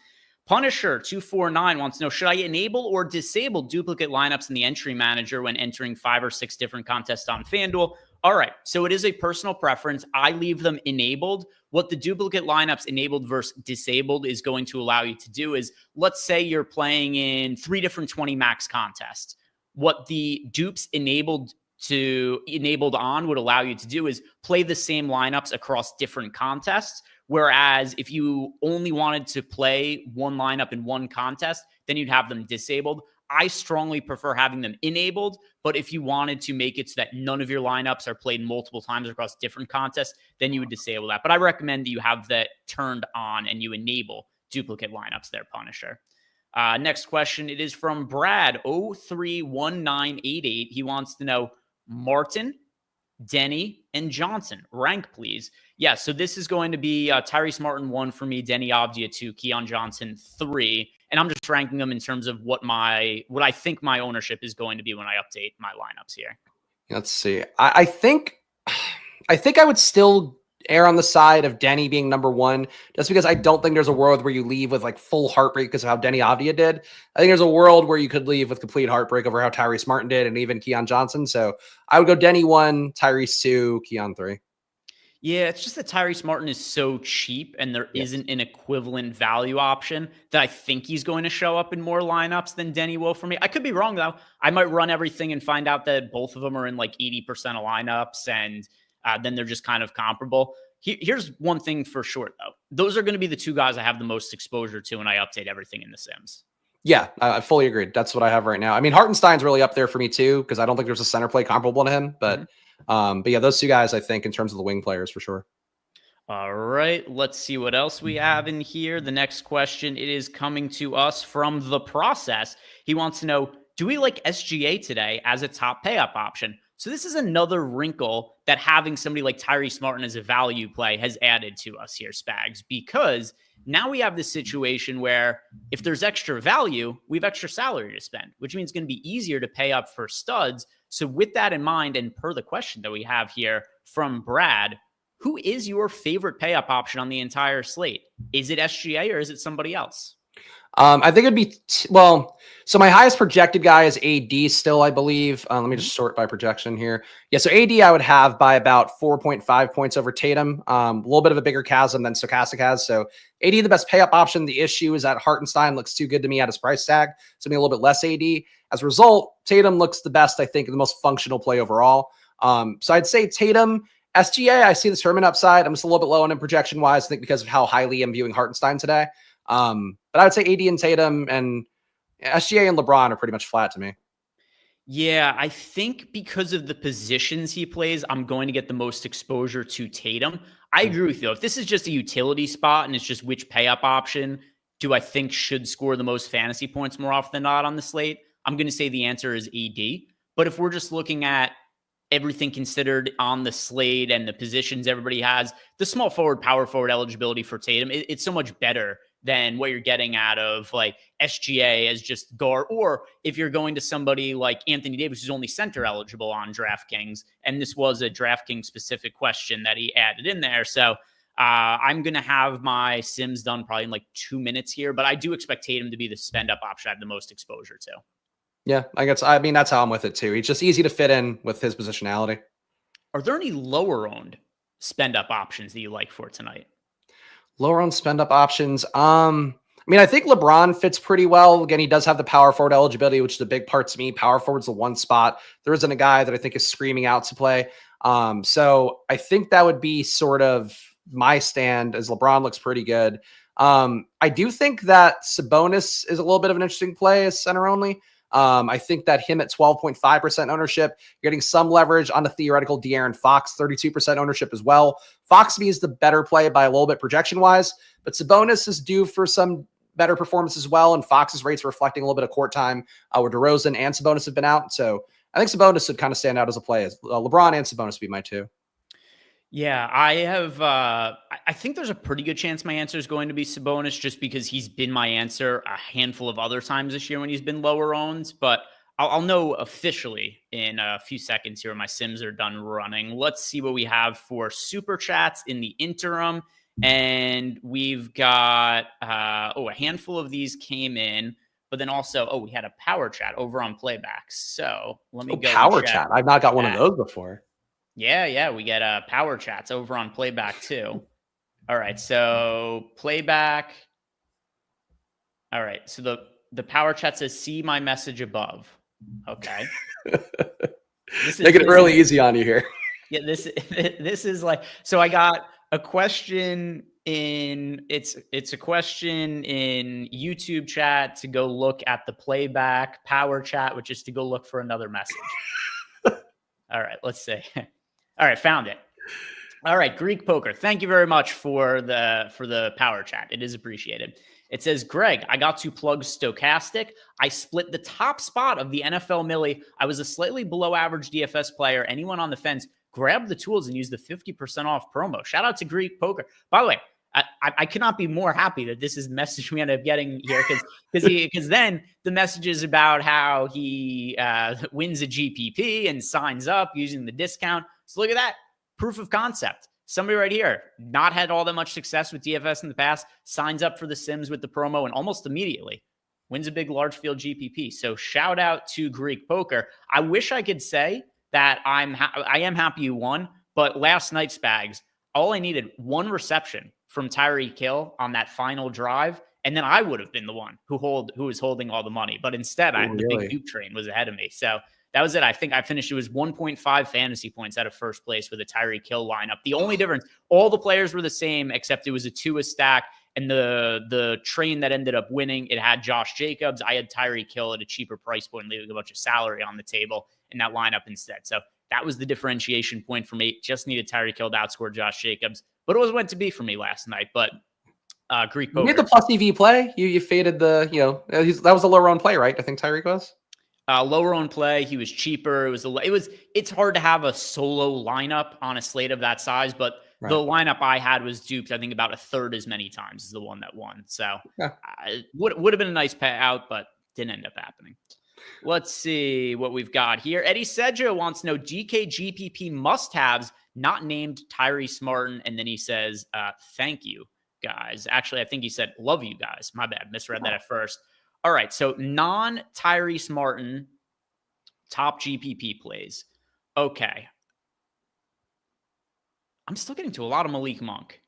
Speaker 3: Punisher249 wants to know, should I enable or disable duplicate lineups in the entry manager when entering 5 or 6 different contests on FanDuel? All right, so it is a personal preference. I leave them enabled. What the duplicate lineups enabled versus disabled is going to allow you to do is, let's say you're playing in 3 different 20 max contests. What the dupes enabled on would allow you to do is play the same lineups across different contests. Whereas if you only wanted to play one lineup in one contest, then you'd have them disabled. I strongly prefer having them enabled, but if you wanted to make it so that none of your lineups are played multiple times across different contests, then you would disable that. But I recommend that you have that turned on and you enable duplicate lineups there, Punisher. Next question, it is from Brad031988. He wants to know, Martin, Denny, and Johnson. Rank, please. Yeah, so this is going to be Tyrese Martin 1 for me, Denny Avdia 2, Keon Johnson 3. And I'm just ranking them in terms of what I think my ownership is going to be when I update my lineups here.
Speaker 4: Let's see. I think I would still err on the side of Denny being number 1, just because I don't think there's a world where you leave with like full heartbreak because of how Denny Avdia did. I think there's a world where you could leave with complete heartbreak over how Tyrese Martin did and even Keon Johnson. So I would go Denny 1, Tyrese 2, Keon 3.
Speaker 3: Yeah, it's just that Tyrese Martin is so cheap and there isn't an equivalent value option that I think he's going to show up in more lineups than Denny will for me. I could be wrong, though. I might run everything and find out that both of them are in like 80% of lineups and then they're just kind of comparable. Here's one thing for sure, though. Those are going to be the 2 guys I have the most exposure to when I update everything in The Sims.
Speaker 4: Yeah, I fully agreed. That's what I have right now. I mean, Hartenstein's really up there for me, too, because I don't think there's a center play comparable to him, but yeah, those 2 guys, I think, in terms of the wing players, for sure.
Speaker 3: All right, let's see what else we have in here. The next question, it is coming to us from The Process. He wants to know, do we like SGA today as a top pay-up option? So this is another wrinkle that having somebody like Tyrese Martin as a value play has added to us here, Spags, because now we have this situation where if there's extra value, we have extra salary to spend, which means it's going to be easier to pay up for studs. So with that in mind, and per the question that we have here from Brad, who is your favorite pay up option on the entire slate? Is it SGA or is it somebody else?
Speaker 4: I think it'd be, so my highest projected guy is AD still, I believe. Let me just sort by projection here. Yeah, so AD I would have by about 4.5 points over Tatum. A little bit of a bigger chasm than Stokastic has. So AD, the best pay up option. The issue is that Hartenstein looks too good to me at his price tag. So maybe a little bit less AD. As a result, Tatum looks the best, I think, the most functional play overall. So I'd say Tatum. SGA, I see the tournament upside. I'm just a little bit low on him projection wise, I think, because of how highly I'm viewing Hartenstein today. But I would say AD and Tatum, and SGA and LeBron are pretty much flat to me.
Speaker 3: Yeah, I think because of the positions he plays, I'm going to get the most exposure to Tatum. I agree with you. If this is just a utility spot and it's just which pay up option do I think should score the most fantasy points more often than not on the slate, I'm going to say the answer is AD. But if we're just looking at everything considered on the slate and the positions everybody has, the small forward, power forward eligibility for Tatum, it's so much better than what you're getting out of like SGA as just guard, or if you're going to somebody like Anthony Davis, who's only center eligible on DraftKings. And this was a DraftKings specific question that he added in there. So I'm going to have my Sims done probably in like 2 minutes here, but I do expect Tatum to be the spend up option I have the most exposure to. Yeah,
Speaker 4: I mean, that's how I'm with it too. He's just easy to fit in with his positionality.
Speaker 3: Are there any lower owned spend up options that you like for tonight?
Speaker 4: Lower on spend up options. I mean, I think LeBron fits pretty well. Again, he does have the power forward eligibility, which is a big part to me. Power forward's the one spot. There isn't a guy that I think is screaming out to play. So I think that would be sort of my stand, as LeBron looks pretty good. I do think that Sabonis is a little bit of an interesting play as center only. I think that him at 12.5% ownership, you're getting some leverage on the theoretical De'Aaron Fox, 32% ownership as well. Foxby is the better play by a little bit projection wise, but Sabonis is due for some better performance as well. And Fox's rates reflecting a little bit of court time where DeRozan and Sabonis have been out. So I think Sabonis would kind of stand out as a play. As LeBron and Sabonis would be my two.
Speaker 3: Yeah, I have. I think there's a pretty good chance my answer is going to be Sabonis, just because he's been my answer a handful of other times this year when he's been lower owned. But I'll know officially in a few seconds here when my Sims are done running. Let's see what we have for super chats in the interim, and we've got a handful of these came in. But then also, we had a power chat over on Playback. So let me go.
Speaker 4: Power chat. I've not got one of those before.
Speaker 3: Yeah, we get power chats over on Playback too. All right, so Playback. All right, so the power chat says, "See my message above." Okay.
Speaker 4: Making it really easy on you here.
Speaker 3: Yeah, this is like, so I got a question in it's a question in YouTube chat to go look at the Playback power chat, which is to go look for another message. All right, let's see. All right, found it. All right, Greek Poker. Thank you very much for the power chat. It is appreciated. It says, Greg, I got to plug Stokastic. I split the top spot of the NFL Millie. I was a slightly below average DFS player. Anyone on the fence, grab the tools and use the 50% off promo. Shout out to Greek Poker. By the way, I cannot be more happy that this is the message we end up getting here, because then the message is about how he wins a GPP and signs up using the discount. So look at that. Proof of concept. Somebody right here, not had all that much success with DFS in the past, signs up for the Sims with the promo and almost immediately wins a big large field GPP. So shout out to Greek Poker. I wish I could say that I am happy you won, but last night, Spags, all I needed one reception from Tyreek Hill on that final drive, and then I would have been the one who was holding all the money. But instead, the big Duke train was ahead of me. So that was it. I think I finished, it was 1.5 fantasy points out of first place with a Tyreek Hill lineup. The only difference, all the players were the same, except it was a 2 stack. And the train that ended up winning, it had Josh Jacobs. I had Tyreek Hill at a cheaper price point, leaving a bunch of salary on the table in that lineup instead. So that was the differentiation point for me. Just needed Tyreek Hill to outscore Josh Jacobs. But it was meant to be for me last night. But Greek Poker.
Speaker 4: You had the plus EV play. You faded the, that was a lower owned play, right? I think Tyreek was.
Speaker 3: Lower owned play. He was cheaper. It's hard to have a solo lineup on a slate of that size, but the lineup I had was duped, I think, about a third as many times as the one that won. So it would have been a nice payout, but didn't end up happening. Let's see what we've got here. Eddie Sedjo wants to know DK GPP must-haves, not named Tyrese Martin. And then he says, thank you, guys. Actually, I think he said, love you guys. My bad. Misread that at first. All right. So non-Tyrese Martin, top GPP plays. Okay. I'm still getting to a lot of Malik Monk.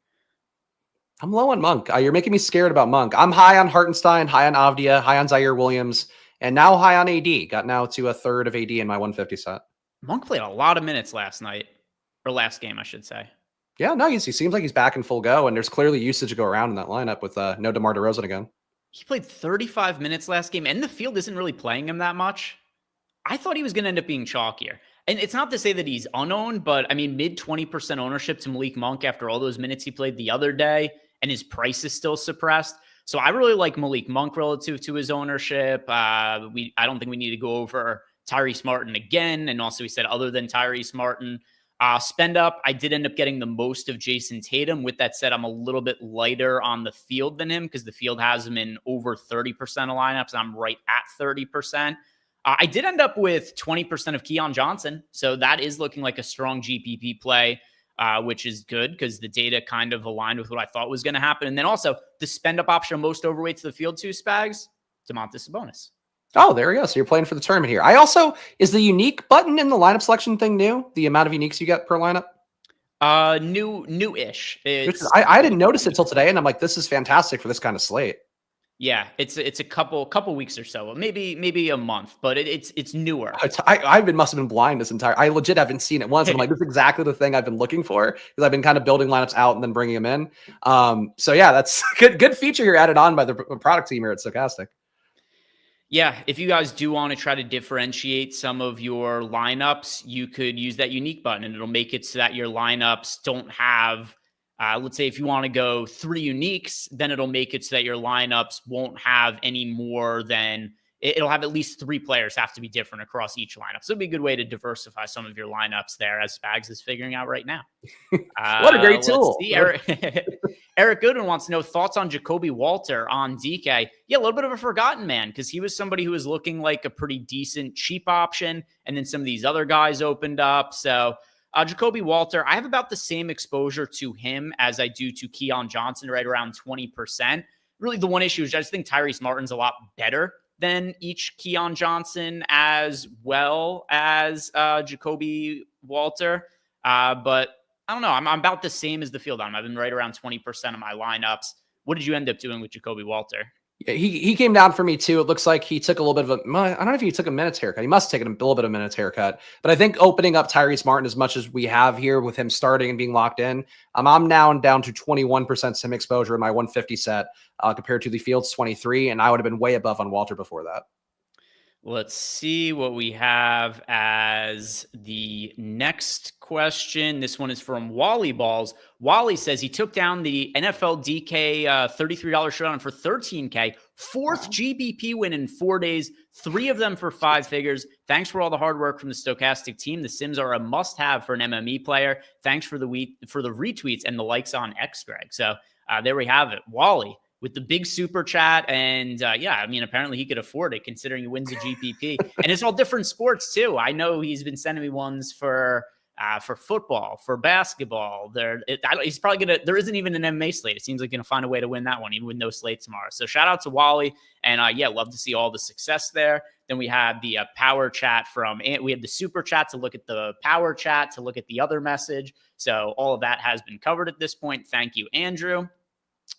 Speaker 4: I'm low on Monk. You're making me scared about Monk. I'm high on Hartenstein, high on Avdia, high on Zaire Williams, and now high on AD. Got now to a third of AD in my 150 set.
Speaker 3: Monk played a lot of minutes last night, or last game, I should say.
Speaker 4: Yeah, no, he seems like he's back in full go, and there's clearly usage to go around in that lineup with no DeMar DeRozan again.
Speaker 3: He played 35 minutes last game, and the field isn't really playing him that much. I thought he was going to end up being chalkier. And it's not to say that he's unowned, but I mean, mid 20% ownership to Malik Monk after all those minutes he played the other day, and his price is still suppressed. So I really like Malik Monk relative to his ownership. I don't think we need to go over Tyrese Martin again. And also, he said other than Tyrese Martin, spend up, I did end up getting the most of Jason Tatum. With that said, I'm a little bit lighter on the field than him because the field has him in over 30% of lineups. I'm right at 30%. I did end up with 20% of Keon Johnson. So that is looking like a strong GPP play, which is good because the data kind of aligned with what I thought was going to happen. And then also the spend up option most overweight to the field too, Spags, Domantas Sabonis.
Speaker 4: Oh, there we go. So you're playing for the tournament here. I also, is the unique button in the lineup selection thing new? The amount of uniques you get per lineup?
Speaker 3: New-ish.
Speaker 4: I didn't notice it till today, and I'm like, this is fantastic for this kind of slate.
Speaker 3: Yeah, it's a couple weeks or so, maybe a month, but it's newer.
Speaker 4: Must have been blind this entire. I legit haven't seen it once. And I'm like, this is exactly the thing I've been looking for because I've been kind of building lineups out and then bringing them in. So yeah, that's good feature here added on by the product team here at Stokastic.
Speaker 3: Yeah, if you guys do want to try to differentiate some of your lineups, you could use that unique button, and it'll make it so that your lineups don't have. Let's say if you want to go 3 uniques, then it'll make it so that your lineups won't have any more than, it'll have at least 3 players have to be different across each lineup. So it'd be a good way to diversify some of your lineups there, as Spags is figuring out right now.
Speaker 4: What a great tool.
Speaker 3: See, Eric Goodwin wants to know thoughts on Jacoby Walter on DK. Yeah, a little bit of a forgotten man because he was somebody who was looking like a pretty decent cheap option. And then some of these other guys opened up. So Jacoby Walter, I have about the same exposure to him as I do to Keon Johnson, right around 20%. Really, the one issue is I just think Tyrese Martin's a lot better than each Keon Johnson as well as Jacoby Walter. But I don't know. I'm about the same as the field on him. I've been right around 20% of my lineups. What did you end up doing with Jacoby Walter?
Speaker 4: Yeah, he came down for me too. It looks like he took a little bit of I don't know if he took a minutes haircut. He must have taken a little bit of minutes haircut. But I think opening up Tyrese Martin as much as we have here with him starting and being locked in, I'm now down to 21% sim exposure in my 150 set compared to the field's 23, and I would have been way above on Walter before that.
Speaker 3: Let's see what we have as the next question. This one is from Wally Balls. Wally says he took down the NFL DK $33 showdown for $13K. 4th GBP win in 4 days, 3 of them for 5 figures. Thanks for all the hard work from the Stokastic team. The Sims are a must-have for an MME player. Thanks for the retweets and the likes on X, Greg. So there we have it. Wally with the big super chat. And yeah, I mean, apparently he could afford it considering he wins a GPP. And it's all different sports too. I know he's been sending me ones for football, for basketball. He's probably going to, there isn't even an MMA slate. It seems like going to find a way to win that one, even with no slate tomorrow. So shout out to Wally. And yeah, love to see all the success there. Then we had the power chat we had the super chat to look at the power chat, to look at the other message. So all of that has been covered at this point. Thank you, Andrew.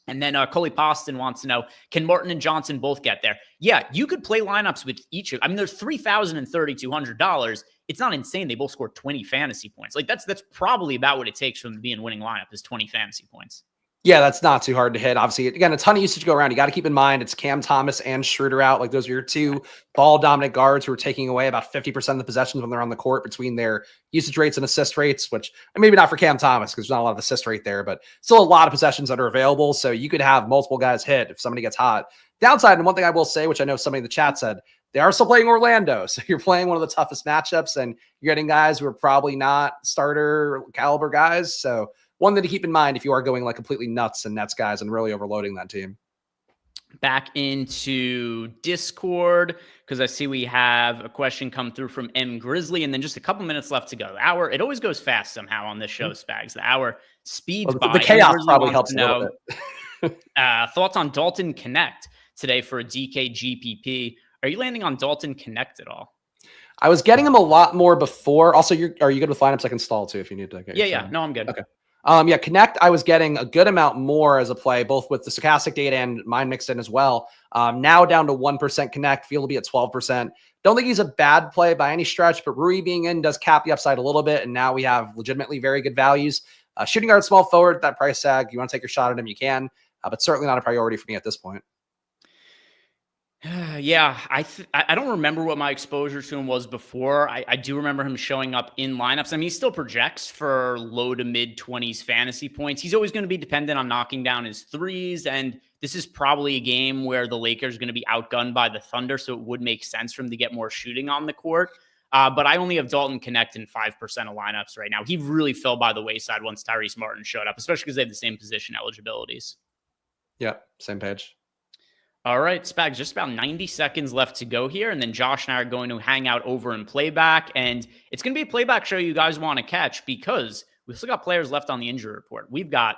Speaker 3: And then Coley Poston wants to know, can Martin and Johnson both get there? Yeah, you could play lineups with each of, I mean, there's $3,000 and $3,200. It's not insane. They both scored 20 fantasy points. Like that's probably about what it takes from being winning lineup is 20 fantasy points. Yeah,
Speaker 4: that's not too hard to hit. Obviously, again, a ton of usage to go around. You got to keep in mind it's Cam Thomas and Schroeder out. Like those are your 2 ball-dominant guards who are taking away about 50% of the possessions when they're on the court between their usage rates and assist rates, which maybe not for Cam Thomas because there's not a lot of assist rate there, but still a lot of possessions that are available. So you could have multiple guys hit if somebody gets hot. Downside, and one thing I will say, which I know somebody in the chat said, they are still playing Orlando. So you're playing one of the toughest matchups and you're getting guys who are probably not starter caliber guys. So one thing to keep in mind if you are going like completely nuts and Nets guys and really overloading that team.
Speaker 3: Back into Discord, because I see we have a question come through from M Grizzly, and then just a couple minutes left to go. The hour, it always goes fast somehow on this show, Spags. The hour speeds by.
Speaker 4: The chaos probably helps a little bit.
Speaker 3: Thoughts on Dalton Connect today for a DK GPP? Are you landing on Dalton Connect at all?
Speaker 4: I was getting him a lot more before. Also, are you good with lineups? I can stall too if you need to.
Speaker 3: Yeah. No, I'm good.
Speaker 4: Okay. Yeah, Connect, I was getting a good amount more as a play, both with the Stokastic data and mine mixed in as well. Now down to 1% Connect, feel to be at 12%. Don't think he's a bad play by any stretch, but Rui being in does cap the upside a little bit, and now we have legitimately very good values. Shooting guard, small forward, that price tag, you want to take your shot at him, you can, but certainly not a priority for me at this point.
Speaker 3: Yeah, I don't remember what my exposure to him was before. I do remember him showing up in lineups. I mean, he still projects for low to mid 20s fantasy points. He's always going to be dependent on knocking down his threes. And this is probably a game where the Lakers are going to be outgunned by the Thunder. So it would make sense for him to get more shooting on the court. But I only have Dalton Connect in 5% of lineups right now. He really fell by the wayside once Tyrese Martin showed up, especially because they have the same position eligibilities.
Speaker 4: Yeah, same page.
Speaker 3: All right, Spags, just about 90 seconds left to go here. And then Josh and I are going to hang out over in playback. And it's going to be a playback show you guys want to catch because we've still got players left on the injury report. We've got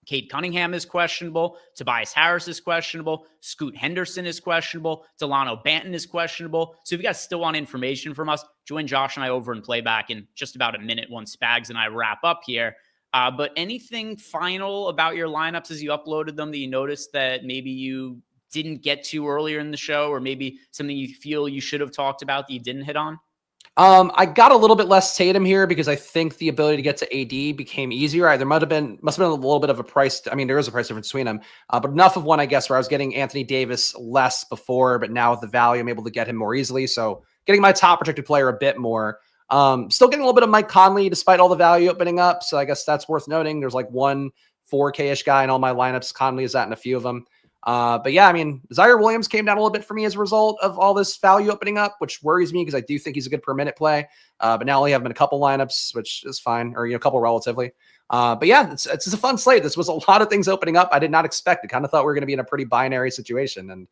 Speaker 3: Cade Cunningham is questionable. Tobias Harris is questionable. Scoot Henderson is questionable. Delano Banton is questionable. So if you guys still want information from us, join Josh and I over in playback in just about a minute once Spags and I wrap up here. But anything final about your lineups as you uploaded them that you noticed that maybe you didn't get to earlier in the show, or maybe something you feel you should have talked about that you didn't hit on?
Speaker 4: I got a little bit less Tatum here because I think the ability to get to AD became easier. There must have been a little bit of a price. I mean, there is a price difference between them, but enough of one, I guess, where I was getting Anthony Davis less before, but now with the value, I'm able to get him more easily. So getting my top protected player a bit more. Still getting a little bit of Mike Conley despite all the value opening up. So I guess that's worth noting. There's like one 4K-ish guy in all my lineups. Conley is that in a few of them. But yeah, I mean, Zaire Williams came down a little bit for me as a result of all this value opening up, which worries me because I do think he's a good per minute play. But now I only have him in a couple lineups, which is fine, or, a couple relatively. But yeah, it's a fun slate. This was a lot of things opening up I did not expect. I kind of thought we were going to be in a pretty binary situation. And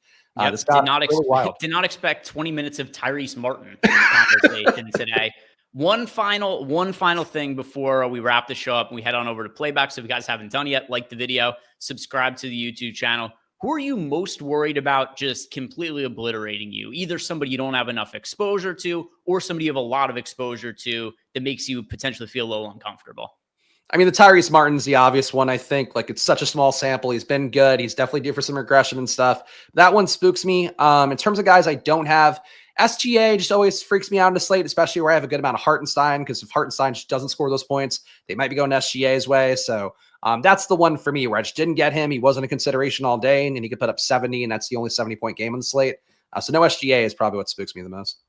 Speaker 4: this got really wild.
Speaker 3: Did not expect 20 minutes of Tyrese Martin conversation today. One final thing before we wrap the show up and we head on over to playback. So if you guys haven't done yet, like the video, subscribe to the YouTube channel. Who are you most worried about just completely obliterating you? Either somebody you don't have enough exposure to or somebody you have a lot of exposure to that makes you potentially feel a little uncomfortable.
Speaker 4: I mean, the Tyrese Martin's the obvious one, I think. Like, it's such a small sample. He's been good. He's definitely due for some regression and stuff. That one spooks me. In terms of guys I don't have, SGA just always freaks me out in the slate, especially where I have a good amount of Hartenstein, because if Hartenstein just doesn't score those points, they might be going SGA's way. So that's the one for me where I just didn't get him. He wasn't a consideration all day, and he could put up 70, and that's the only 70-point game on the slate. So no SGA is probably what spooks me the most.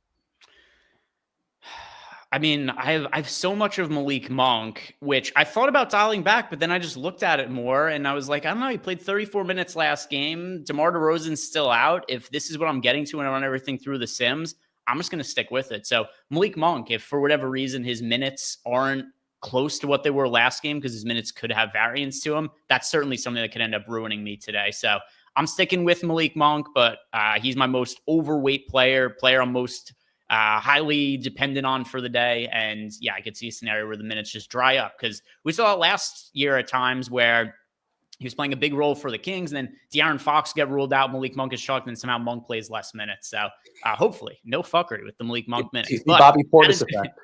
Speaker 3: I mean, I have so much of Malik Monk, which I thought about dialing back, but then I just looked at it more and I was like, I don't know. He played 34 minutes last game. DeMar DeRozan's still out. If this is what I'm getting to when I run everything through the Sims, I'm just going to stick with it. So Malik Monk, if for whatever reason his minutes aren't close to what they were last game because his minutes could have variance to him, that's certainly something that could end up ruining me today. So I'm sticking with Malik Monk, but he's my most overweight player I'm most highly dependent on for the day. And yeah, I could see a scenario where the minutes just dry up because we saw it last year at times where he was playing a big role for the Kings and then De'Aaron Fox get ruled out. Malik Monk is chalked and somehow Monk plays less minutes. So hopefully no fuckery with the Malik Monk minutes. But
Speaker 4: Bobby Portis effect.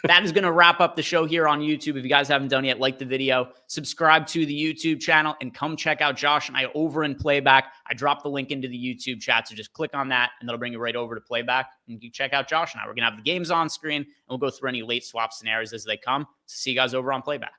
Speaker 3: That is going to wrap up the show here on YouTube. If you guys haven't done yet, like the video, subscribe to the YouTube channel, and come check out Josh and I over in Playback. I dropped the link into the YouTube chat, so just click on that, and that'll bring you right over to Playback. And you check out Josh and I. We're going to have the games on screen, and we'll go through any late swap scenarios as they come. So see you guys over on Playback.